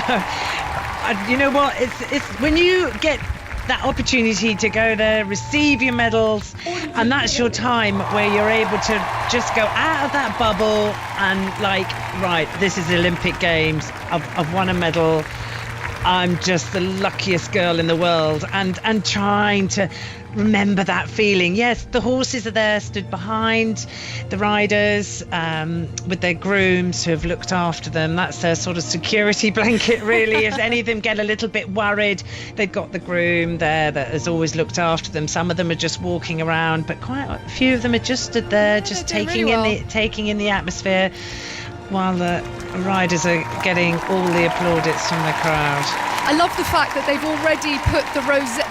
not. You know what? It's when you get that opportunity to go there, receive your medals, and that's your time where you're able to just go out of that bubble and like, right, this is the Olympic Games. I've won a medal. I'm just the luckiest girl in the world, and trying to remember that feeling. Yes, the horses are there, stood behind the riders with their grooms who have looked after them. That's their sort of security blanket, really. If any of them get a little bit worried, they've got the groom there that has always looked after them. Some of them are just walking around, but quite a few of them are just stood there, just taking in the atmosphere, while the riders are getting all the plaudits from the crowd. I love the fact that they've already put the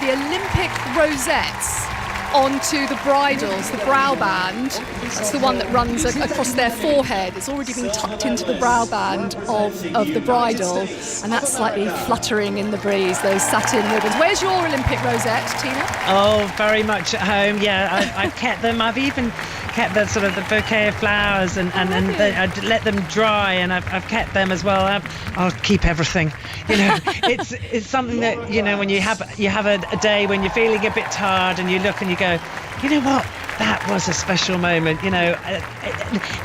Olympic rosettes onto the bridles, the brow band. That's the one that runs across their forehead. It's already been tucked into the brow band of the bridle, and that's slightly fluttering in the breeze, those satin ribbons. Where's your Olympic rosette, Tina? Oh, very much at home. Yeah, I've kept them. I've even kept the sort of the bouquet of flowers and I let them dry, and I've kept them as well. I'll keep everything. You know, it's something that, you know, when you have a day when you're feeling a bit tired and you look and you go, you know what, that was a special moment. You know,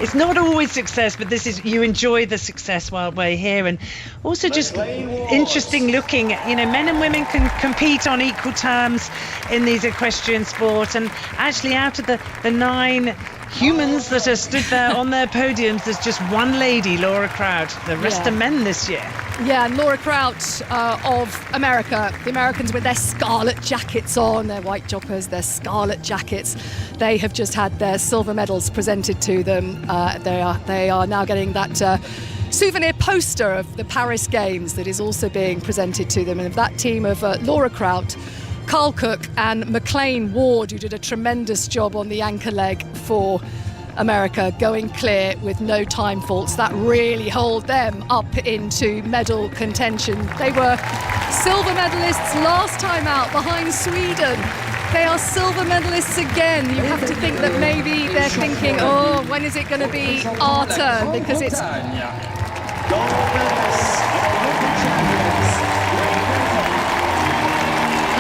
it's not always success, but this is, you enjoy the success while we're here. And also just interesting looking, you know, men and women can compete on equal terms in these equestrian sports, and actually out of the 9 humans that are stood there on their podiums, there's just one lady, Laura Kraut. The rest are men this year. Yeah, and Laura Kraut of America. The Americans with their scarlet jackets on, their white joggers, their scarlet jackets. They have just had their silver medals presented to them. They are now getting that souvenir poster of the Paris Games that is also being presented to them. And of that team of Laura Kraut, Carl Cook and McLean Ward, who did a tremendous job on the anchor leg for America, going clear with no time faults. That really hold them up into medal contention. They were silver medalists last time out behind Sweden. They are silver medalists again. You have to think that maybe they're thinking, oh, when is it going to be our turn? Because it's...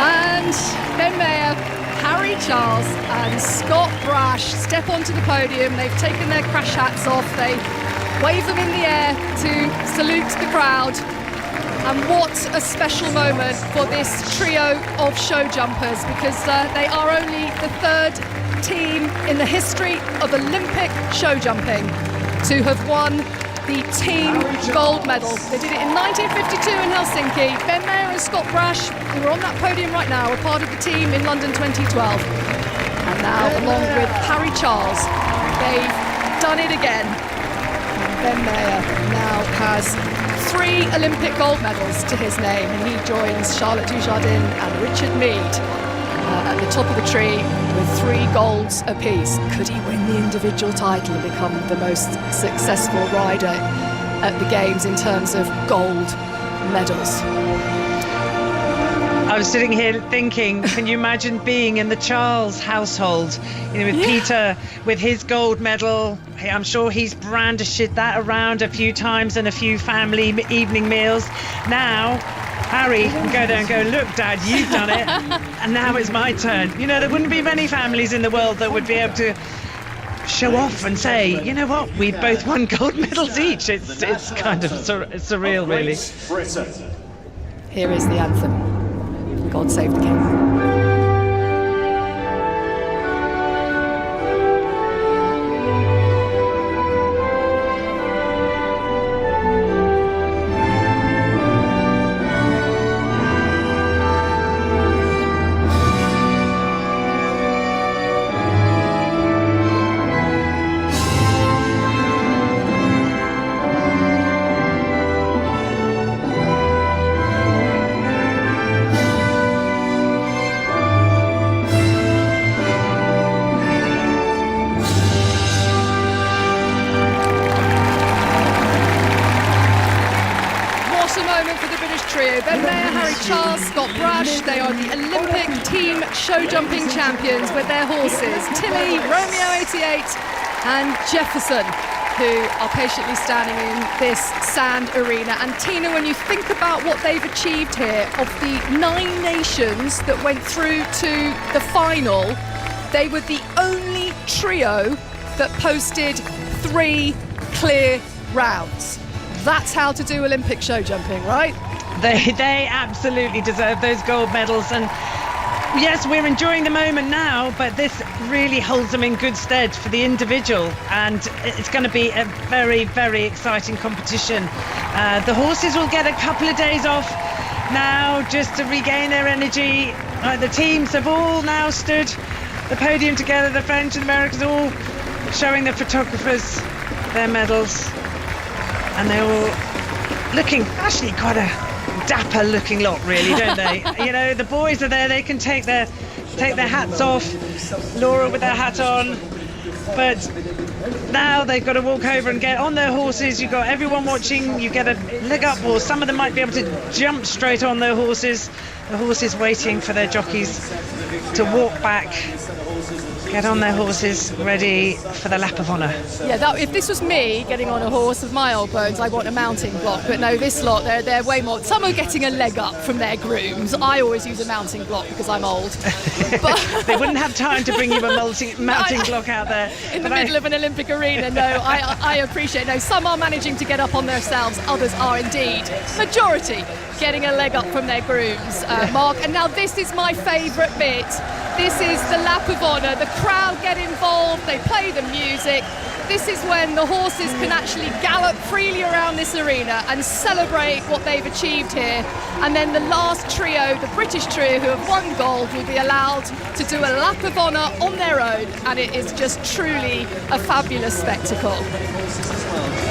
And Ben Mayer, Harry Charles and Scott Brash step onto the podium. They've taken their crash hats off. They wave them in the air to salute the crowd. And what a special moment for this trio of show jumpers, because they are only the 3rd team in the history of Olympic show jumping to have won the team gold medal. They did it in 1952 in Helsinki. Ben Mayer and Scott Brash, who are on that podium right now, are part of the team in London 2012. And now, along with Harry Charles, they've done it again. And Ben Mayer now has 3 Olympic gold medals to his name, and he joins Charlotte Dujardin and Richard Mead at the top of the tree with 3 golds apiece. Could he win the individual title and become the most successful rider at the Games in terms of gold medals? I was sitting here thinking, can you imagine being in the Charles household, you know, with Peter with his gold medal? I'm sure he's brandished that around a few times in a few family evening meals. Now Harry can go there and go, look, Dad, you've done it, and now it's my turn. You know, there wouldn't be many families in the world that would be able to show off and say, you know what, we both won gold medals each. It's kind of surreal, really. Here is the anthem. God save the King. Charles Scott Brash. They are the Olympic team show jumping champions with their horses, Tilly, Romeo 88 and Jefferson, who are patiently standing in this sand arena. And Tina, when you think about what they've achieved here, of the 9 nations that went through to the final, they were the only trio that posted 3 clear rounds. That's how to do Olympic show jumping, right? They absolutely deserve those gold medals, and yes, we're enjoying the moment now, but this really holds them in good stead for the individual, and it's going to be a very, very exciting competition. The horses will get a couple of days off now just to regain their energy. The teams have all now stood the podium together, the French and Americans all showing the photographers their medals, and they're all looking actually quite a dapper looking lot, really, don't they? You know, the boys are there, they can take their hats off, Laura with her hat on, but now they've got to walk over and get on their horses. You've got everyone watching, you get a leg up, or some of them might be able to jump straight on their horses, the horses waiting for their jockeys to walk back, get on their horses, ready for the lap of honour. Yeah, if this was me getting on a horse of my old bones, I want a mounting block. But no, this lot, they're way more. Some are getting a leg up from their grooms. I always use a mounting block because I'm old. But they wouldn't have time to bring you a mounting block out there. In the middle of an Olympic arena, no, I appreciate. No, some are managing to get up on themselves, others are indeed, majority, getting a leg up from their grooms, Mark. And now this is my favourite bit. This is the lap of honour. The crowd get involved, they play the music. This is when the horses can actually gallop freely around this arena and celebrate what they've achieved here. And then the last trio, the British trio who have won gold, will be allowed to do a lap of honour on their own, and it is just truly a fabulous spectacle.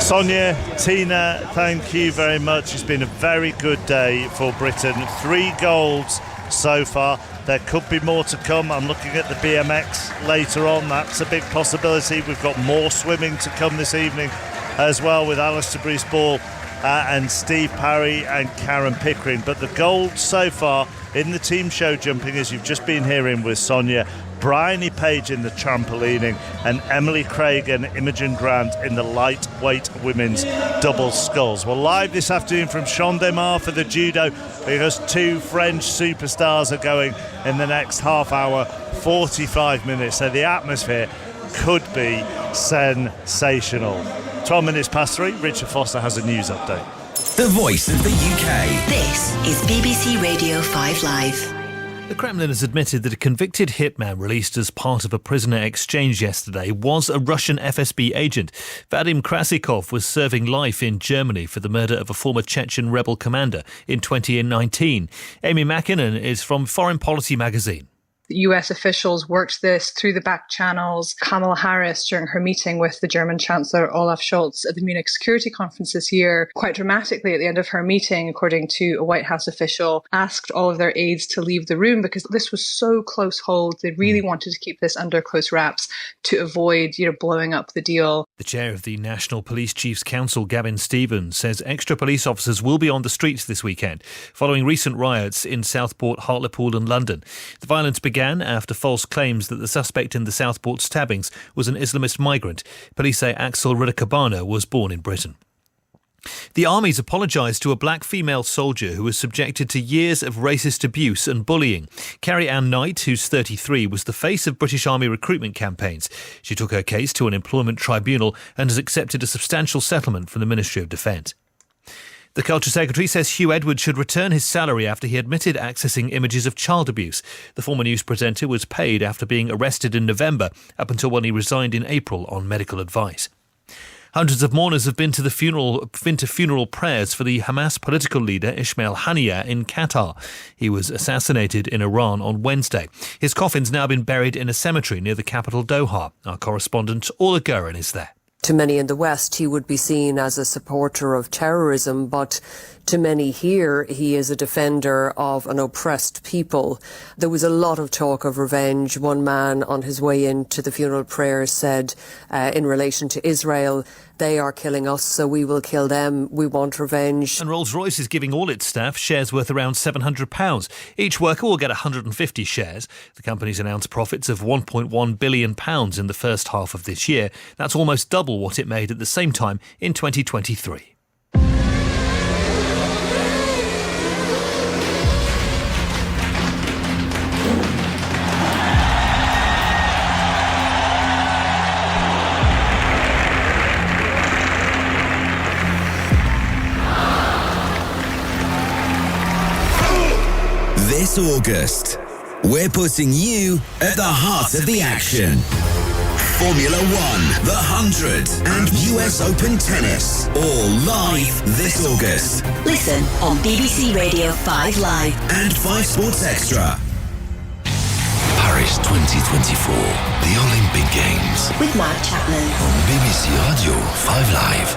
Sonia, Tina, thank you very much. It's been a very good day for Britain. 3 golds so far. There could be more to come. I'm looking at the BMX later on. That's a big possibility. We've got more swimming to come this evening as well, with Alistair Bruce-Ball and Steve Parry and Karen Pickering. But the gold so far in the team show jumping, as you've just been hearing with Sonia, Bryony Page in the trampolining, and Emily Craig and Imogen Grant in the lightweight women's double sculls. We're live this afternoon from Champ de Mars for the judo, because 2 French superstars are going in the next half hour, 45 minutes. So the atmosphere could be sensational. 12 minutes past 3, Richard Foster has a news update. The voice of the UK. This is BBC Radio 5 Live. The Kremlin has admitted that a convicted hitman released as part of a prisoner exchange yesterday was a Russian FSB agent. Vadim Krasikov was serving life in Germany for the murder of a former Chechen rebel commander in 2019. Amy Mackinnon is from Foreign Policy magazine. US officials worked this through the back channels. Kamala Harris, during her meeting with the German Chancellor Olaf Scholz at the Munich Security Conference this year, quite dramatically at the end of her meeting, according to a White House official, asked all of their aides to leave the room because this was so close hold. They really wanted to keep this under close wraps to avoid, blowing up the deal. The chair of the National Police Chiefs Council, Gavin Stevens, says extra police officers will be on the streets this weekend following recent riots in Southport, Hartlepool and London. The violence began after false claims that the suspect in the Southport stabbings was an Islamist migrant. Police say Axel Ridder-Cabana was born in Britain. The army's apologised to a black female soldier who was subjected to years of racist abuse and bullying. Carrie Ann Knight, who's 33, was the face of British Army recruitment campaigns. She took her case to an employment tribunal and has accepted a substantial settlement from the Ministry of Defence. The Culture Secretary says Hugh Edwards should return his salary after he admitted accessing images of child abuse. The former news presenter was paid after being arrested in November, up until when he resigned in April on medical advice. Hundreds of mourners have been to funeral prayers for the Hamas political leader Ismail Haniyeh in Qatar. He was assassinated in Iran on Wednesday. His coffin's now been buried in a cemetery near the capital Doha. Our correspondent Orla Gurin is there. To many in the West, he would be seen as a supporter of terrorism, but to many here, he is a defender of an oppressed people. There was a lot of talk of revenge. One man on his way into the funeral prayers said, in relation to Israel, they are killing us, so we will kill them. We want revenge. And Rolls-Royce is giving all its staff shares worth around £700. Each worker will get 150 shares. The company's announced profits of £1.1 billion in the first half of this year. That's almost double what it made at the same time in 2023. This August, we're putting you at the heart of the action. Formula One, the 100, and US Open Tennis, all live this August. Listen on BBC Radio 5 Live and 5 Sports Extra. Paris 2024, the Olympic Games. with Mark Chapman On BBC Radio 5 Live.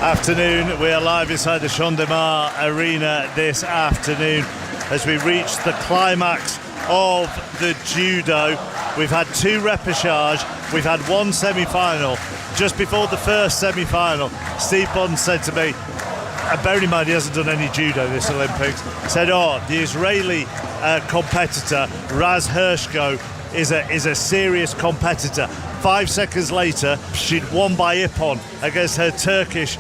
Afternoon, we are live inside the Champ de Mars Arena this afternoon as we reach the climax of the judo. We've had 2 repechage, we've had 1 semi-final. Just before the first semi-final, Steve Bond said to me, and bearing in mind he hasn't done any judo this Olympics, said, the Israeli competitor Raz Hershko is a serious competitor. 5 seconds later, she'd won by ippon against her Turkish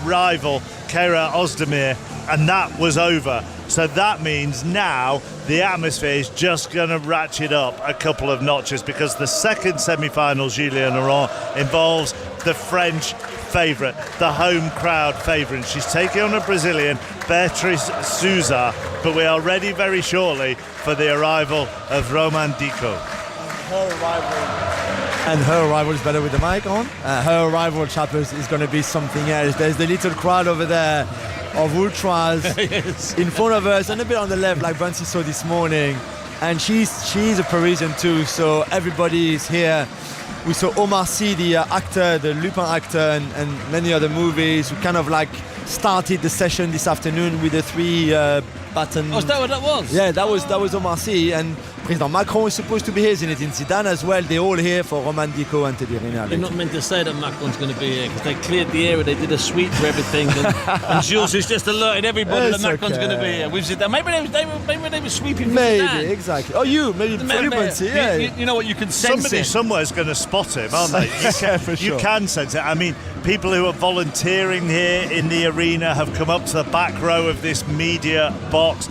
rival Kera Özdemir, and that was over. So that means now the atmosphere is just going to ratchet up a couple of notches, because the second semi-final, Julien Laurent, involves the French favourite, the home crowd favourite. She's taking on a Brazilian, Beatriz Souza, but we are ready very shortly for the arrival of Roman Dico. And her arrival is better with the mic on. Her arrival, Chappers, is going to be something else. There's the little crowd over there of ultras yes. in front of us, and a bit on the left, like Bunsey saw this morning. And she's a Parisian too, so everybody is here. We saw Omar Sy, the actor, the Lupin actor, and many other movies, who kind of like started the session this afternoon with the 3 baton. Oh, is that what that was? Yeah, that was Omar Sy, and President Macron is supposed to be here, Zinedine Zidane as well. They're all here for Roman Dico and Teddy Riner. You're not meant to say that Macron's going to be here, because they cleared the area, they did a sweep for everything, and Jules is just alerting everybody that Macron's going to be here. With Zidane. Maybe they were sweeping for Zidane. Maybe, exactly. Oh, maybe for you, Bunsey, yeah. You know what, you can sense Somebody somewhere is going to spot him, aren't they? You can sense it. I mean, people who are volunteering here in the arena have come up to the back row of this media box.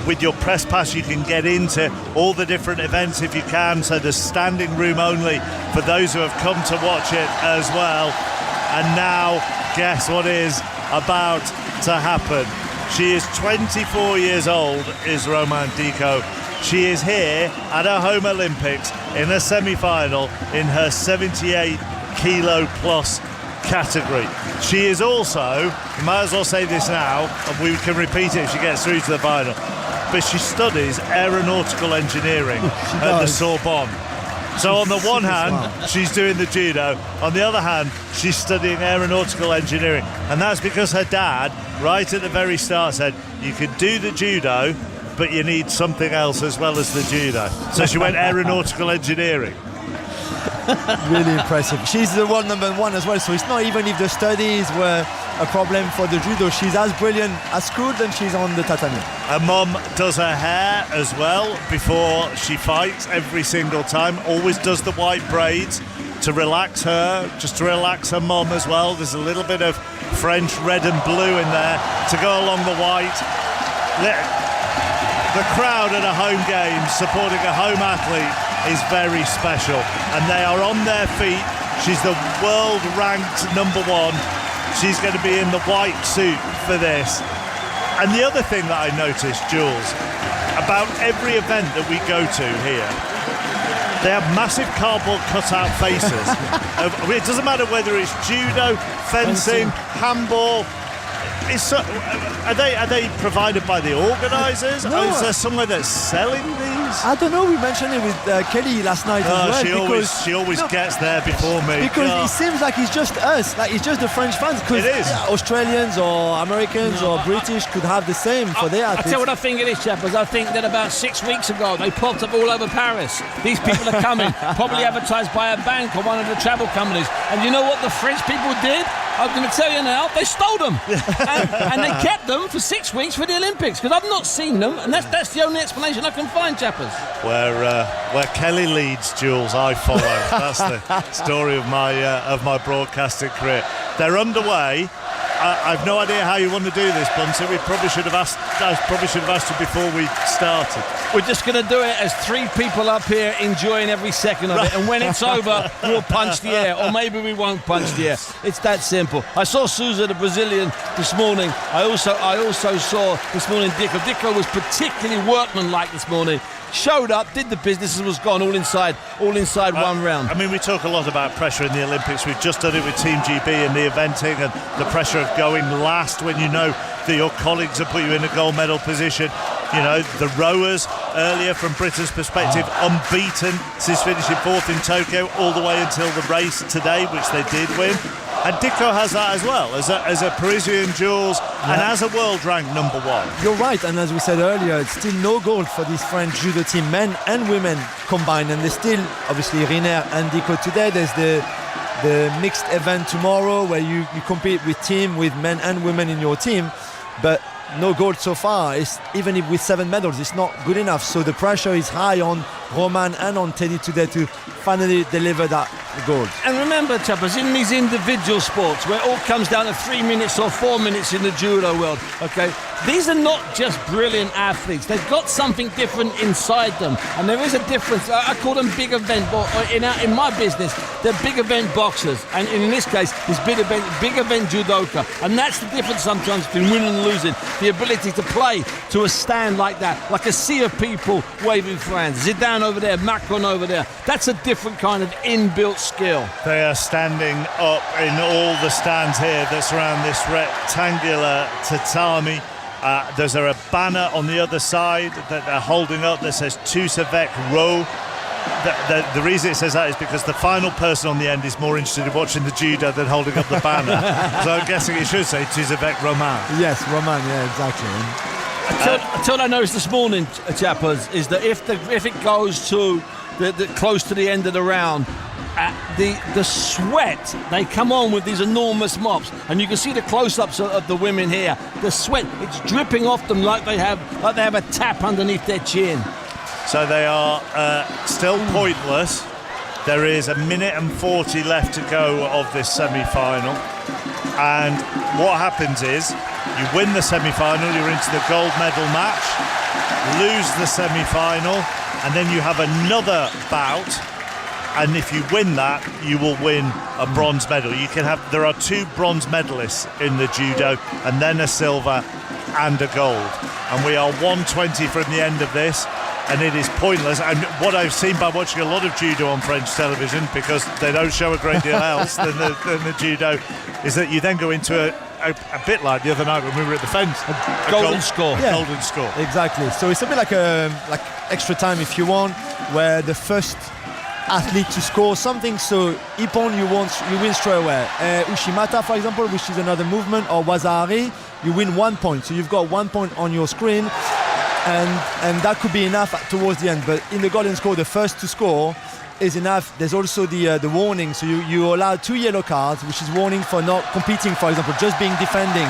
With your press pass, you can get into all the different events if you can, so there's standing room only for those who have come to watch it as well. And now, guess what is about to happen? She is 24 years old, is Roman Dico. She is here at her home Olympics in a semi-final in her 78 kilo plus category. She is also, might as well say this now, and we can repeat it if she gets through to the final, but she studies aeronautical engineering at the Sorbonne. So on the one hand, she's doing the judo. On the other hand, she's studying aeronautical engineering. And that's because her dad, right at the very start, said, you could do the judo, but you need something else as well as the judo. So she went aeronautical engineering. Really impressive. She's the world #1 as well, so it's not even if the studies were a problem for the judo. She's as brilliant as good, and she's on the tatami. Her mum does her hair as well before she fights every single time. Always does the white braids to relax her, just to relax her mum as well. There's a little bit of French red and blue in there to go along the white. The crowd at a home game supporting a home athlete is very special, and they are on their feet. She's the world ranked #1. She's going to be in the white suit for this. And the other thing that I noticed, Jules, about every event that we go to here, they have massive cardboard cutout faces. It doesn't matter whether it's judo, fencing, handball. Are they provided by the organisers? No. Or is there somewhere that's selling these? is? I don't know. We mentioned it with Kelly last night as well. She always gets there before me. Because it seems like it's just us, like it's just the French fans. Because Australians or Americans or British could have the same for their athletes. I tell you what I think it is, Chappers. I think that about 6 weeks ago they popped up all over Paris. These people are coming, probably advertised by a bank or one of the travel companies. And you know what the French people did? I'm going to tell you now, they stole them. and they kept them for 6 weeks for the Olympics, because I've not seen them, and that's the only explanation I can find, Chappers. Where Kelly leads, Jules, I follow. That's the story of my broadcasting career. They're underway. I've no idea how you want to do this, Bunty. I probably should have asked you before we started. We're just going to do it as three people up here enjoying every second of it, and when it's over, we'll punch the air, or maybe we won't punch the air. It's that simple. I saw Sousa, the Brazilian, this morning. I also saw this morning Dico was particularly workmanlike this morning. Showed up, did the business, and was gone all inside one round. I mean, we talk a lot about pressure in the Olympics. We've just done it with Team GB and the eventing, and the pressure of going last when you know that your colleagues have put you in a gold medal position. You know, the rowers earlier, from Britain's perspective, unbeaten since finishing fourth in Tokyo all the way until the race today, which they did win. And Dico has that as well, as a Parisian, Jules, and as a world ranked number one. You're right, and as we said earlier, it's still no gold for this French judo team, men and women combined, and there's still, obviously, Riner and Dico today. There's the mixed event tomorrow where you compete with men and women in your team, but no gold so far. Even if with 7 medals, it's not good enough. So the pressure is high on Roman and on Teddy today to finally deliver that gold. And remember, Chappers, in these individual sports where it all comes down to 3 minutes or 4 minutes in the judo world, okay, these are not just brilliant athletes. They've got something different inside them, and there is a difference. I call them big event, in my business, they're big event boxers, and in this case, it's big event judoka, and that's the difference sometimes between winning and losing. The ability to play to a stand like that, like a sea of people waving flags. Zidane over there, Macron over there. That's a different kind of inbuilt skill. They are standing up in all the stands here that surround this rectangular tatami. There's a banner on the other side that they're holding up that says Tous avec Row. The reason it says that is because the final person on the end is more interested in watching the judo than holding up the banner. So I'm guessing it should say Tous avec Romain. Yes, Romain, yeah, exactly. I told I noticed this morning, Chappers, is that if it goes to the close to the end of the round, the sweat, they come on with these enormous mops, and you can see the close-ups of the women here. The sweat, it's dripping off them like they have a tap underneath their chin. So they are still pointless. There is 1 minute and 40 left to go of this semi-final, and what happens is you win the semi-final, you're into the gold medal match, lose the semi-final, and then you have another bout, and if you win that, you will win a bronze medal. There are 2 bronze medalists in the judo, and then a silver and a gold, and we are 120 from the end of this, and it is pointless. And what I've seen by watching a lot of judo on French television, because they don't show a great deal else than the judo, is that you then go into a bit like the other night when we were at the fence, a golden score. Yeah. Golden score. Exactly. So it's a bit like extra time if you want, where the first athlete to score something. So Ippon, you win straight away. Ushimata, for example, which is another movement, or Wazari, you win 1 point. So you've got 1 point on your screen, and that could be enough towards the end. But in the golden score, the first to score is enough. There's also the warning. So you allow 2 yellow cards, which is warning for not competing, for example, just being defending.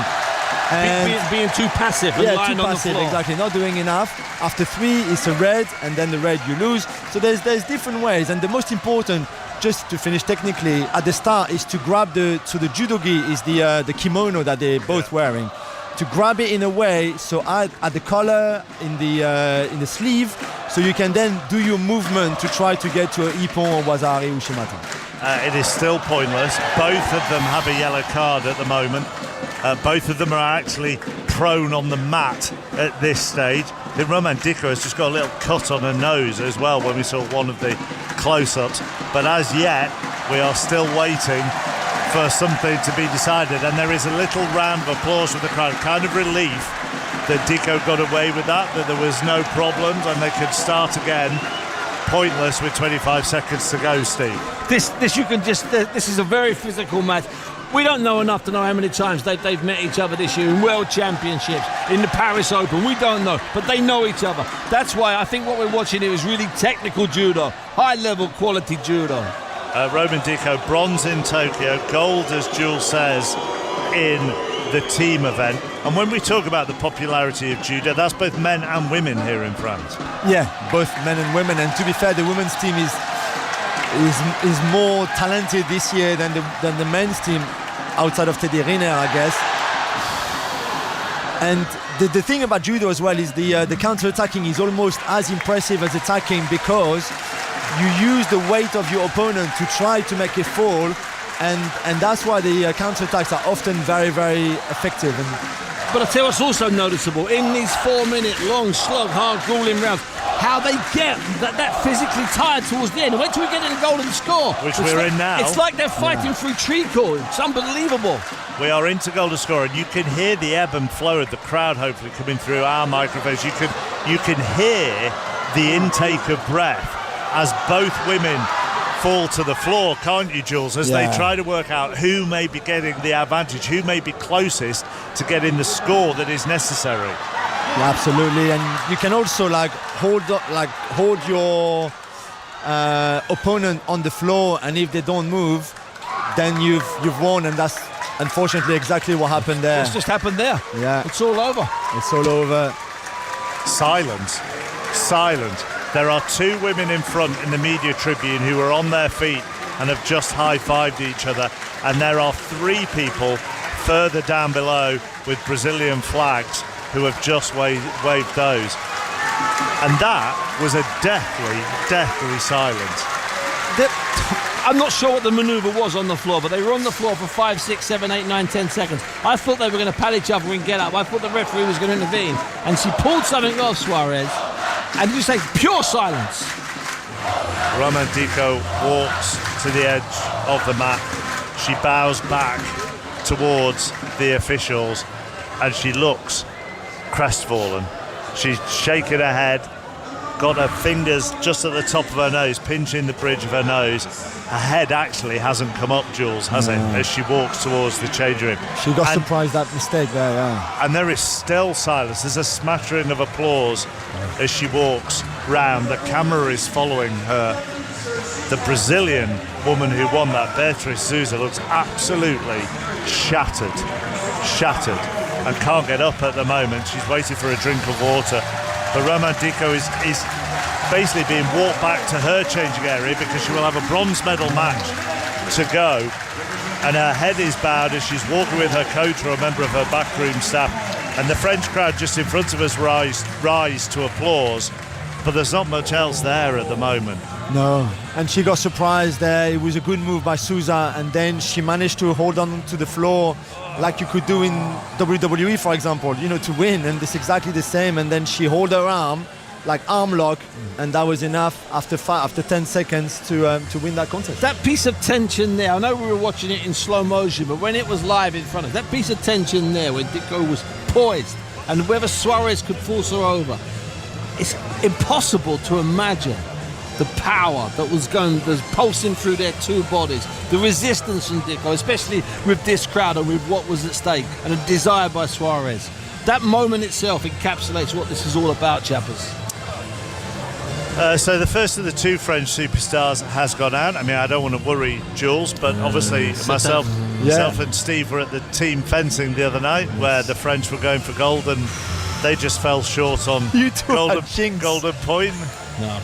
Being too passive and lying on the floor. Exactly, not doing enough. After 3, it's a red, and then the red you lose. So there's different ways, and the most important, just to finish technically, at the start is to grab the judogi is the kimono that they're both wearing. To grab it in a way, so at the collar, in the sleeve, so you can then do your movement to try to get to a Ippon or Wazari Ushimata. It is still pointless. Both of them have a yellow card at the moment. Both of them are actually prone on the mat at this stage. The Roman Dico has just got a little cut on her nose as well when we saw one of the close-ups. But as yet, we are still waiting for something to be decided, and there is a little round of applause from the crowd, kind of relief that Dico got away with that there was no problems and they could start again pointless with 25 seconds to go, Steve. This is a very physical match. We don't know enough to know how many times they've met each other this year in World Championships, in the Paris Open. We don't know, but they know each other. That's why I think what we're watching here is really technical judo, high-level quality judo. Roman Dico, bronze in Tokyo, gold, as Jules says, in the team event. And when we talk about the popularity of judo, that's both men and women here in France. Yeah, both men and women. And to be fair, the women's team is more talented this year than the men's team, outside of Teddy Riner, I guess. And the thing about judo as well is the counter-attacking is almost as impressive as attacking, because you use the weight of your opponent to try to make a fall, and that's why the counter-attacks are often very, very effective. But I tell you what's also noticeable, in these 4-minute long slug, hard grueling rounds, how they get that physically tired towards the end. Wait till we get in the golden score. Which we're in now. It's like they're fighting through treacle. It's unbelievable. We are into golden score, and you can hear the ebb and flow of the crowd hopefully coming through our microphones. You can hear the intake of breath as both women fall to the floor, can't you, Jules, as they try to work out who may be getting the advantage, who may be closest to getting the score that is necessary. Yeah, absolutely. And you can also hold your opponent on the floor, and if they don't move, then you've won, and that's unfortunately exactly what happened there. What's just happened there? Yeah, it's all over. It's all over. Silence. There are two women in front in the media tribune who are on their feet and have just high-fived each other, and there are three people further down below with Brazilian flags who have just waved those. And that was a deathly silence. I'm not sure what the manoeuvre was on the floor, but they were on the floor for 5, 6, 7, 8, 9, 10 seconds. I thought they were going to pat each other and get up. I thought the referee was going to intervene, and she pulled something off Suarez, and you say pure silence. Roman Dico walks to the edge of the mat. She bows back towards the officials, and she looks crestfallen. She's shaking her head, got her fingers just at the top of her nose, pinching the bridge of her nose. Her head actually hasn't come up, Jules, has it, as she walks towards the change room. She got surprised that mistake there, yeah. And there is still silence. There's a smattering of applause as she walks round. The camera is following her. The Brazilian woman who won that, Beatriz Souza, looks absolutely shattered, and can't get up at the moment. She's waiting for a drink of water. But Roman Dico is basically being walked back to her changing area because she will have a bronze medal match to go, and her head is bowed as she's walking with her coach or a member of her backroom staff, and the French crowd just in front of us rise to applause, but there's not much else there at the moment. No, and she got surprised there. It was a good move by Souza, and then she managed to hold on to the floor like you could do in WWE, for example, to win, and it's exactly the same. And then she held her arm, like arm lock, and that was enough after 10 seconds to win that contest. That piece of tension there, I know we were watching it in slow motion, but when it was live in front of us, that piece of tension there where Dico was poised and whether Suarez could force her over, it's impossible to imagine the power that was pulsing through their two bodies, the resistance from Dico, especially with this crowd and with what was at stake, and a desire by Suarez. That moment itself encapsulates what this is all about, chappers. So the first of the two French superstars has gone out. I mean, I don't want to worry Jules, but obviously myself and Steve were at the team fencing the other night where the French were going for gold and they just fell short on golden point. No.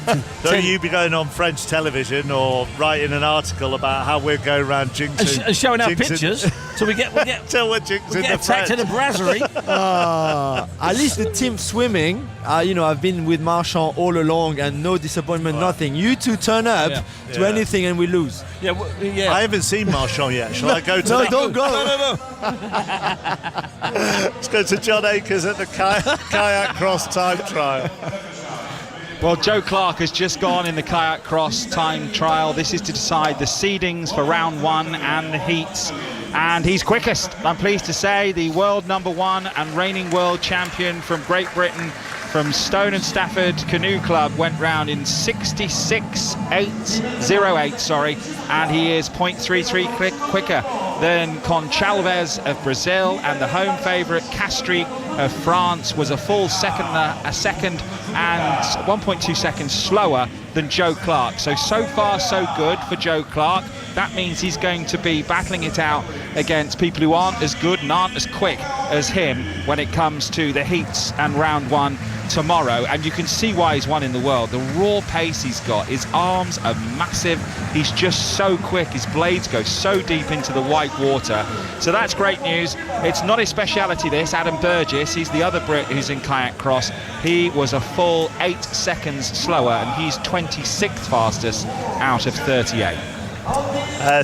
Don't you be going on French television or writing an article about how we're going around jinxing and showing our pictures, so we get attacked in a brasserie. At least the team swimming, I've been with Marchand all along, and no disappointment, nothing. You two turn up to anything and we lose. I haven't seen Marchand yet. Shall I go to No, don't go. No. Let's go to John Akers at the kayak cross time trial. Well, Joe Clark has just gone in the kayak cross time trial. This is to decide the seedings for round one and the heats And he's quickest, I'm pleased to say. The world number 1 and reigning world champion from Great Britain, from Stone and Stafford Canoe Club, went round in 66.08, and he is 0.33 quicker than Conchalves of Brazil, and the home favourite Castries of France was a full second and 1.2 seconds slower than Joe Clark. So far so good for Joe Clark. That means he's going to be battling it out against people who aren't as good and aren't as quick as him when it comes to the heats and round 1 tomorrow. And you can see why he's won in the world. The raw pace he's got, his arms are massive, he's just so quick, his blades go so deep into the white water. So that's great news. It's not his speciality, this. Adam Burgess, he's the other Brit who's in kayak cross. He was a full 8 seconds slower, and he's 26th fastest out of 38.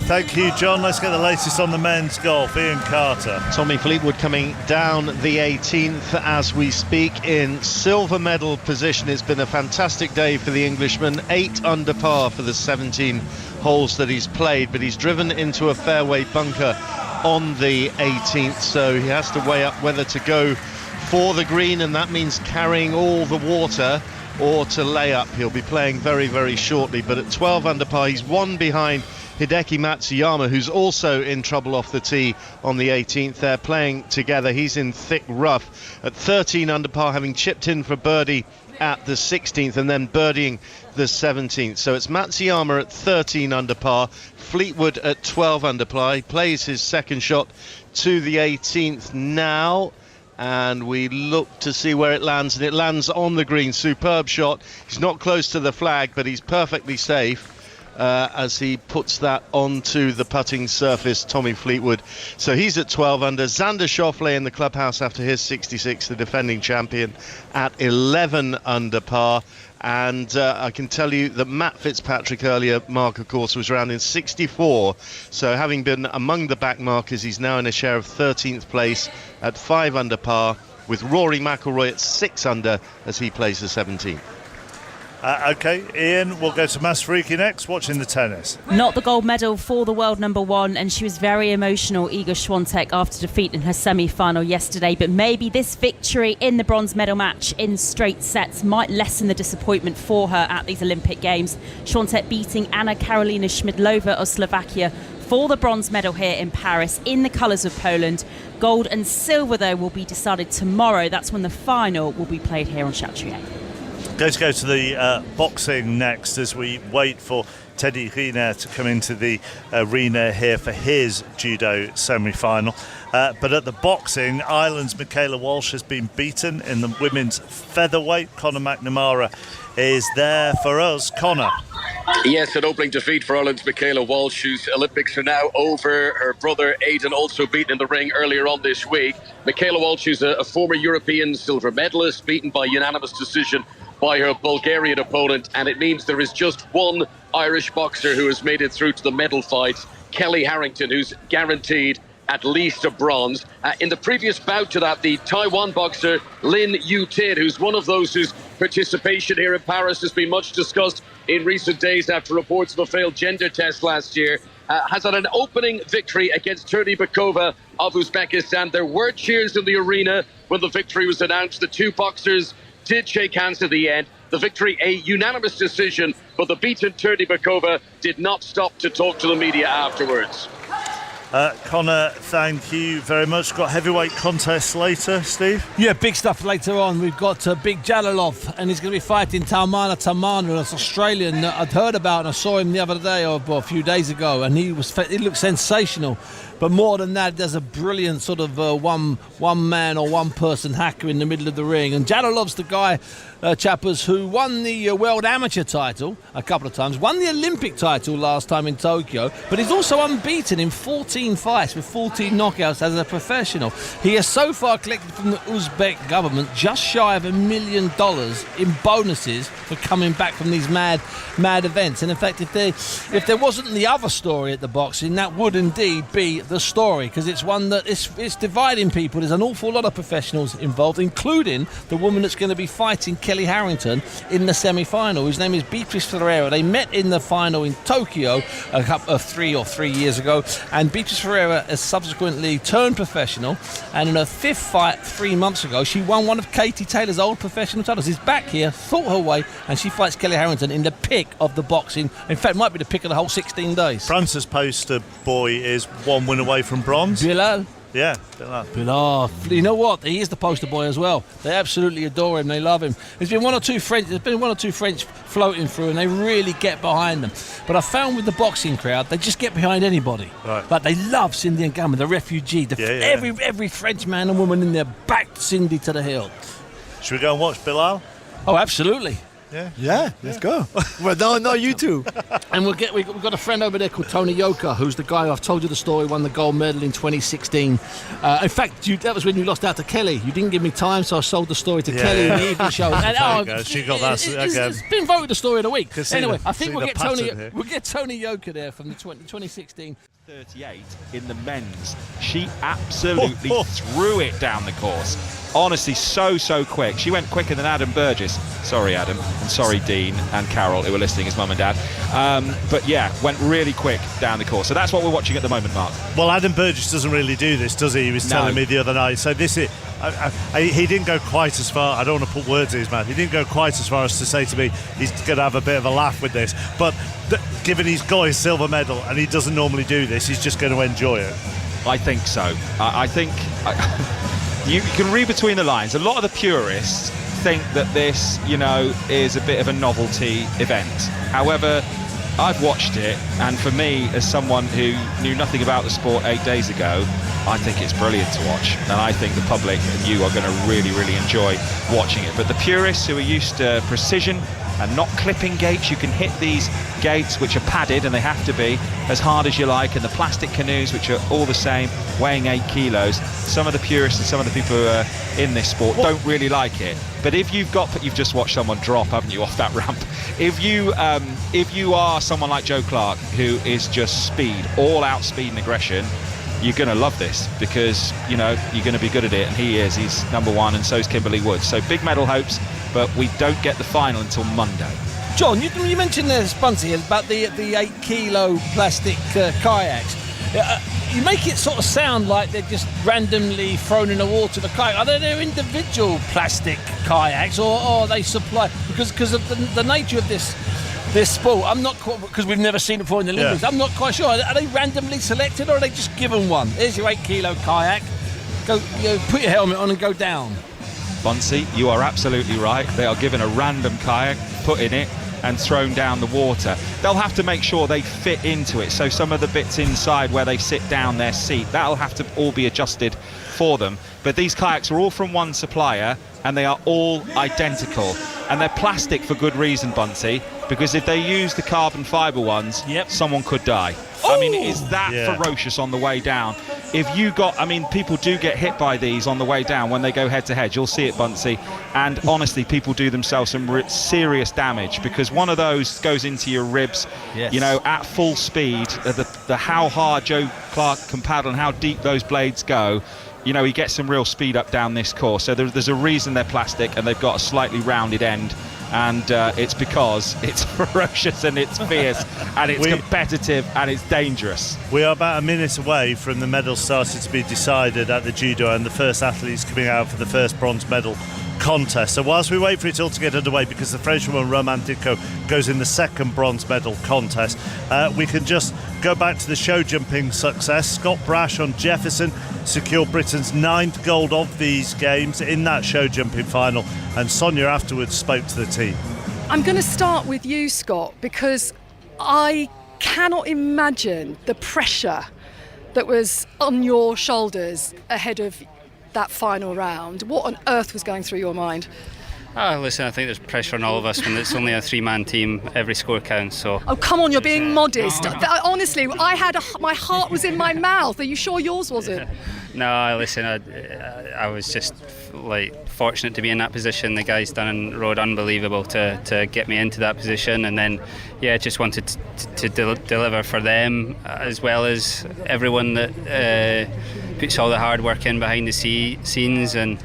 Thank you, John. Let's get the latest on the men's golf. Ian Carter. Tommy Fleetwood coming down the 18th as we speak in silver medal position. It's been a fantastic day for the Englishman. 8 under par for the 17 holes that he's played, but he's driven into a fairway bunker on the 18th, so he has to weigh up whether to go for the green, and that means carrying all the water, or to lay up. He'll be playing very, very shortly, but at 12 under par, he's 1 behind Hideki Matsuyama, who's also in trouble off the tee on the 18th. They're playing together. He's in thick rough at 13 under par, having chipped in for birdie at the 16th and then birdieing the 17th. So it's Matsuyama at 13 under par, Fleetwood at 12 under par. He plays his second shot to the 18th now, and we look to see where it lands, and it lands on the green. Superb shot. He's not close to the flag, but he's perfectly safe as he puts that onto the putting surface, Tommy Fleetwood. So he's at 12 under. Xander Schauffele in the clubhouse after his 66, the defending champion, at 11 under par. And I can tell you that Matt Fitzpatrick earlier, Mark, of course, was round in 64. So having been among the back markers, he's now in a share of 13th place at 5 under par, with Rory McIlroy at 6 under as he plays the 17th. OK, Ian, we'll go to Mas Friki next, watching the tennis. Not the gold medal for the world number 1, and she was very emotional, Iga Swiatek, after defeat in her semi-final yesterday. But maybe this victory in the bronze medal match in straight sets might lessen the disappointment for her at these Olympic Games. Swiatek beating Anna Karolina Schmidlova of Slovakia for the bronze medal here in Paris in the colours of Poland. Gold and silver, though, will be decided tomorrow. That's when the final will be played here on Chatrier. Going to go to the boxing next as we wait for Teddy Riner to come into the arena here for his judo semi-final. But at the boxing, Ireland's Michaela Walsh has been beaten in the women's featherweight. Conor McNamara is there for us. Conor. Yes, an opening defeat for Ireland's Michaela Walsh, whose Olympics are now over. Her brother Aidan also beaten in the ring earlier on this week. Michaela Walsh, who's a former European silver medalist, beaten by unanimous decision by her Bulgarian opponent, and it means there is just one Irish boxer who has made it through to the medal fights, Kelly Harrington, who's guaranteed at least a bronze. In the previous bout to that, the Taiwan boxer Lin Yu-tin, who's one of those whose participation here in Paris has been much discussed in recent days after reports of a failed gender test last year, has had an opening victory against Turdybakova of Uzbekistan. There were cheers in the arena when the victory was announced. The two boxers did shake hands at the end. The victory, a unanimous decision, but the beaten Turdybakova did not stop to talk to the media afterwards. Conor, thank you very much. Got heavyweight contests later, Steve? Yeah, big stuff later on. We've got Big Jalilov, and he's going to be fighting Taumana Tamana, an Australian that I'd heard about, and I saw him the other day, or a few days ago, and he looked sensational. But more than that, there's a brilliant sort of one man or one person hacker in the middle of the ring. And Jalilov's the guy, Chappers, who won the world amateur title a couple of times, won the Olympic title last time in Tokyo, but he's also unbeaten in 14 fights with 14 knockouts as a professional. He has so far collected from the Uzbek government just shy of $1 million in bonuses for coming back from these mad events. And in fact, if there wasn't the other story at the boxing, that would indeed be the story, because it's one that it's dividing people. There's an awful lot of professionals involved, including the woman that's going to be fighting Kelly Harrington in the semi-final, whose name is Beatrice Ferreira. They met in the final in Tokyo a couple of 3 years ago, and Beatrice Ferreira has subsequently turned professional, and in her 5th fight 3 months ago, she won one of Katie Taylor's old professional titles. She's back here, fought her way, and she fights Kelly Harrington in the pick of the boxing. In fact, might be the pick of the whole 16 days. France's poster boy is 1 win away from bronze. Bilal. Yeah, Bilal. You know what? He is the poster boy as well. They absolutely adore him. They love him. There's been one or two French floating through, and they really get behind them. But I found with the boxing crowd, they just get behind anybody. Right. But they love Cindy Ngannou, the refugee. Every French man and woman in there backed Cindy to the hill. Should we go and watch Bilal? Oh, absolutely. Yeah, let's go. Well, no, you two. And we've got a friend over there called Tony Yoka, who's the guy I've told you the story, won the gold medal in 2016. In fact, that was when you lost out to Kelly. You didn't give me time, so I sold the story to Kelly in the evening show. And, she got that again. It's been voted the story of the week. Anyway, I think we'll get Tony Yoka there from the 2016. 38 in the men's. She absolutely threw it down the course. Honestly, so quick. She went quicker than Adam Burgess. Sorry, Adam, and sorry, Dean and Carol, who were listening, his mum and dad. But yeah, went really quick down the course. So that's what we're watching at the moment, Mark. Well, Adam Burgess doesn't really do this, does he? He was telling me the other night. So this is. He didn't go quite as far. I don't want to put words in his mouth. He didn't go quite as far as to say to me he's going to have a bit of a laugh with this. But given he's got his silver medal and he doesn't normally do this, he's just going to enjoy it. I think so. I think you can read between the lines. A lot of the purists think that this, is a bit of a novelty event. However, I've watched it, and for me, as someone who knew nothing about the sport 8 days ago, I think it's brilliant to watch, and I think the public and you are going to really, really enjoy watching it. But the purists who are used to precision and not clipping gates, you can hit these gates which are padded, and they have to be as hard as you like, and the plastic canoes which are all the same, weighing 8 kilos. Some of the purists and some of the people who are in this sport don't really like it. But if you've just watched someone drop, haven't you, off that ramp? If you are someone like Joe Clark, who is just speed, all out speed and aggression, you're going to love this, because you're going to be good at it, and he is. He's number one, and so is Kimberly Woods. So big medal hopes, but we don't get the final until Monday. John, you mentioned there, Spunty, about the 8 kilo plastic kayaks. You make it sort of sound like they're just randomly thrown in the water. The kayak, are they individual plastic kayaks, or are they supply? Because of the nature of this sport, I'm not quite, because we've never seen it before in the Olympics. I'm not quite sure. Are they randomly selected, or are they just given one? Here's your 8 kilo kayak. Go, put your helmet on and go down. Bunsey, you are absolutely right. They are given a random kayak, put in it, and thrown down the water. They'll have to make sure they fit into it. So some of the bits inside where they sit down their seat, that'll have to all be adjusted for them. But these kayaks are all from one supplier, and they are all identical. And they're plastic for good reason, Bunsey, because if they use the carbon fibre ones, someone could die. I mean, it is that ferocious on the way down. People do get hit by these on the way down when they go head to head. You'll see it, Bunsey. And honestly, people do themselves some serious damage, because one of those goes into your ribs, at full speed. The how hard Joe Clark can paddle and how deep those blades go. He gets some real speed up down this course. So there's a reason they're plastic, and they've got a slightly rounded end. And it's because it's ferocious and it's fierce and it's competitive and it's dangerous. We are about a minute away from the medals starting to be decided at the judo, and the first athletes coming out for the first bronze medal contest. So whilst we wait for it all to get underway, because the Frenchwoman Roman Dicot goes in the second bronze medal contest, we can just go back to the show jumping success. Scott Brash on Jefferson secured Britain's 9th gold of these games in that show jumping final, and Sonia afterwards spoke to the team. I'm going to start with you, Scott, because I cannot imagine the pressure that was on your shoulders ahead of that final round. What on earth was going through your mind? Listen, I think there's pressure on all of us when it's only a 3-man team. Every score counts. So. Oh, come on, you're being modest. Honestly, my heart was in my mouth. Are you sure yours wasn't? No, listen, I was just fortunate to be in that position. The guys done and rode unbelievable to get me into that position, and then just wanted to deliver for them as well as everyone that puts all the hard work in behind the scenes, and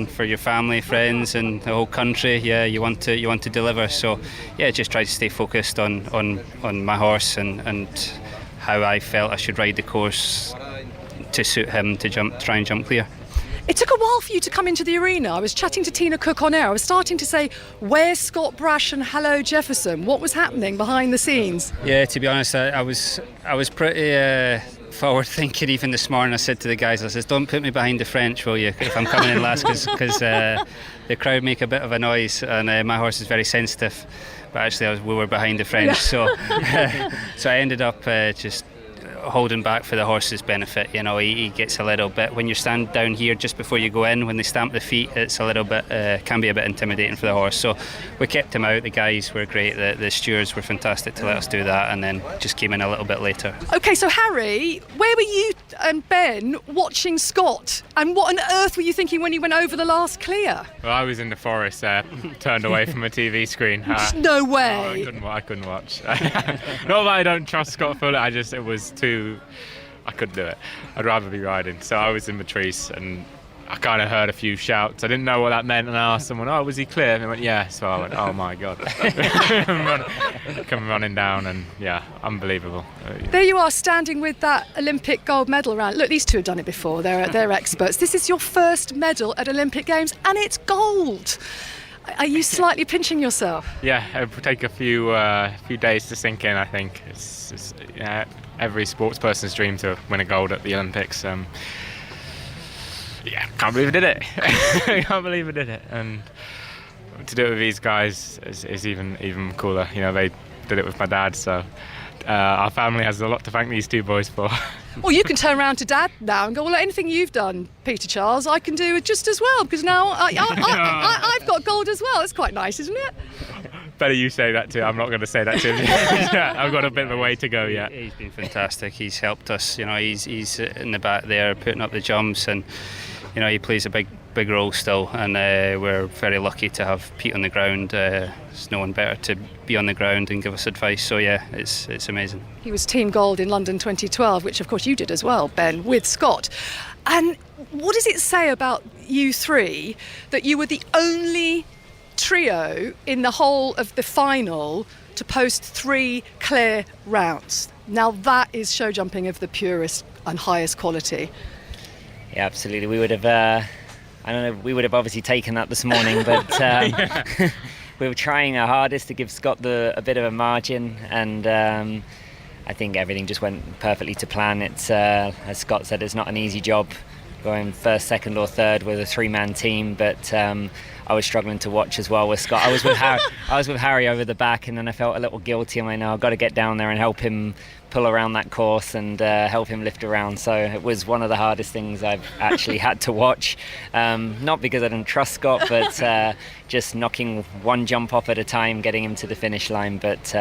for your family, friends, and the whole country. You want to deliver. So just try to stay focused on my horse and how I felt I should ride the course to suit him to try and jump clear. It took a while for you to come into the arena. I was chatting to Tina Cook on air. I was starting to say, where's Scott Brash and hello Jefferson? What was happening behind the scenes? Yeah, to be honest, I was pretty forward thinking even this morning. I said to the guys, I said, don't put me behind the French, will you, if I'm coming in last, because the crowd make a bit of a noise, and my horse is very sensitive. But actually we were behind the French, so I ended up just holding back for the horse's benefit. He gets a little bit, when you stand down here just before you go in, when they stamp the feet, it's a little bit can be a bit intimidating for the horse. So we kept him out. The guys were great, the stewards were fantastic to let us do that, and then just came in a little bit later. Okay, so Harry, where were you and Ben watching Scott, and what on earth were you thinking when he went over the last clear? Well, I was in the forest, turned away from a TV screen. No way. I couldn't watch. Not that I don't trust Scott fully, it was too, I couldn't do it. I'd rather be riding. So I was in the trees, and I kind of heard a few shouts. I didn't know what that meant, and I asked someone, was he clear? And they went, yeah. So I went, oh my God. Come running down, and unbelievable. There you are, standing with that Olympic gold medal around. Look, these two have done it before. They're experts. This is your first medal at Olympic Games, and it's gold. Are you slightly pinching yourself? Yeah, it would take a few days to sink in, I think. It's every sports person's dream to win a gold at the Olympics. Can't believe I did it. Can't believe I did it. And to do it with these guys is even cooler. They did it with my dad, so our family has a lot to thank these two boys for. Well, you can turn around to Dad now and go, well, anything you've done, Peter Charles, I can do just as well, because now I've got gold as well. It's quite nice, isn't it? Better you say that too. I'm not going to say that to him. I've got a bit of a way to go yet. He's been fantastic. He's helped us. He's in the back there putting up the jumps, and he plays a big role still. And we're very lucky to have Pete on the ground. There's no one better to be on the ground and give us advice. So it's amazing. He was Team Gold in London 2012, which of course you did as well, Ben, with Scott. And what does it say about you three that you were the only trio in the whole of the final to post 3 clear rounds? Now that is show jumping of the purest and highest quality. Yeah, absolutely. We would have we would have obviously taken that this morning, but we were trying our hardest to give Scott a bit of a margin, and I think everything just went perfectly to plan. It's as Scott said, it's not an easy job going first, second or third with a 3-man team, but I was struggling to watch as well with Scott. I was with Harry over the back, and then I felt a little guilty. I'm like, no, I've got to get down there and help him pull around that course and help him lift around. So it was one of the hardest things I've actually had to watch. Not because I didn't trust Scott, but just knocking one jump off at a time, getting him to the finish line. But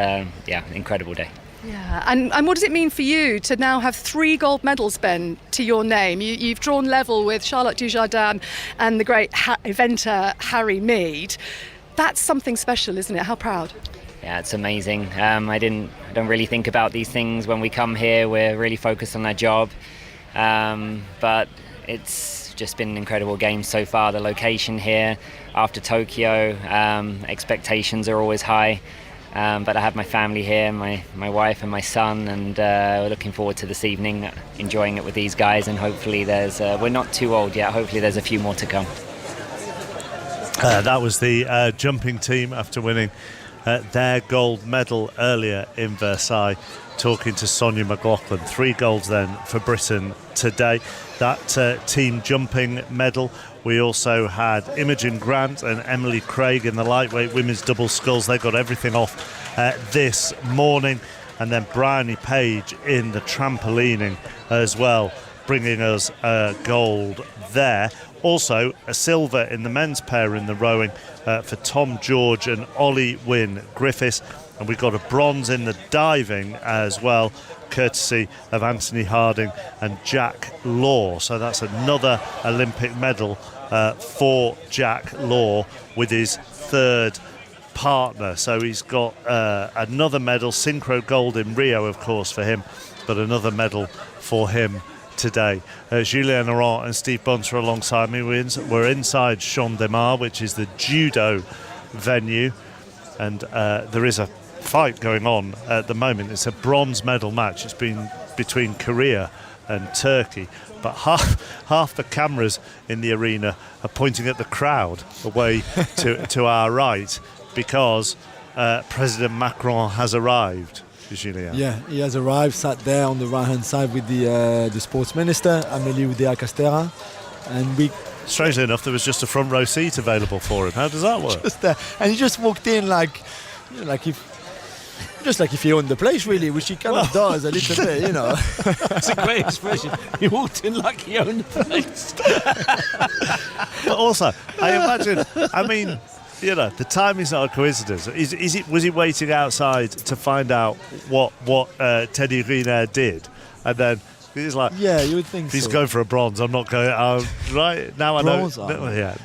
incredible day. Yeah, and what does it mean for you to now have 3 gold medals, Ben, to your name? You've drawn level with Charlotte Dujardin and the great eventer Harry Mead. That's something special, isn't it? How proud? Yeah, it's amazing. I don't really think about these things when we come here. We're really focused on our job, but it's just been an incredible game so far. The location here after Tokyo, expectations are always high. But I have my family here, my wife and my son, and we're looking forward to this evening, enjoying it with these guys, and hopefully we're not too old yet, hopefully there's a few more to come. That was the jumping team after winning their gold medal earlier in Versailles, talking to Sonia McLaughlin. 3 golds then for Britain today. That team jumping medal. We also had Imogen Grant and Emily Craig in the lightweight women's double sculls. They got everything off this morning. And then Bryony Page in the trampolining as well. bringing us gold there. Also, a silver in the men's pair in the rowing for Tom George and Ollie Wynne Griffiths. And we've got a bronze in the diving as well, courtesy of Anthony Harding and Jack Law. So that's another Olympic medal for Jack Law with his third partner. So he's got another medal, synchro gold in Rio, of course, for him, but another medal for him today. Julien Laurent and Steve Bunce are alongside me. We're inside Champ de Mars, which is the judo venue, and there is a fight going on at the moment. It's a bronze medal match. It's been between Korea and Turkey, but half the cameras in the arena are pointing at the crowd away to our right, because President Macron has arrived. Julien. Yeah, he has arrived, sat there on the right-hand side with the sports minister, Amélie Oudéa-Castéra, and we... Strangely enough, there was just a front row seat available for him. How does that work? Just there. And he just walked in like if he owned the place, really, which he kind of does a little bit, you know. It's a great expression. He walked in like he owned the place. But also, I imagine, you know, the time is not a coincidence. Was he waiting outside to find out what Teddy Riner did, and then he's like, yeah, you would think he's so. going for a bronze. I'm not going. Right now, I know.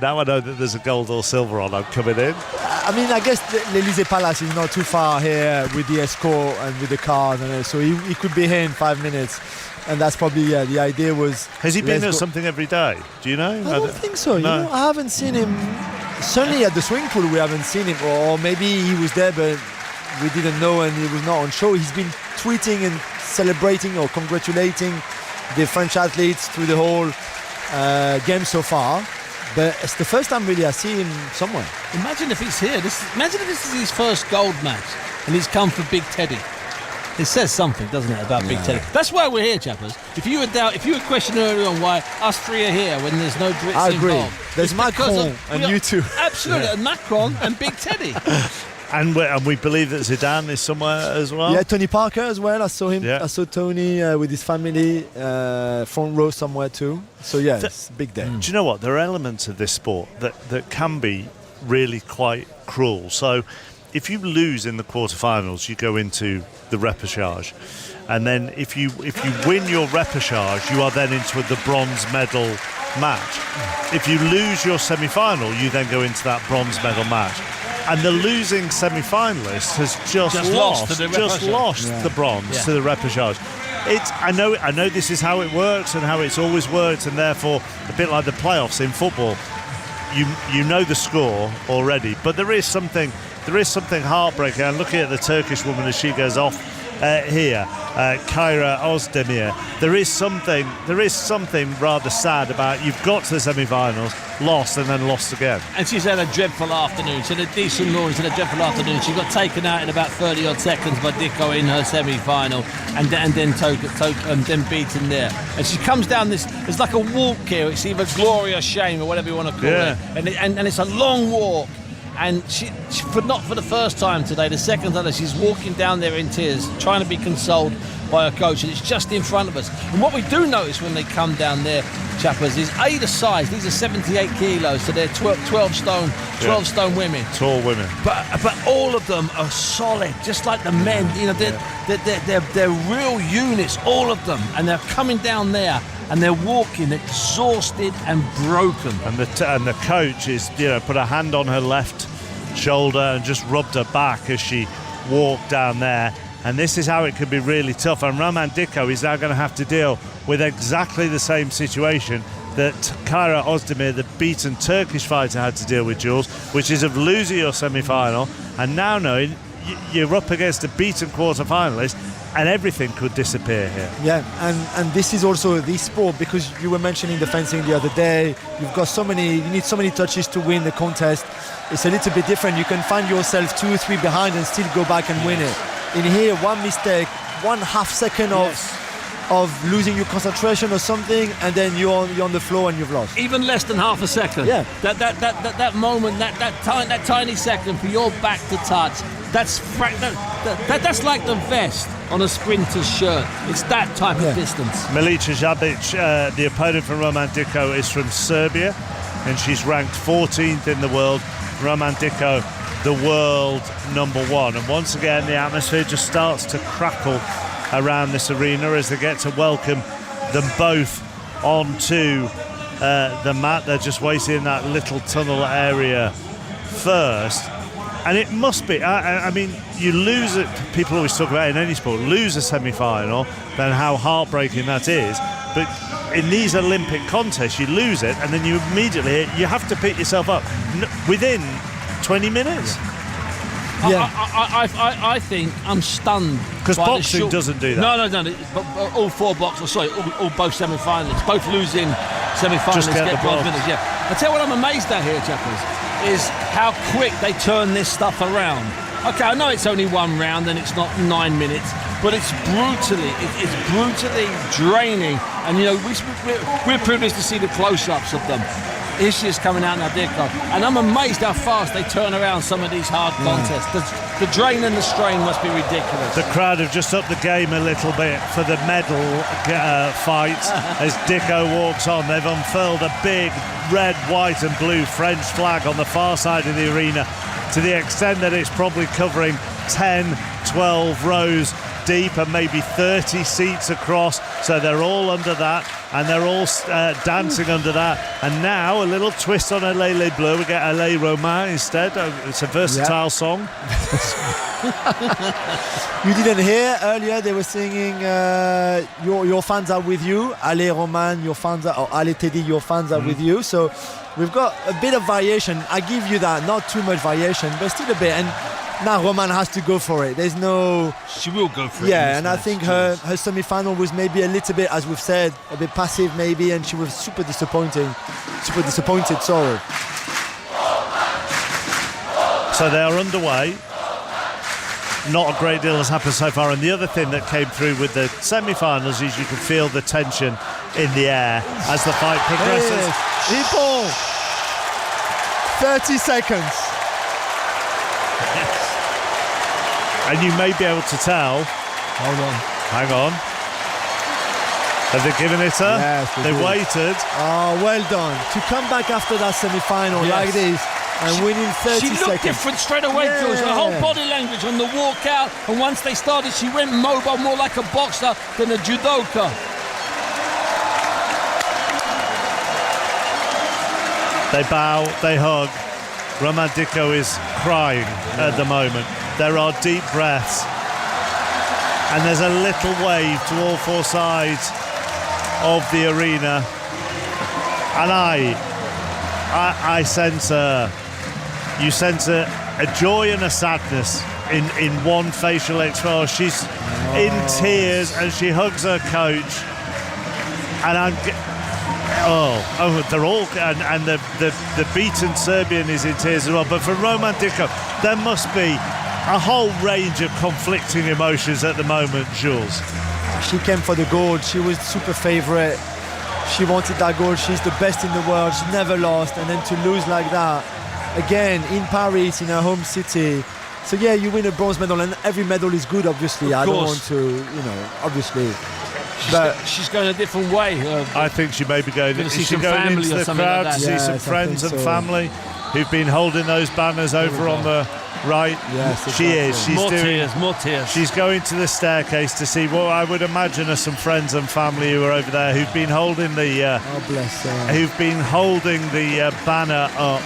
Now I know that there's a gold or silver on. I'm coming in. I mean, I guess the Élysée Palace is not too far here with the escort and with the cars, and so he could be here in 5 minutes. And that's probably, the idea was... Has he been at something every day? Do you know? I don't think so. No. You know, I haven't seen him. Certainly at the swimming pool, we haven't seen him. Or maybe he was there, but we didn't know and he was not on show. He's been tweeting and celebrating or congratulating the French athletes through the whole game so far. But it's the first time really I see him somewhere. Imagine if he's here. Imagine if this is his first gold match and he's come for Big Teddy. It says something, doesn't it, about Big Teddy? That's why we're here, chappers. If you were questioning earlier on why us three are here when there's no Brits I agree. involved, there's Macron and you two. Absolutely, and Macron and Big Teddy. And we believe that Zidane is somewhere as well. Yeah, Tony Parker as well. I saw him. Yeah. I saw Tony with his family, front row somewhere too. So yeah, it's a big day. Do you know what? There are elements of this sport that can be really quite cruel. So if you lose in the quarterfinals, you go into the repechage, and then if you win your repechage, you are then into the bronze medal match. If you lose your semi-final, you then go into that bronze medal match. And the losing semi-finalist has just lost the bronze to the repechage. I know this is how it works and how it's always worked, and therefore a bit like the playoffs in football, you know the score already. But there is something heartbreaking. And looking at the Turkish woman as she goes off here, Kyra Özdemir, there is something rather sad about you've got to the semi-finals, lost and then lost again. And she's had a dreadful afternoon. She had a decent launch and a dreadful afternoon. She got taken out in about 30 odd seconds by Dicko in her semi-final, and then beaten there. And she comes down this. It's like a walk here. It's either glory or shame or whatever you want to call it. And it's a long walk. And she not for the first time today, the second time, she's walking down there in tears, trying to be consoled by her coach, and it's just in front of us. And what we do notice when they come down there, chappers, is the size. These are 78 kilos, so they're 12 stone women. Tall women. But all of them are solid, just like the men. You know, they're real units, all of them, and they're coming down there. And they're walking exhausted and broken. And the coach is, put a hand on her left shoulder and just rubbed her back as she walked down there. And this is how it can be really tough. And Roman Dicko is now going to have to deal with exactly the same situation that Kyra Özdemir, the beaten Turkish fighter, had to deal with, Jules, which is of losing your semi-final and now knowing you're up against a beaten quarter-finalist, and everything could disappear here. Yeah, and this is also this sport, because you were mentioning the fencing the other day. You need so many touches to win the contest. It's a little bit different. You can find yourself 2 or 3 behind and still go back and win it. In here, one mistake, 1/2 second of losing your concentration or something, and then you're on the floor and you've lost. Even less than half a second. Yeah. That moment, that tiny second for your back to touch, That's that's like the vest on a sprinter's shirt. It's that type of distance. Milica Žabić, the opponent from Roman Dicko, is from Serbia, and she's ranked 14th in the world. Roman Dicko, the world number 1. And once again, the atmosphere just starts to crackle around this arena as they get to welcome them both onto the mat. They're just waiting in that little tunnel area first. And it must be, I mean, you lose it, people always talk about in any sport, lose a semi-final, then how heartbreaking that is. But in these Olympic contests, you lose it, and then you have to pick yourself up within 20 minutes. Yeah. I think I'm stunned. Because boxing doesn't do that. No. All four boxers, both semi-finalists, both losing semi-finalists get bronze medals. Yeah. I tell you what I'm amazed at here, Chappers, is how quick they turn this stuff around. Okay, I know it's only one round and it's not 9 minutes, but it's brutally draining. And you know, we're privileged to see the close-ups of them. It's just coming out now, and I'm amazed how fast they turn around some of these hard contests. The drain and the strain must be ridiculous. The crowd have just upped the game a little bit for the medal fight as Dicko walks on. They've unfurled a big red, white and blue French flag on the far side of the arena to the extent that it's probably covering 10, 12 rows deep and maybe 30 seats across, so they're all under that and they're all dancing under that. And now a little twist on Allez les Bleus, we get Allez Romain instead. It's a versatile song. You didn't hear earlier they were singing your fans are with you, Allez Romain, your fans are, or Allez Teddy, your fans are with you. So we've got a bit of variation. I give you that, not too much variation, but still a bit. And now Roman has to go for it. There's no... She will go for it. Yeah, and I think her semi-final was maybe a little bit, as we've said, a bit passive maybe, and she was super disappointed, sorry. So they are underway. Not a great deal has happened so far. And the other thing that came through with the semi-finals is you can feel the tension in the air as the fight progresses. People, 30 seconds. And you may be able to tell. Hold on. Hang on. Have they given it her? Yes, they waited. Oh, well done. To come back after that semi-final like this and winning 30 seconds. She looked different straight away, Jules. Her whole body language on the walk out. And once they started, she went mobile, more like a boxer than a judoka. They bow, they hug. Roman Dicko is crying at the moment. There are deep breaths. And there's a little wave to all four sides of the arena. And I sense you sense a joy and a sadness in one facial expression. She's in tears and she hugs her coach. And they're all, and the beaten Serbian is in tears as well. But for Roman Dicko, there must be a whole range of conflicting emotions at the moment, Jules. She came for the gold. She was super favourite. She wanted that gold. She's the best in the world. She never lost. And then to lose like that, again, in Paris, in her home city. So yeah, you win a bronze medal, and every medal is good, obviously. I don't want to, obviously. But she's going a different way. I think she may be going into the crowd to see some friends and family who've been holding those banners over on the right. Yes, she is. She's more tears. She's going to the staircase to see what I would imagine are some friends and family who are over there who've been holding the banner up,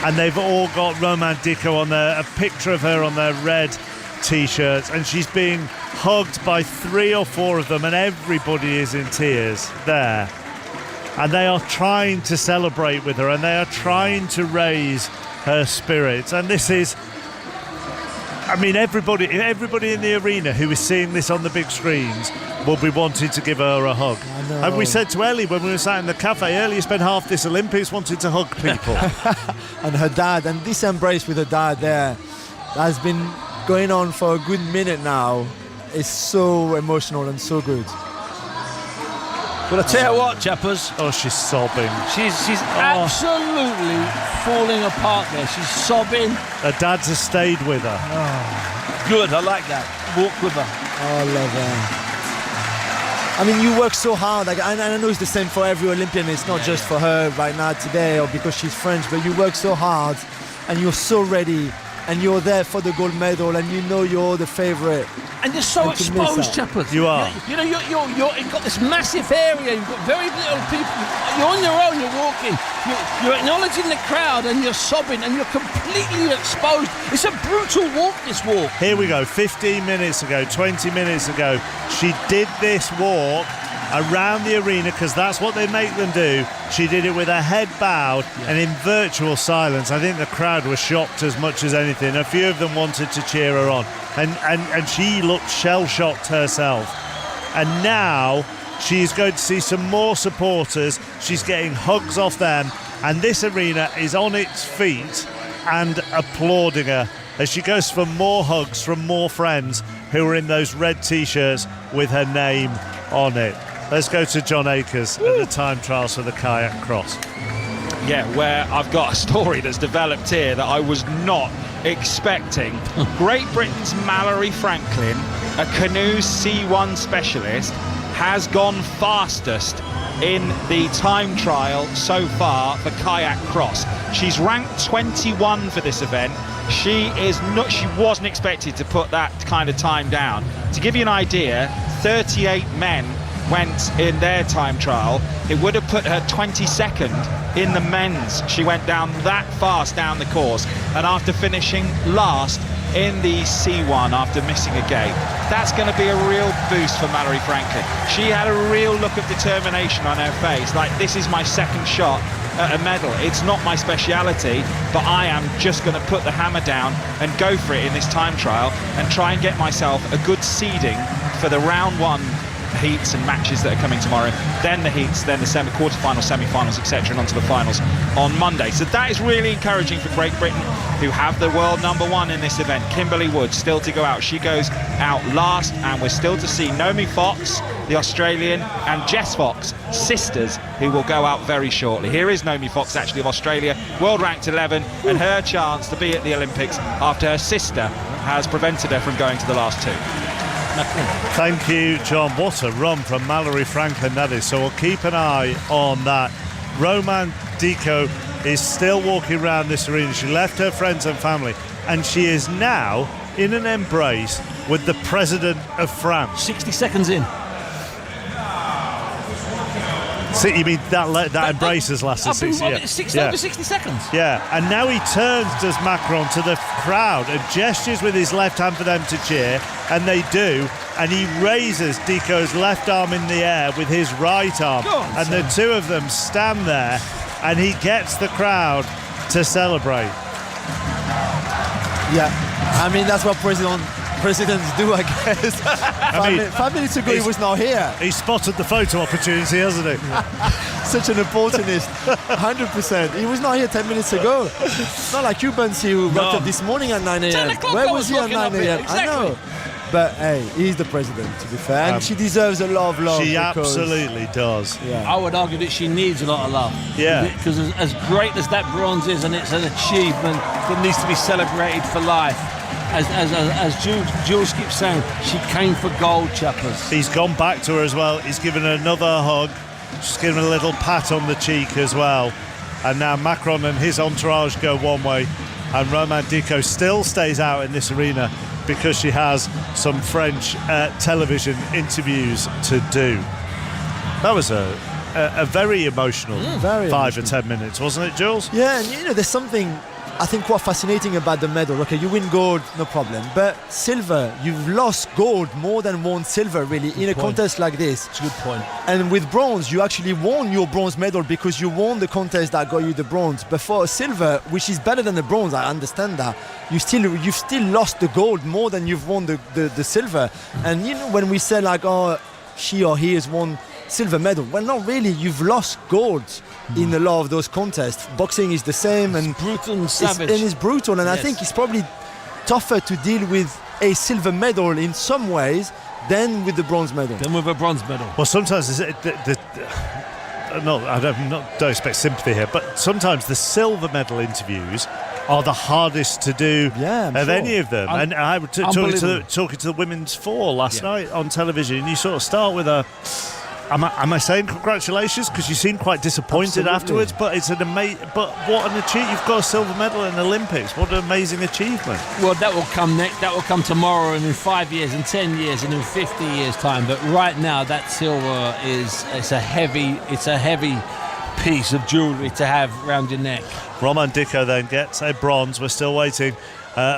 and they've all got Roman Dicko on a picture of her on their red t-shirts, and she's being hugged by 3 or 4 of them, and everybody is in tears there, and they are trying to celebrate with her, and they are trying to raise her spirits. And this is, I mean, everybody in the arena who is seeing this on the big screens will be wanting to give her a hug. And we said to Ellie when we were sat in the cafe, Ellie spent half this Olympics wanting to hug people. And her dad, and this embrace with her dad there has been going on for a good minute now. It's so emotional and so good. Well, I tell you what, Chappers. Oh, she's sobbing. She's absolutely falling apart there. She's sobbing. Her dads has stayed with her. Oh, good, I like that. Walk with her. Oh, I love her. I mean, you work so hard. Like, and I know it's the same for every Olympian. It's not just for her right now today or because she's French, but you work so hard and you're so ready and you're there for the gold medal and you know you're the favourite. And you're so exposed, Chappers. You are. You know, you've got this massive area. You've got very little people. You're on your own. You're walking. You're acknowledging the crowd, and you're sobbing, and you're completely exposed. It's a brutal walk. This walk. Here we go. 15 minutes ago, 20 minutes ago, she did this walk around the arena because that's what they make them do. She did it with her head bowed and in virtual silence. I think the crowd was shocked as much as anything. A few of them wanted to cheer her on, and she looked shell-shocked herself. And now she's going to see some more supporters. She's getting hugs off them, and this arena is on its feet and applauding her as she goes for more hugs from more friends who are in those red t-shirts with her name on it. Let's go to John Akers at the time trials for the kayak cross. Yeah, where I've got a story that's developed here that I was not expecting. Great Britain's Mallory Franklin, a canoe C1 specialist, has gone fastest in the time trial so far for kayak cross. She's ranked 21 for this event. She wasn't expected to put that kind of time down. To give you an idea, 38 men went in their time trial. It would have put her 22nd in the men's. She went down that fast down the course, and after finishing last in the C1 after missing a gate, that's going to be a real boost for Mallory Franklin. She had a real look of determination on her face, like, this is my second shot at a medal. It's not my speciality, but I am just going to put the hammer down and go for it in this time trial and try and get myself a good seeding for the round one heats and matches that are coming tomorrow, then the heats, then the quarterfinals, semi-finals, etc., and onto the finals on Monday. So that is really encouraging for Great Britain, who have the world number one in this event, Kimberly Wood, still to go out. She goes out last, and we're still to see Naomi Fox, the Australian, and Jess Fox, sisters, who will go out very shortly. Here is Naomi Fox, actually, of Australia, world ranked 11, and her chance to be at the Olympics after her sister has prevented her from going to the last two. Thank you, John. What a run from Mallory Franklin that is. So we'll keep an eye on that. Roman Dico is still walking around this arena. She left her friends and family, and she is now in an embrace with the President of France. 60 seconds in. So you mean that embrace has lasted 60 seconds? Over 60 seconds. Yeah, and now he turns, does Macron, to the crowd and gestures with his left hand for them to cheer, and they do, and he raises Dico's left arm in the air with his right arm, and the two of them stand there, and he gets the crowd to celebrate. Yeah, I mean, that's what presidents do, I guess. 5 minutes ago he was not here. He spotted the photo opportunity, hasn't he? Such an opportunist. 100%. He was not here 10 minutes ago. It's not like you, Bunsey, who got up this morning at 9 a.m. Where was he at 9 a.m? Exactly. I know. But hey, he's the president, to be fair, and she deserves a lot of love. She absolutely does. Yeah. I would argue that she needs a lot of love. Yeah. Because as great as that bronze is, and it's an achievement that needs to be celebrated for life. As Jules keeps saying, she came for gold, Chappers. He's gone back to her as well. He's given her another hug. She's given a little pat on the cheek as well. And now Macron and his entourage go one way, and Roman Dico still stays out in this arena because she has some French television interviews to do. That was a very emotional 5 or 10 minutes, wasn't it, Jules? Yeah, and there's something I think quite fascinating about the medal. Okay, you win gold, no problem, but silver, you've lost gold more than won silver, really, in a contest like this. That's a good point. And with bronze, you actually won your bronze medal because you won the contest that got you the bronze. But for silver, which is better than the bronze, I understand that, you've still lost the gold more than you've won the silver. And when we say like, oh, she or he has won silver medal, well, not really. You've lost gold in a lot of those contests. Boxing is the same, and it's brutal and savage. It's brutal, and yes. I think it's probably tougher to deal with a silver medal in some ways then with the bronze medal. Well, sometimes don't expect sympathy here, but sometimes the silver medal interviews are the hardest to do of any of them. And I was talking to the women's four last night on television, and you sort of start with am I saying congratulations? Because you seem quite disappointed afterwards, but it's but what an achievement. You've got a silver medal in the Olympics. What an amazing achievement. Well, that will come next. That will come tomorrow, and in 5 years, and 10 years, and in 50 years' time. But right now, that silver it's a heavy piece of jewellery to have around your neck. Romain Dicot then gets a bronze. We're still waiting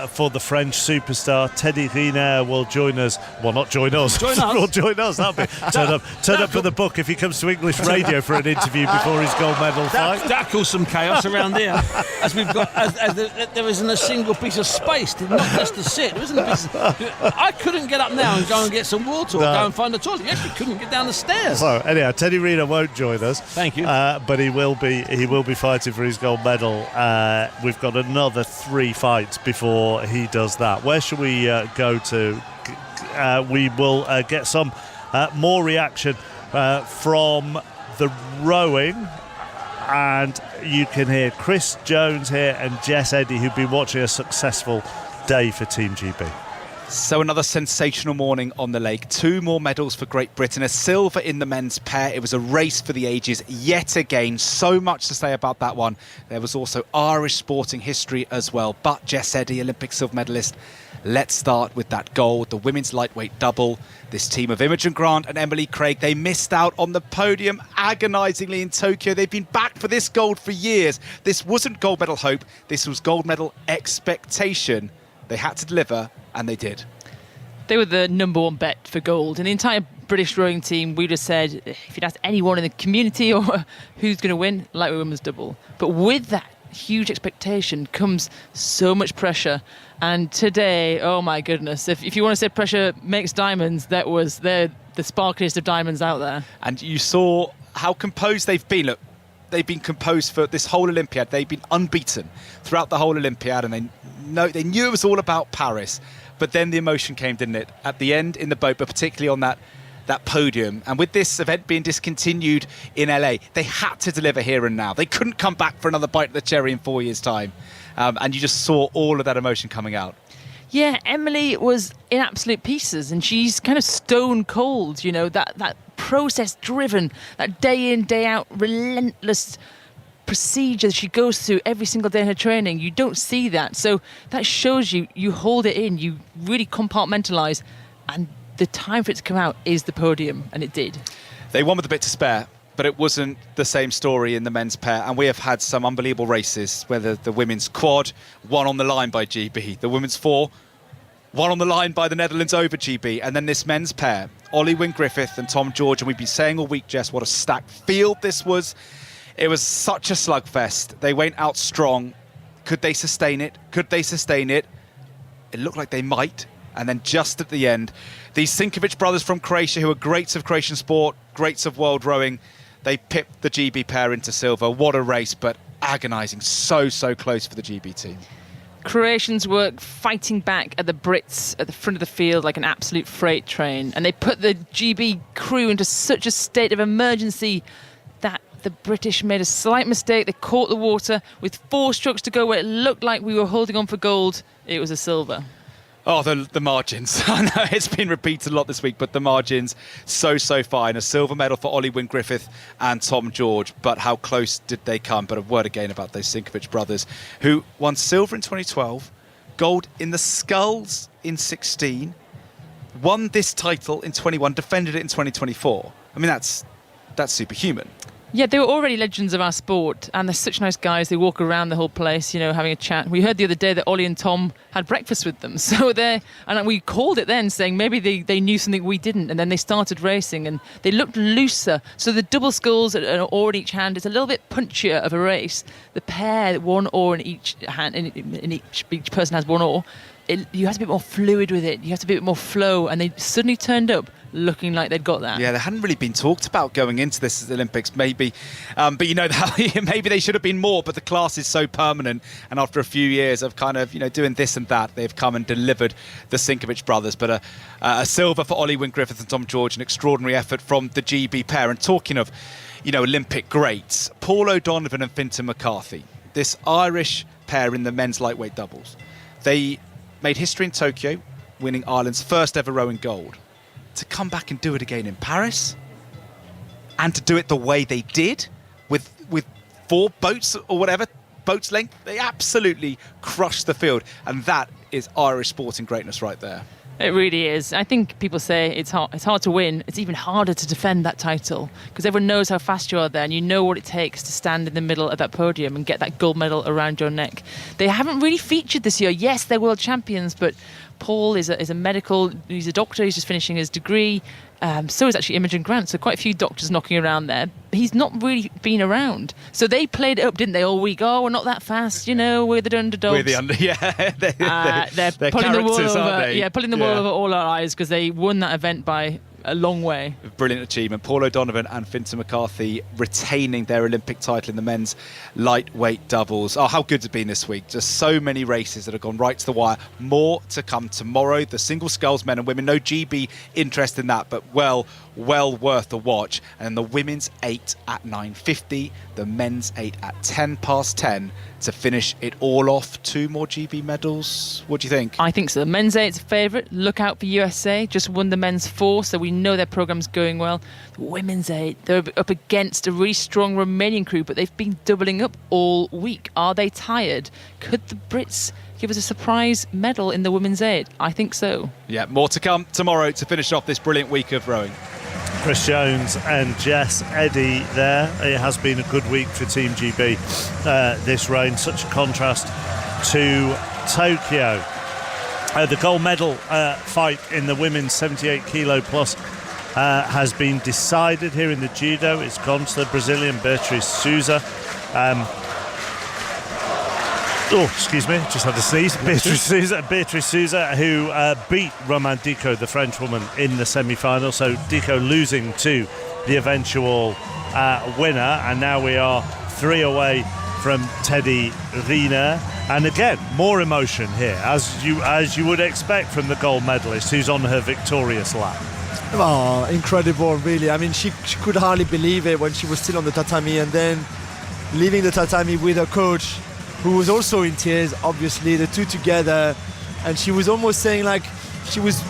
for the French superstar. Teddy Riner will join us. Well, not join us. Will join us. That'll be turn up for the book if he comes to English radio for an interview before his gold medal fight. That caused some chaos around here, as we've got. There isn't a single piece of space, not just to sit. There isn't a piece I couldn't get up now and go and get some water or go and find the toilet. You actually couldn't get down the stairs. So anyhow, Teddy Riner won't join us. Thank you. But he will be fighting for his gold medal. We've got another 3 fights before he does that. Where should we go to? We will get some more reaction from the rowing, and you can hear Chris Jones here and Jess Eddy, who've been watching a successful day for Team GB. So another sensational morning on the lake. 2 more medals for Great Britain. A silver in the men's pair. It was a race for the ages yet again. So much to say about that one. There was also Irish sporting history as well. But Jess Eddy, Olympic silver medalist. Let's start with that gold, the women's lightweight double. This team of Imogen Grant and Emily Craig, they missed out on the podium agonisingly in Tokyo. They've been back for this gold for years. This wasn't gold medal hope. This was gold medal expectation. They had to deliver, and they did. They were the number one bet for gold. And the entire British rowing team, we'd have said, if you'd asked anyone in the community or who's going to win, lightweight women's double. But with that huge expectation comes so much pressure. And today, oh my goodness, if you want to say pressure makes diamonds, they're the sparkliest of diamonds out there. And you saw how composed they've been. Look, they've been composed for this whole Olympiad. They've been unbeaten throughout the whole Olympiad, and they knew it was all about Paris. But then the emotion came, didn't it? At the end in the boat, but particularly on that podium. And with this event being discontinued in LA, they had to deliver here and now. They couldn't come back for another bite of the cherry in 4 years' time. And you just saw all of that emotion coming out. Yeah, Emily was in absolute pieces, and she's kind of stone cold, you know, that process driven, that day in, day out, relentless procedure she goes through every single day in her training. You don't see that. So that shows you hold it in, you really compartmentalise, and the time for it to come out is the podium, and it did. They won with a bit to spare, but it wasn't the same story in the men's pair, and we have had some unbelievable races, whether the women's quad, won on the line by GB, the women's 4, won on the line by the Netherlands over GB, and then this men's pair, Ollie Wynne-Griffith and Tom George, and we've been saying all week, Jess, what a stacked field this was. It was such a slugfest. They went out strong. Could they sustain it? It looked like they might. And then just at the end, these Sinkovic brothers from Croatia, who are greats of Croatian sport, greats of world rowing, they pipped the GB pair into silver. What a race, but agonising. So close for the GB team. Croatians were fighting back at the Brits at the front of the field like an absolute freight train. And they put the GB crew into such a state of emergency that the British made a slight mistake. They caught the water with 4 strokes to go where it looked like we were holding on for gold. It was a silver. Oh, the margins. I know it's been repeated a lot this week, but the margins so fine. A silver medal for Ollie Wynne-Griffith and Tom George. But how close did they come? But a word again about those Sinkovic brothers, who won silver in 2012, gold in the sculls in 16, won this title in 21, defended it in 2024. I mean, that's superhuman. Yeah, they were already legends of our sport, and they're such nice guys. They walk around the whole place, you know, having a chat. We heard the other day that Ollie and Tom had breakfast with them. So and we called it then, saying maybe they knew something we didn't, and then they started racing, and they looked looser. So the double sculls, an oar in each hand, is a little bit punchier of a race. The pair, 1 oar in each hand, in each person has 1 oar. You have to be a bit more fluid with it. You have to be a bit more flow, and they suddenly turned up looking like they'd got that. Yeah, they hadn't really been talked about going into this Olympics, maybe. But you know, maybe they should have been more, but the class is so permanent. And after a few years of kind of, doing this and that, they've come and delivered the Sinkovich brothers. But a silver for Ollie Wynne-Griffith and Tom George, an extraordinary effort from the GB pair. And talking of, Olympic greats, Paul O'Donovan and Fintan McCarthy, this Irish pair in the men's lightweight doubles. They made history in Tokyo, winning Ireland's first ever rowing gold. To come back and do it again in Paris, and to do it the way they did, with 4 boats or whatever, boats length, they absolutely crushed the field. And that is Irish sporting greatness right there. It really is. I think people say it's hard to win. It's even harder to defend that title because everyone knows how fast you are there and you know what it takes to stand in the middle of that podium and get that gold medal around your neck. They haven't really featured this year. Yes, they're world champions, but Paul is a medical, he's a doctor, he's just finishing his degree. So is actually Imogen Grant, so quite a few doctors knocking around there. He's not really been around. So they played it up, didn't they, all week? Oh, we're not that fast, we're the underdogs. We're the they're pulling the wool over, pulling the wool over all our eyes because they won that event by a long way. Brilliant achievement. Paul O'Donovan and Fintan McCarthy retaining their Olympic title in the men's lightweight doubles. Oh, how good it's been this week. Just so many races that have gone right to the wire. More to come tomorrow. The single sculls, men and women. No GB interest in that, but well worth a watch. And the women's 8 at 9:50, the men's 8 at 10:10 to finish it all off. 2 more GB medals. What do you think? I think so. The men's 8's a favourite. Look out for USA. Just won the men's 4, so we know their programme's going well. The women's 8, they're up against a really strong Romanian crew, but they've been doubling up all week. Are they tired? Could the Brits give us a surprise medal in the women's 8? I think so. Yeah, more to come tomorrow to finish off this brilliant week of rowing. Chris Jones and Jess Eddy there. It has been a good week for Team GB this rain. Such a contrast to Tokyo. The gold medal fight in the women's 78 kilo plus has been decided here in the judo. It's gone to the Brazilian Beatriz Souza. Excuse me, just had to sneeze. Beatriz Souza, who beat Roman Dico, the French woman, in the semi-final. So Dico losing to the eventual winner, and now we are 3 away from Teddy Riner. And again, more emotion here, as you would expect from the gold medalist, who's on her victorious lap. Oh, incredible, really. I mean, she could hardly believe it when she was still on the tatami, and then leaving the tatami with her coach, who was also in tears, obviously, the two together. And she was almost saying, like, she was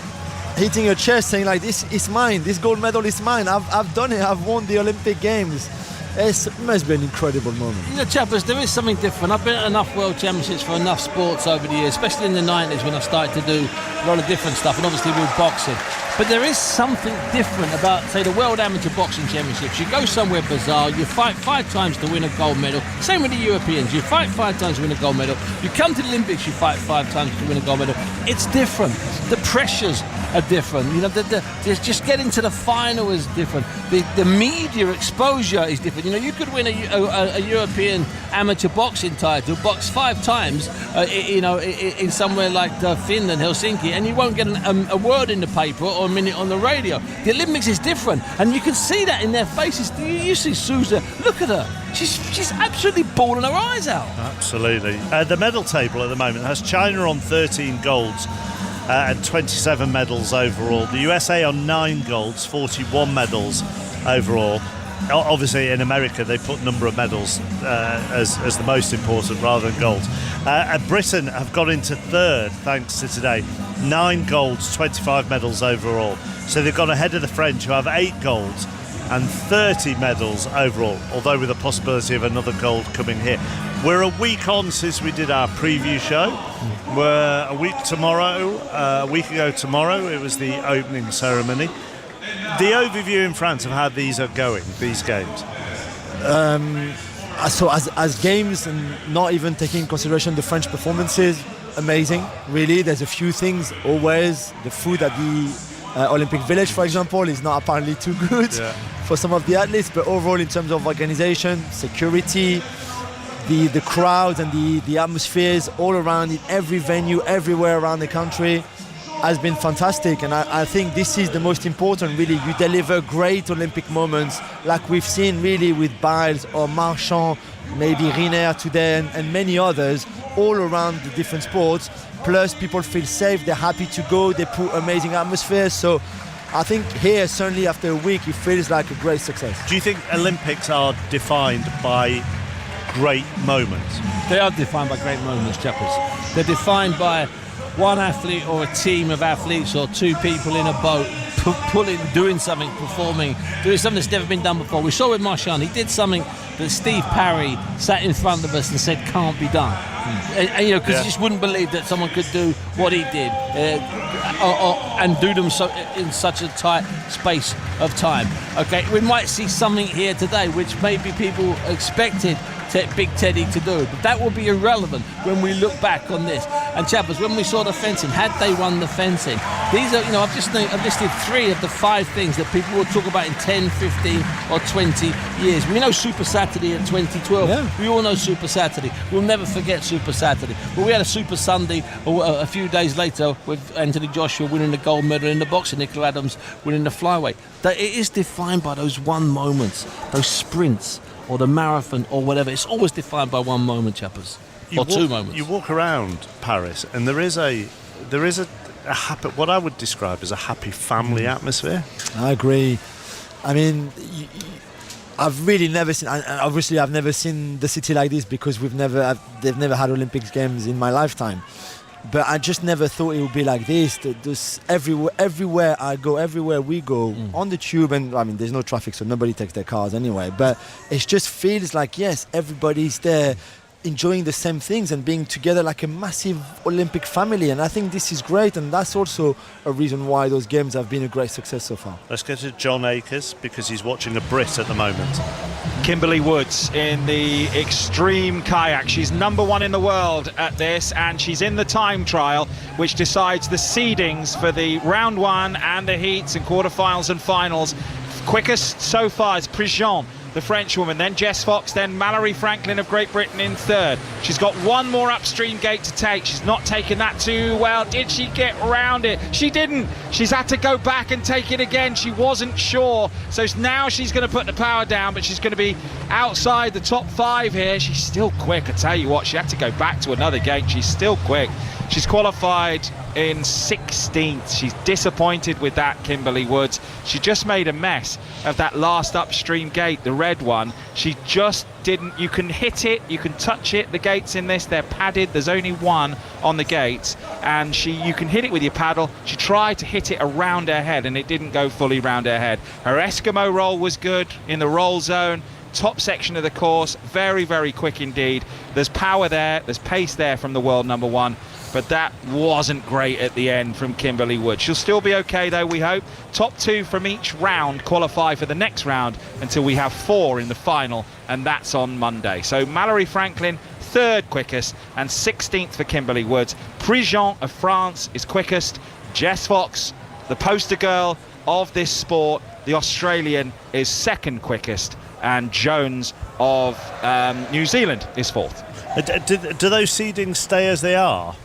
hitting her chest, saying, like, this is mine, this gold medal is mine, I've done it, I've won the Olympic Games. It must be an incredible moment. Chappers, there is something different. I've been at enough World Championships for enough sports over the years, especially in the 90s when I started to do a lot of different stuff, and obviously with boxing. But there is something different about, say, the World Amateur Boxing Championships. You go somewhere bizarre, you fight 5 times to win a gold medal. Same with the Europeans. You fight 5 times to win a gold medal. You come to the Olympics, you fight 5 times to win a gold medal. It's different. The pressures are different. Just getting to the final is different. The media exposure is different. You could win a European amateur boxing title, box 5 times, in somewhere like Finland, Helsinki, and you won't get a word in the paper or a minute on the radio. The Olympics is different, and you can see that in their faces. You see Souza, look at her. She's absolutely bawling her eyes out. Absolutely. The medal table at the moment has China on 13 golds and 27 medals overall. The USA on 9 golds, 41 medals overall. Obviously, in America, they put number of medals as the most important rather than golds. Britain have got into 3rd, thanks to today. 9 golds, 25 medals overall. So they've gone ahead of the French, who have 8 golds and 30 medals overall, although with the possibility of another gold coming here. We're a week on since we did our preview show. We're a week ago tomorrow, it was the opening ceremony. The overview in France of how these are going, these games. So as games, and not even taking into consideration the French performances, amazing, really. There's a few things always. The food at the Olympic Village, for example, is not apparently too good for some of the athletes, but overall in terms of organization, security, the crowds and the atmospheres all around in every venue, everywhere around the country, has been fantastic, and I think this is the most important, really. You deliver great Olympic moments like we've seen really with Biles or Marchand, maybe Riner today, and many others all around the different sports. Plus people feel safe, they're happy to go, they put amazing atmosphere. So I think here, certainly after a week, it feels like a great success. Do you think Olympics are defined by great moments? They are defined by great moments, Chappers. They're defined by one athlete or a team of athletes or two people in a boat doing something, performing, doing something that's never been done before. We saw with Marchand, he did something that Steve Parry sat in front of us and said can't be done. And you know, because he just wouldn't believe that someone could do what he did and do them in such a tight space of time. Okay, we might see something here today which maybe people expected Big Teddy to do, but that will be irrelevant when we look back on this. And Chappers, when we saw the fencing, had they won the fencing, these are, you know, I've listed 3 of the 5 things that people will talk about in 10, 15 or 20 years. We know Super Saturday in 2012. Yeah. We all know Super Saturday. We'll never forget Super Saturday. But we had a Super Sunday a few days later with Anthony Joshua winning the gold medal in the boxing, Nicola Adams winning the flyweight. That it is defined by those one moments, those sprints, or the marathon or whatever. It's always defined by one moment, Chappers, or 2 moments. You walk around Paris and there is a happy, what I would describe as a happy family atmosphere. I agree. I mean, I've really never seen, and obviously I've never seen the city like this because they've never had Olympics games in my lifetime. But I just never thought it would be like this. This everywhere I go, everywhere we go, on the tube, and I mean, there's no traffic, so nobody takes their cars anyway. But it just feels like, yes, everybody's there, enjoying the same things and being together like a massive Olympic family. And I think this is great, and that's also a reason why those games have been a great success so far. Let's go to John Akers because he's watching a Brit at the moment. Kimberly Woods in the extreme kayak. She's number 1 in the world at this, and she's in the time trial which decides the seedings for the round 1 and the heats and quarterfinals and finals. Quickest so far is Prigent, the French woman, then Jess Fox, then Mallory Franklin of Great Britain in 3rd. She's got one more upstream gate to take. She's not taken that too well. Did she get round it? She didn't. She's had to go back and take it again. She wasn't sure. So now she's going to put the power down, but she's going to be outside the top 5 here. She's still quick, I tell you what. She had to go back to another gate. She's still quick. She's qualified in 16th. She's disappointed with that, Kimberly Woods. She just made a mess of that last upstream gate, the red one. She just didn't. You can hit it, you can touch it. The gates in this, they're padded. There's only one on the gates, and you can hit it with your paddle. She tried to hit it around her head, and it didn't go fully round her head. Her Eskimo roll was good in the roll zone. Top section of the course, very, very quick indeed. There's power there, there's pace there from the world number 1. But that wasn't great at the end from Kimberly Wood. She'll still be okay though, we hope. Top 2 from each round qualify for the next round until we have 4 in the final, and that's on Monday. So Mallory Franklin, 3rd quickest, and 16th for Kimberly Woods. Prigent of France is quickest. Jess Fox, the poster girl of this sport, the Australian, is 2nd quickest, and Jones of New Zealand is 4th. Do those seedings stay as they are?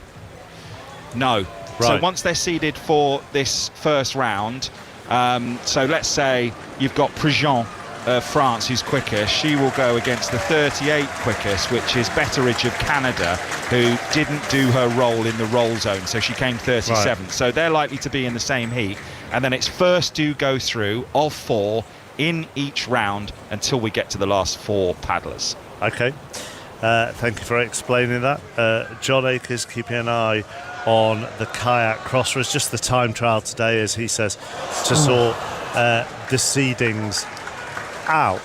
No. Right. So once they're seeded for this first round, so let's say you've got Prigent of France, who's quickest. She will go against the 38 quickest, which is Betteridge of Canada, who didn't do her roll in the roll zone, so she came 37th. Right. So they're likely to be in the same heat, and then it's first to go through of 4 in each round until we get to the last 4 paddlers. Okay. Thank you for explaining that. John Akers keeping an eye on the kayak cross race, just the time trial today, as he says, to sort the seedings out.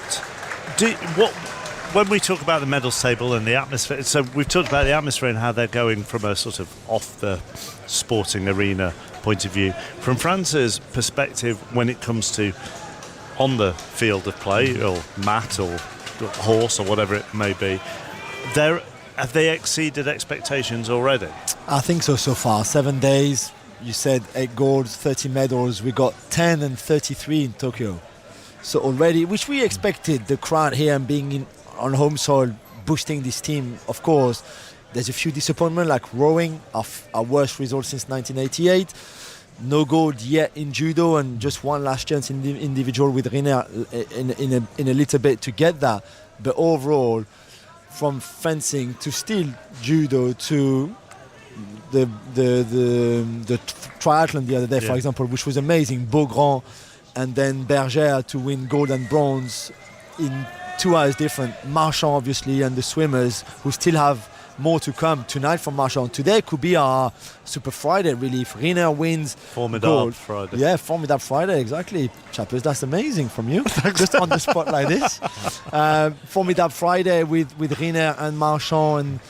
When we talk about the medals table and the atmosphere, so we've talked about the atmosphere and how they're going from a sort of off the sporting arena point of view. From France's perspective, when it comes to on the field of play, or mat or horse or whatever it may be, have they exceeded expectations already? I think so far. 7 days, you said 8 golds, 30 medals. We got 10 and 33 in Tokyo. So already, which we expected, the crowd here and being on home soil, boosting this team, of course, there's a few disappointments, like rowing, our worst result since 1988. No gold yet in judo, and just one last chance in the individual with Riner in a little bit to get that. But overall, from fencing to still judo to the triathlon the other day, for example, which was amazing. Beaugrand and then Berger to win gold and bronze in 2 hours different. Marchand, obviously, and the swimmers who still have more to come tonight from Marchand. Today could be our Super Friday, really. If Riner wins Formidable Friday. Yeah, Formidable Friday, exactly. Chappers, that's amazing from you. Just on the spot like this. Formidable Friday with Riner and Marchand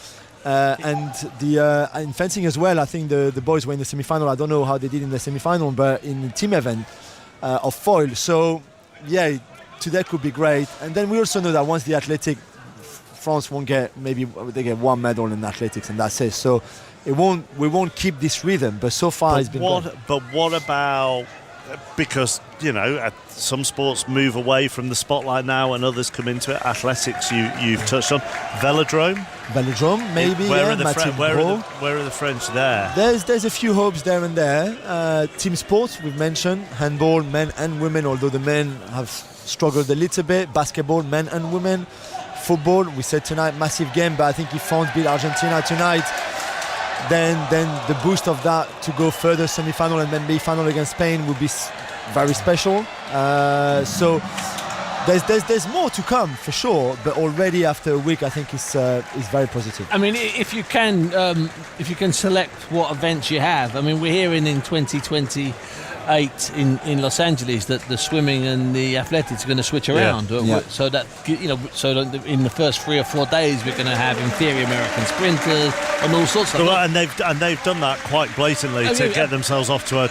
and the in fencing as well. I think the boys were in the semi-final. I don't know how they did in the semi-final, but in the team event of foil. So, yeah, today could be great. And then we also know that once the athletic, France won't get, maybe they get one medal in athletics and that's it. So we won't keep this rhythm, but so far it's been good. But what about, because, you know, some sports move away from the spotlight now and others come into it. Athletics, you've touched on. Velodrome, maybe. Where are the French there? There's a few hopes there and there. Team sports, we've mentioned. Handball, men and women, although the men have struggled a little bit. Basketball, men and women. Football, we said tonight, massive game, but I think if France beat Argentina tonight, then the boost of that to go further semi-final and then be final against Spain would be very special. So there's more to come for sure, but already after a week I think it's very positive. I mean, if you can select what events you have, I mean, we're hearing in 2028 in Los Angeles that the swimming and the athletics are going to switch around. So that, you know, in the first 3 or 4 days we're going to have inferior American sprinters and all sorts of stuff. And they've done that quite blatantly to get themselves off to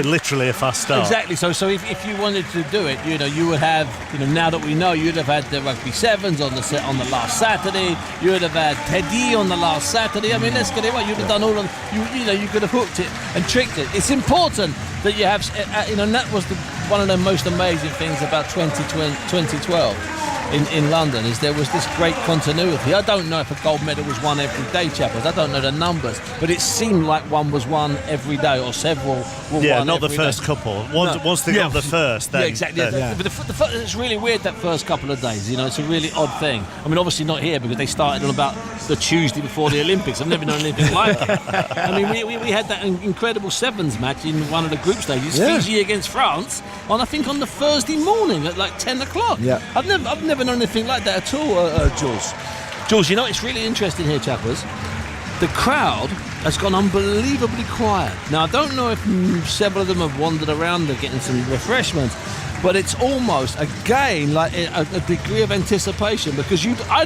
literally a fast start. Exactly. So if you wanted to do it, you know, you would have, you know, now that we know, you'd have had the rugby sevens on the last Saturday. You would have had Teddy on the last Saturday. I mean, let's get it right. You'd have done all of you know, you could have hooked it and tricked it. It's important that you have, you know, and that was one of the most amazing things about 2012 in London, is there was this great continuity. I don't know if a gold medal was won every day, Chappers. I don't know the numbers, but it seemed like one was won every day, or several were won not the every first day. couple. Once they got the first, then... Yeah, exactly. But it's really weird, that first couple of days, you know, it's a really odd thing. I mean, obviously not here, because they started on about the Tuesday before the Olympics. I've never known anything like it. I mean, we had that incredible sevens match in one of the group stages, Fiji against France, I think on the Thursday morning at like 10 o'clock. Yeah. I've never known anything like that at all, Jules. Jules, you know, it's really interesting here, Chappers. The crowd has gone unbelievably quiet. Now, I don't know if several of them have wandered around, they're getting some refreshments, but it's almost, again, like a degree of anticipation, because I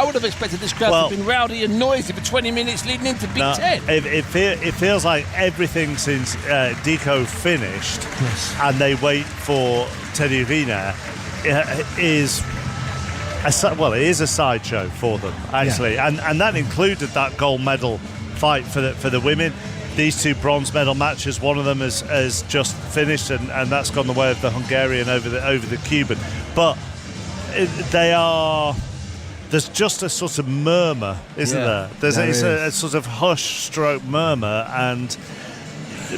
would have expected this crowd to have been rowdy and noisy for 20 minutes leading into Big Ten. It feels like everything since Deco finished and they wait for Teddy Riner is a sideshow for them, actually, and that included that gold medal fight for the women. These 2 bronze medal matches, one of them has just finished, and that's gone the way of the Hungarian over the Cuban. But there's just a sort of murmur, isn't there? It's a sort of hush stroke murmur, and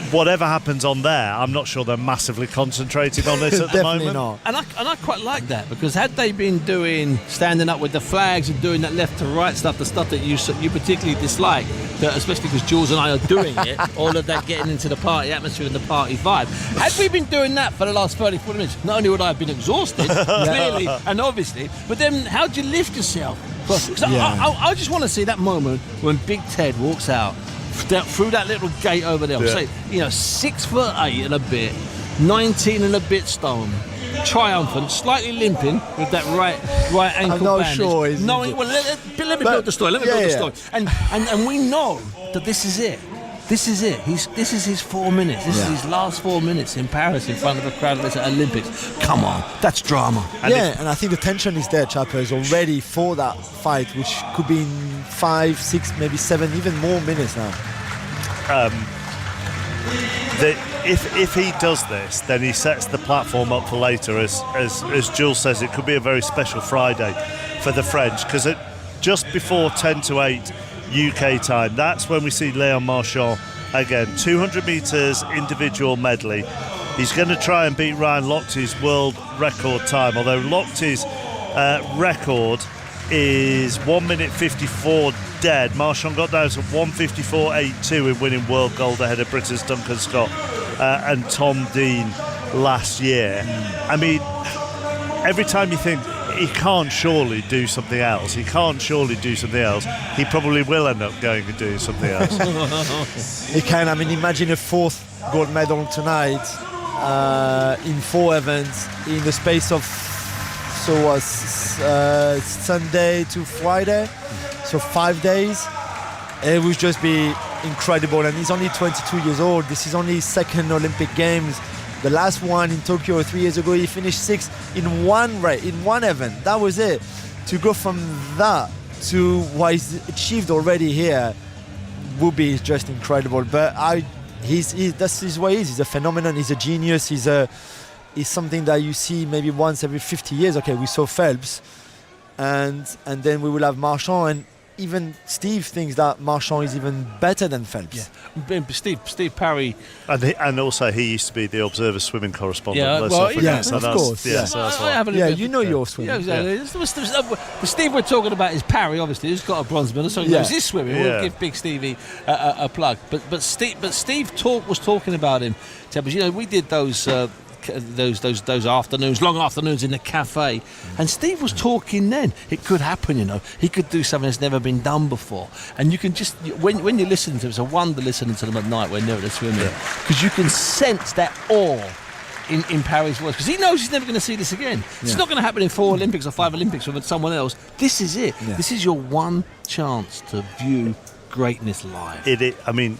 whatever happens on there, I'm not sure they're massively concentrating on it at the moment. Not. And I quite like that, because had they been standing up with the flags and doing that left to right stuff, the stuff that you particularly dislike, especially because Jules and I are doing it, all of that getting into the party atmosphere and the party vibe. Had we been doing that for the last 30-40 minutes, not only would I have been exhausted, clearly and obviously, but then how do you lift yourself? I just want to see that moment when Big Ted walks out through that little gate over there. Say, you know, 6'8" and a bit, 19 and a bit stone, triumphant, slightly limping with that right ankle I'm not bandage. sure. Let me build the story. And we know that this is it. This is it. This is his 4 minutes. This is his last 4 minutes in Paris in front of a crowd at the Olympics. Come on, that's drama. And I think the tension is there, Chappers, already for that fight, which could be in 5, 6, maybe 7, even more minutes now. If he does this, then he sets the platform up for later. As Jules says, it could be a very special Friday for the French, because just before 10 to 8 UK time. That's when we see Léon Marchand again. 200 metres individual medley. He's going to try and beat Ryan Lochte's world record time, although Lochte's record is 1 minute 54 dead. Marchand got down to 1:54.82 in winning world gold ahead of Britain's Duncan Scott and Tom Dean last year. I mean, every time you think he can't surely do something else, he probably will end up going and doing something else. He can. I mean, imagine a fourth gold medal tonight in 4 events in the space of Sunday to Friday, so 5 days. It would just be incredible. And he's only 22 years old. This is only his second Olympic Games. The last one in Tokyo 3 years ago, he finished 6th in one event. That was it. To go from that to what he's achieved already here would be just incredible. But that's what he is. He's a phenomenon. He's a genius. He's something that you see maybe once every 50 years. Okay, we saw Phelps, and then we will have Marchand, and even Steve thinks that Marchand is even better than Phelps. Yeah, Steve Parry, and also he used to be the Observer swimming correspondent. Of course. You know your swimming. Steve we're talking about is Parry, obviously, who's got a bronze medal, so he knows his swimming. We'll give Big Stevie a plug. But Steve was talking about him. Because, we did those afternoons, long afternoons in the cafe, and Steve was talking then. It could happen, he could do something that's never been done before, and you can just when you listen to them, it's a wonder listening to them at night when they're at the swimming, because you can sense that awe in Parry's voice, because he knows he's never going to see this again. It's not going to happen in 4 Olympics or 5 Olympics with someone else. This is it. This is your one chance to view greatness live. It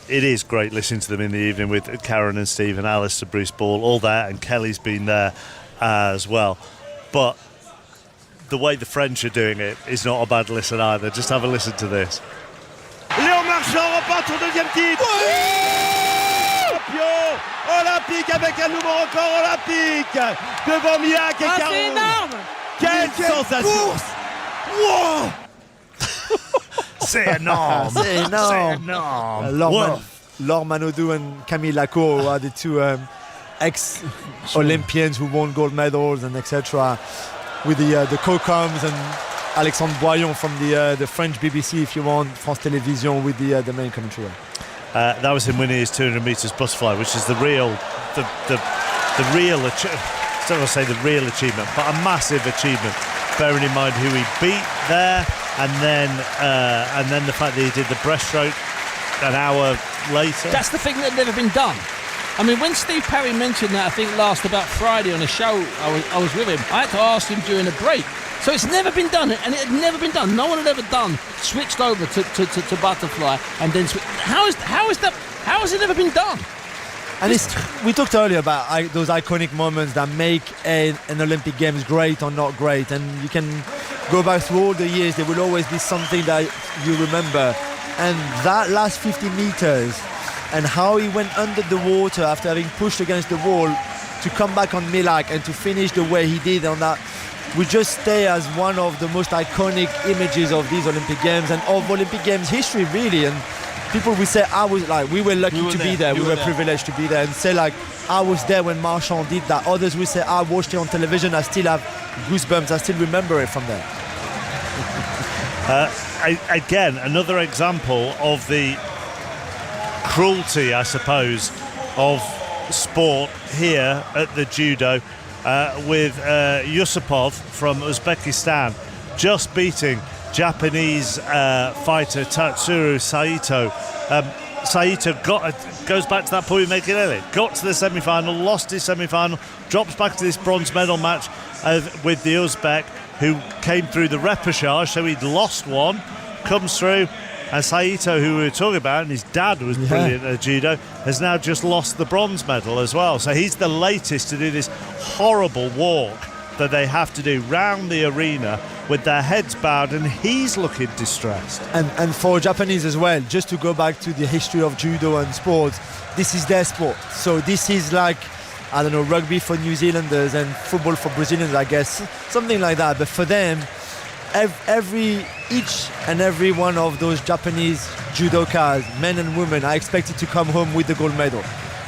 is great listening to them in the evening with Karen and Steve and Alistair, Bruce Ball, all that, and Kelly's been there as well. But the way the French are doing it is not a bad listen either. Just have a listen to this. Léon Marchand remporte son 2e titre. Champion olympique avec un nouveau record olympique devant Miak et Caron. C'est énorme. Quelle sensation. Wow. C'est énorme. Laure Manodou and Camille Lacour are the 2 ex-Olympians who won gold medals and etc. With the co-coms, and Alexandre Boyon from the French BBC, if you want, France Télévisions, with the main commentary. That was him winning his 200 metres butterfly, which is the real achievement, but a massive achievement, bearing in mind who he beat there. And then the fact that he did the breaststroke an hour later. That's the thing that had never been done. I mean, when Steve Parry mentioned that, I think last about Friday on a show I was with him, I had to ask him during a break. So it's never been done, and it had never been done. No one had ever switched over to butterfly and then how has it never been done? And we talked earlier about those iconic moments that make an Olympic Games great or not great, and you can go back through all the years. There will always be something that you remember, and that last 50 meters and how he went under the water after having pushed against the wall to come back on Milak and to finish the way he did on that will just stay as one of the most iconic images of these Olympic Games and of Olympic Games history, really. And people will say, we were lucky to be there, we were privileged to be there, and say I was there when Marchand did that. Others will say, I watched it on television, I still have goosebumps, I still remember it from there. Again, another example of the cruelty, I suppose, of sport here at the judo, with Yusupov from Uzbekistan just beating Japanese fighter Tatsuro Saito. Saito goes back to that point we made it earlier. Got to the semi-final, lost his semi-final, drops back to this bronze medal match with the Uzbek, who came through the repechage, so he'd lost one, comes through, and Saito, who we were talking about, and his dad was brilliant at judo, has now just lost the bronze medal as well. So he's the latest to do this horrible walk that they have to do round the arena with their heads bowed, and he's looking distressed. And for Japanese as well, just to go back to the history of judo and sports, this is their sport. So this is like, I don't know, rugby for New Zealanders and football for Brazilians, I guess, something like that. But for them, each and every one of those Japanese judokas, men and women, are expected to come home with the gold medal.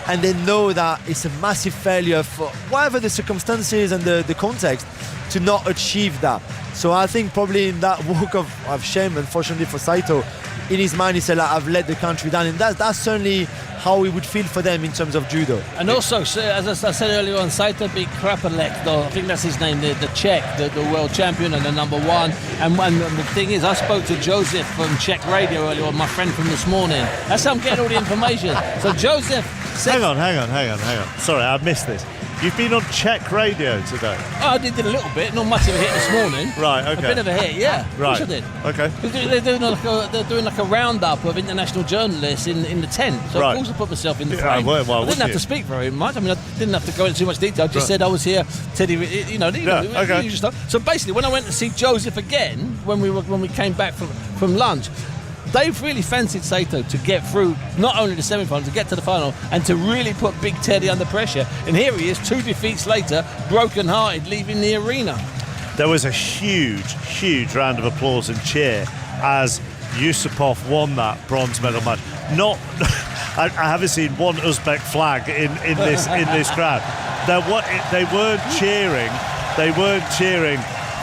And they know that it's a massive failure for whatever the circumstances and the context to not achieve that. So I think probably in that walk of shame, unfortunately for Saito, in his mind he said, like, I've let the country down, and that's certainly how it would feel for them in terms of judo. And also, as I said earlier on, Saito beat Krapalek, though I think that's his name, the Czech, the world champion and the number one. And the thing is, I spoke to Joseph from Czech Radio earlier on, my friend from this morning. That's how I'm getting all the information. So Joseph said... Hang on. Sorry, I missed this. You've been on Czech radio today? Oh, I did a little bit, not much of a hit this morning. Right, okay. A bit of a hit, yeah. Right. Of course I did. Okay. They're doing like a roundup of international journalists in the tent. So Right. of course I put myself in the Yeah, frame. well, I didn't wouldn't have you? to speak very much. I mean, I didn't have to go into too much detail. I just Right. said I was here, Teddy. okay. Usual stuff. So basically, when I went to see Joseph again, when we came back from lunch, they've really fancied Saito to get through not only the semi-final, to get to the final and to really put Big Teddy under pressure. And here he is, 2 defeats later, broken-hearted, leaving the arena. There was a huge round of applause and cheer as Yusupov won that bronze medal match. I haven't seen one Uzbek flag in this crowd. They weren't cheering. They weren't cheering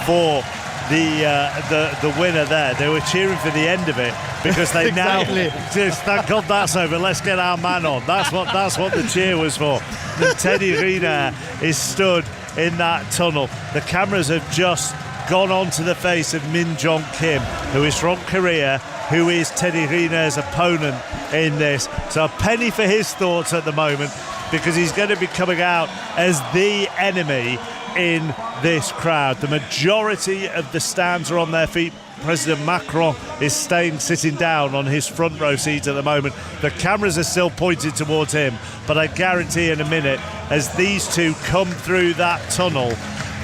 for the winner there. They were cheering for the end of it because they Exactly. now just thank God that's over. Let's get our man on. That's what the cheer was for. And Teddy Riner is stood in that tunnel. The cameras have just gone onto the face of Min Jong Kim, who is from Korea, who is Teddy Riner's opponent in this. So a penny for his thoughts at the moment, because he's going to be coming out as the enemy in this crowd. The majority of the stands are on their feet. President Macron is sitting down on his front row seat at the moment. The cameras are still pointed towards him, but I guarantee in a minute, as these two come through that tunnel,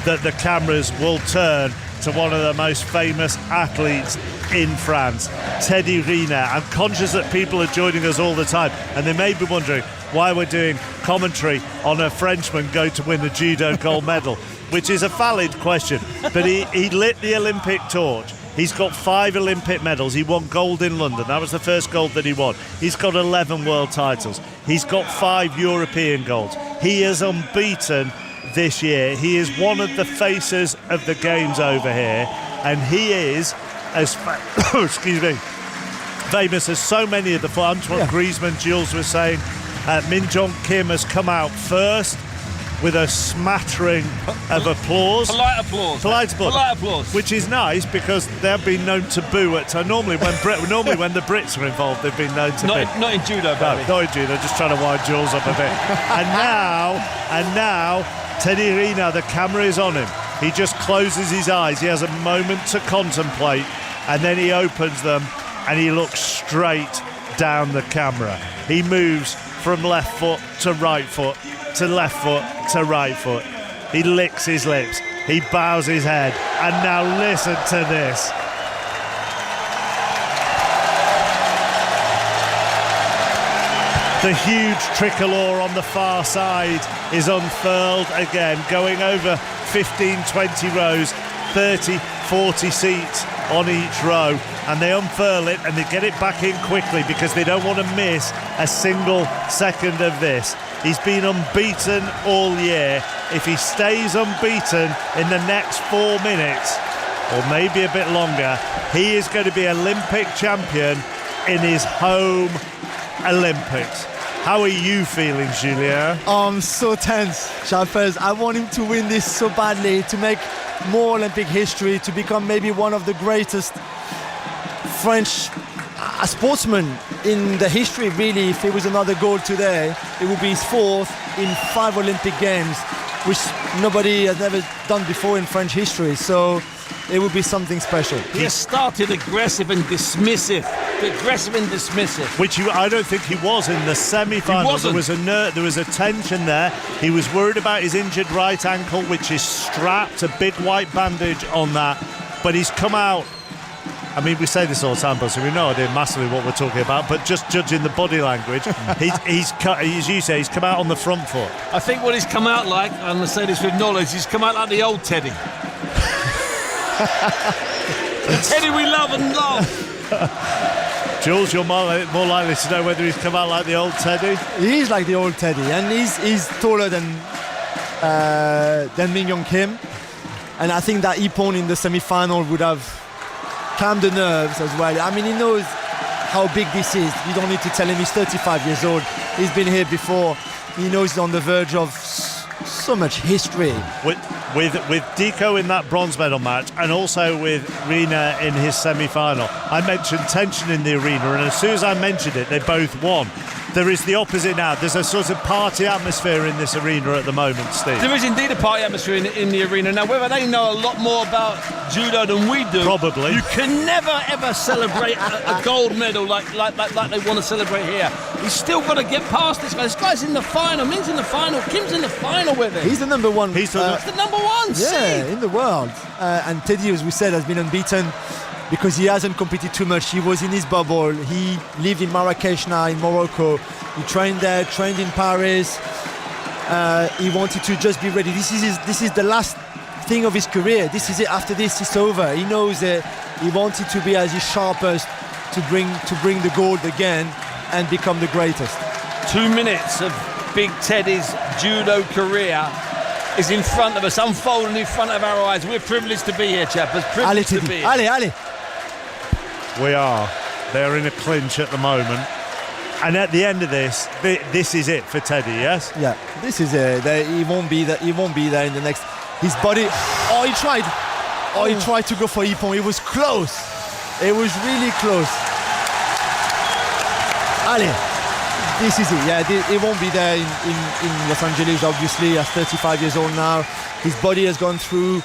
that the cameras will turn to one of the most famous athletes in France, Teddy Riner. I'm conscious that people are joining us all the time, and they may be wondering why we're doing commentary on a Frenchman going to win the judo gold medal, which is a valid question. But he lit the Olympic torch. He's got 5 Olympic medals. He won gold in London. That was the first gold that he won. He's got 11 world titles. He's got 5 European golds. He is unbeaten this year. He is one of the faces of the games over here, and he is as famous as so many of the Antoine Griezmann, Jules was saying. Min Jong Kim has come out first with a smattering of applause. Polite applause. Which is nice because they've been known to boo at normally when the Brits are involved, they've been known to boo. Not in judo, baby. No, not in judo, just trying to wind Jules up a bit. and now Teddy Riner, the camera is on him. He just closes his eyes. He has a moment to contemplate, and then he opens them and he looks straight down the camera. He moves from left foot to right foot to left foot to right foot. He licks his lips. He bows his head. And now listen to this. The huge tricolour on the far side is unfurled again, going over 15, 20 rows, 30, 40 seats on each row, and they unfurl it and they get it back in quickly because they don't want to miss a single second of this. He's been unbeaten all year. If he stays unbeaten in the next 4 minutes, or maybe a bit longer, he is going to be Olympic champion in his home Olympics. How are you feeling, Julien? I'm so tense, Chappers. I want him to win this so badly, to make more Olympic history, to become maybe one of the greatest French sportsmen in the history, really. If it was another gold today, it would be his 4th in 5 Olympic Games, which nobody has ever done before in French history. So it would be something special. He has started aggressive and dismissive. Which I don't think he was in the semi-final. There was a tension there. He was worried about his injured right ankle, which is strapped, a big white bandage on that. But he's come out. I mean, we say this all the time, but so we know idea massively what we're talking about. But just judging the body language, he's as you say, he's come out on the front foot. I think what he's come out like, and I say this with knowledge, he's come out like the old Teddy. Teddy we love and love. Jules, you're more likely to know whether he's come out like the old Teddy. He is like the old Teddy, and he's taller than Min Young Kim, and I think that Ippon in the semi-final would have calmed the nerves as well. I mean, he knows how big this is. You don't need to tell him he's 35 years old. He's been here before. He knows he's on the verge of so much history. With Deco in that bronze medal match, and also with Rina in his semi-final, I mentioned tension in the arena, and as soon as I mentioned it, they both won. There is the opposite now. There's a sort of party atmosphere in this arena at the moment, Steve. There is indeed a party atmosphere in the arena. Now, whether they know a lot more about judo than we do, probably. You can never ever celebrate a gold medal like they want to celebrate here. He's still got to get past this guy. This guy's in the final. Min's in the final. Kim's in the final with him. He's the number one. He's the number one. Yeah, in the world. And Teddy, as we said, has been unbeaten because he hasn't competed too much. He was in his bubble. He lived in Marrakesh now, in Morocco. He trained there, trained in Paris. He wanted to just be ready. This is the last thing of his career. This is it. After this, it's over. He knows that he wanted to be as his sharpest to bring the gold again and become the greatest. 2 minutes of Big Teddy's judo career is in front of us, unfolding in front of our eyes. We're privileged to be here, Chappers. Privileged to be here. Ali. We are. They're in a clinch at the moment. And at the end of this is it for Teddy, yes? Yeah, this is it. He won't be there in the next. His body. He tried. He tried to go for Ippon. It was close. It was really close. Ali, this is it. Yeah, he won't be there in Los Angeles, obviously. He's 35 years old now. His body has gone through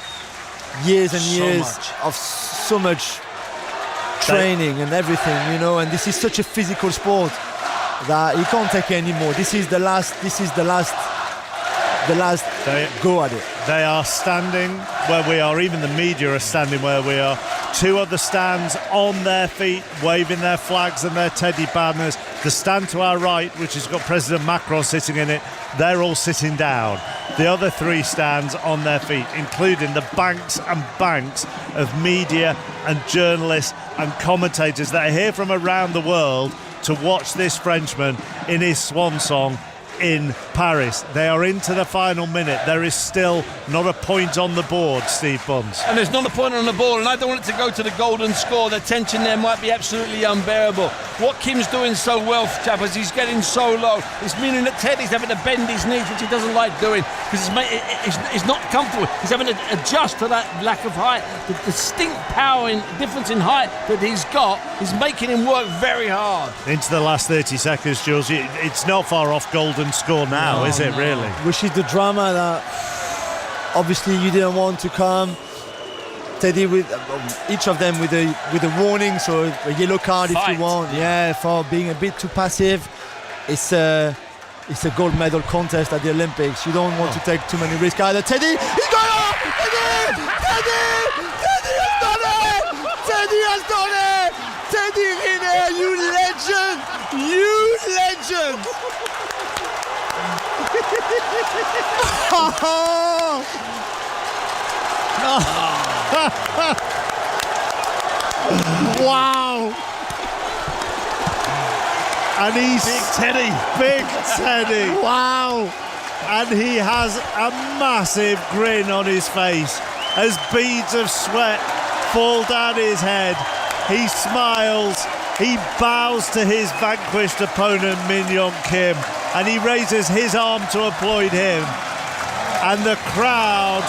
years and years of so much training and everything, and this is such a physical sport that he can't take it anymore. This is the last go at it. They are standing where we are. Even the media are standing where we are. 2 other stands on their feet, waving their flags and their Teddy banners. The stand to our right, which has got President Macron sitting in it, they're all sitting down. The other 3 stands on their feet, including the banks and banks of media and journalists and commentators that are here from around the world to watch this Frenchman in his swan song in Paris. They are into the final minute. There is still not a point on the board, Steve Buns. And there's not a point on the board, and I don't want it to go to the golden score. The tension there might be absolutely unbearable. What Kim's doing so well, Chappers, he's getting so low. It's meaning that Teddy's having to bend his knees, which he doesn't like doing, because it's not comfortable. He's having to adjust to that lack of height. The distinct power and difference in height that he's got is making him work very hard. Into the last 30 seconds, Jules. It's not far off golden score now, is it, really? Which is the drama that obviously you didn't want to come. Teddy with each of them with a warning, so a yellow card if you want. Yeah, for being a bit too passive. It's a gold medal contest at the Olympics. You don't want to take too many risks either. Teddy, he's got it! Teddy has done it! Teddy has done it! Teddy Riner, you legend! Wow! And he's Big Teddy. Wow! And he has a massive grin on his face as beads of sweat fall down his head. He smiles. He bows to his vanquished opponent, Min Young Kim, and he raises his arm to applaud him. And the crowd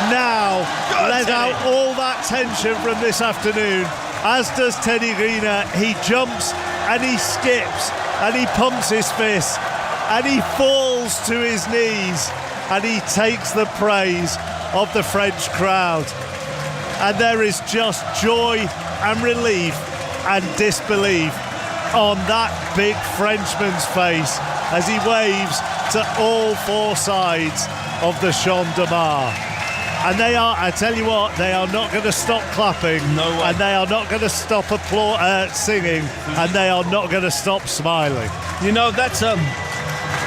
now let out all that tension from this afternoon, as does Teddy Riner. He jumps and he skips and he pumps his fist and he falls to his knees and he takes the praise of the French crowd. And there is just joy and relief and disbelief on that big Frenchman's face as he waves to all 4 sides of the Champ de Mars. And they are, I tell you what, they are not going to stop clapping. No way. And they are not going to stop singing. And they are not going to stop smiling. You know, that's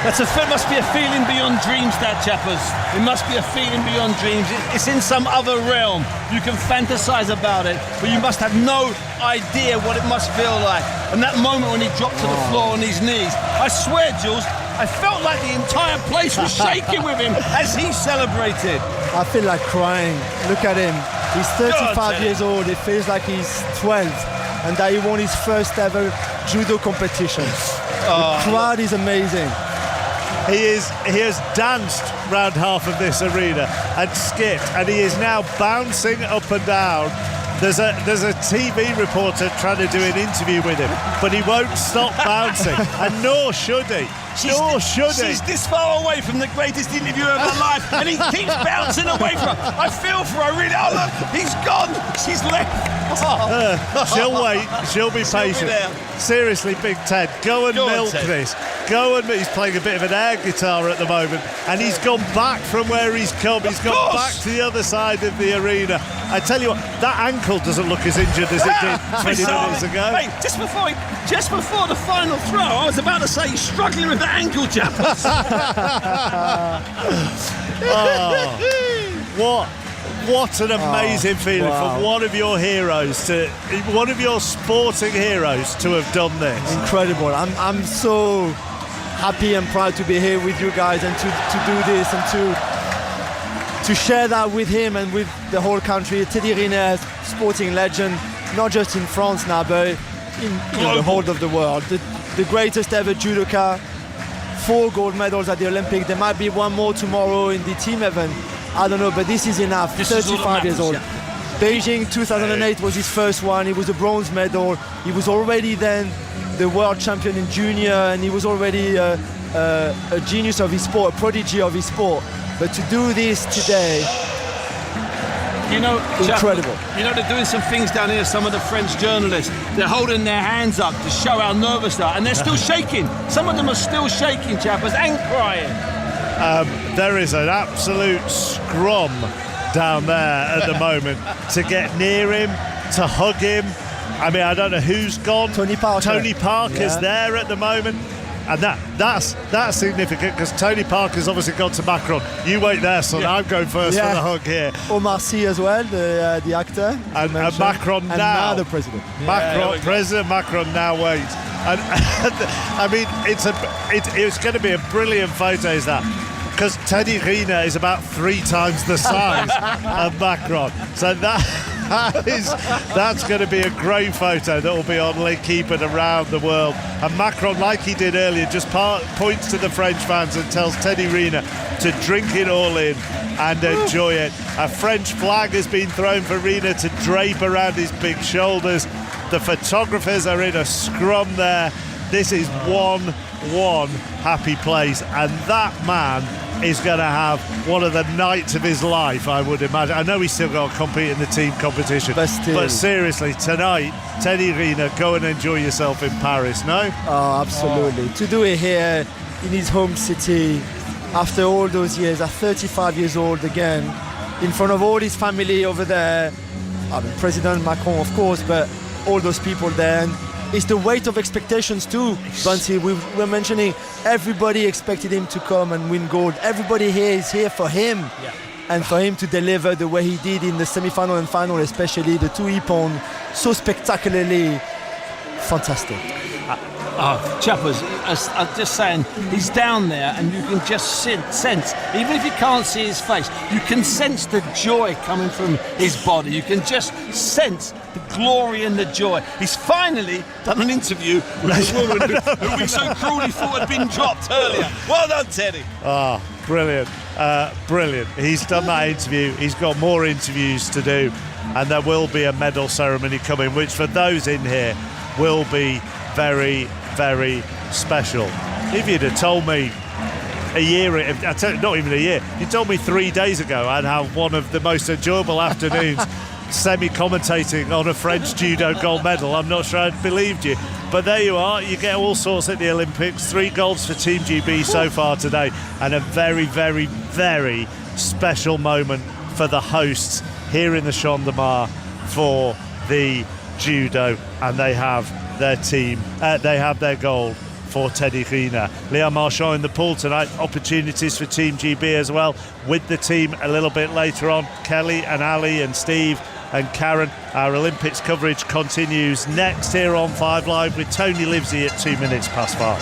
It must be a feeling beyond dreams, that, Chappers. It must be a feeling beyond dreams. It's in some other realm. You can fantasize about it, but you must have no idea what it must feel like. And that moment when he dropped to the floor on his knees, I swear, Jules, I felt like the entire place was shaking with him as he celebrated. I feel like crying. Look at him. He's 35 years old. It feels like he's 12. And that he won his first ever judo competition. The crowd is amazing. He has danced round half of this arena and skipped, and he is now bouncing up and down. There's a TV reporter trying to do an interview with him, but he won't stop bouncing, and nor should he. She's this far away from the greatest interview of her life, and he keeps bouncing away from her. I feel for her, really. Oh, look, he's gone. She's left. She'll wait. She'll be patient. Seriously, Big Ted, go and milk this. He's playing a bit of an air guitar at the moment, and he's gone back from where he's come. He's gone back to the other side of the arena. I tell you what, that ankle doesn't look as injured as it did 20 minutes ago. Hey, just before the final throw, I was about to say he's struggling with the ankle, Chappers. What an amazing feeling for one of your sporting heroes to have done this. Incredible. I'm so happy and proud to be here with you guys and to do this and to share that with him and with the whole country. Teddy Riner, sporting legend, not just in France now, but in the whole of the world. The greatest ever judoka, 4 gold medals at the Olympics. There might be one more tomorrow in the team event. I don't know, but this is enough. 35 years old. Beijing 2008 was his first one. He was a bronze medal. He was already then the world champion in junior, and he was already a genius of his sport, a prodigy of his sport. But to do this today, incredible. They're doing some things down here, some of the French journalists. They're holding their hands up to show how nervous they are, and they're still shaking. Some of them are still shaking, Chappers, and crying. There is an absolute scrum down there at the moment to get near him, to hug him. I mean, I don't know who's gone. Tony Parker's there at the moment. And that's significant because Tony Parker's obviously gone to Macron. You wait there, son. Yeah. I'm going first for the hug here. Omar Sy as well, the actor. And Macron now the president. President Macron now waits. And I mean, it's going to be a brilliant photo, is that? Because Teddy Riner is about 3 times the size of Macron. So that's going to be a great photo that will be on L'Equipe and around the world. And Macron, like he did earlier, just points to the French fans and tells Teddy Riner to drink it all in and enjoy it. A French flag has been thrown for Riner to drape around his big shoulders. The photographers are in a scrum there. This is one happy place, and that man is going to have one of the nights of his life, I would imagine. I know he's still got to compete in the team competition, but seriously, tonight, Teddy Riner, go and enjoy yourself in Paris, no? Oh, absolutely. To do it here in his home city after all those years, at 35 years old again, in front of all his family over there. I mean, President Macron, of course, but all those people there. And it's the weight of expectations too, Bunsey. We were mentioning everybody expected him to come and win gold. Everybody here is here for him, and for him to deliver the way he did in the semi-final and final, especially the 2 ippon, so spectacularly fantastic. Chappers, I'm just saying, he's down there and you can just sense, even if you can't see his face, you can sense the joy coming from his body. You can just sense the glory and the joy. He's finally done an interview with a woman who we so cruelly thought had been dropped earlier. Well done, Teddy. Brilliant. Brilliant. He's done that interview. He's got more interviews to do, and there will be a medal ceremony coming, which for those in here will be very, very special. If you'd have told me not even a year, you told me 3 days ago I'd have one of the most enjoyable afternoons semi-commentating on a French judo gold medal, I'm not sure I'd believed you. But there you are, you get all sorts at the Olympics. 3 golds for Team GB so far today, and a very, very, very special moment for the hosts here in the Champ de Mars for the judo, and they have their team, they have their gold for Teddy Riner. Leon Marchand in the pool tonight. Opportunities for Team GB as well. With the team a little bit later on, Kelly and Ali and Steve and Karen. Our Olympics coverage continues next here on 5 Live with Tony Livesey at 5:02.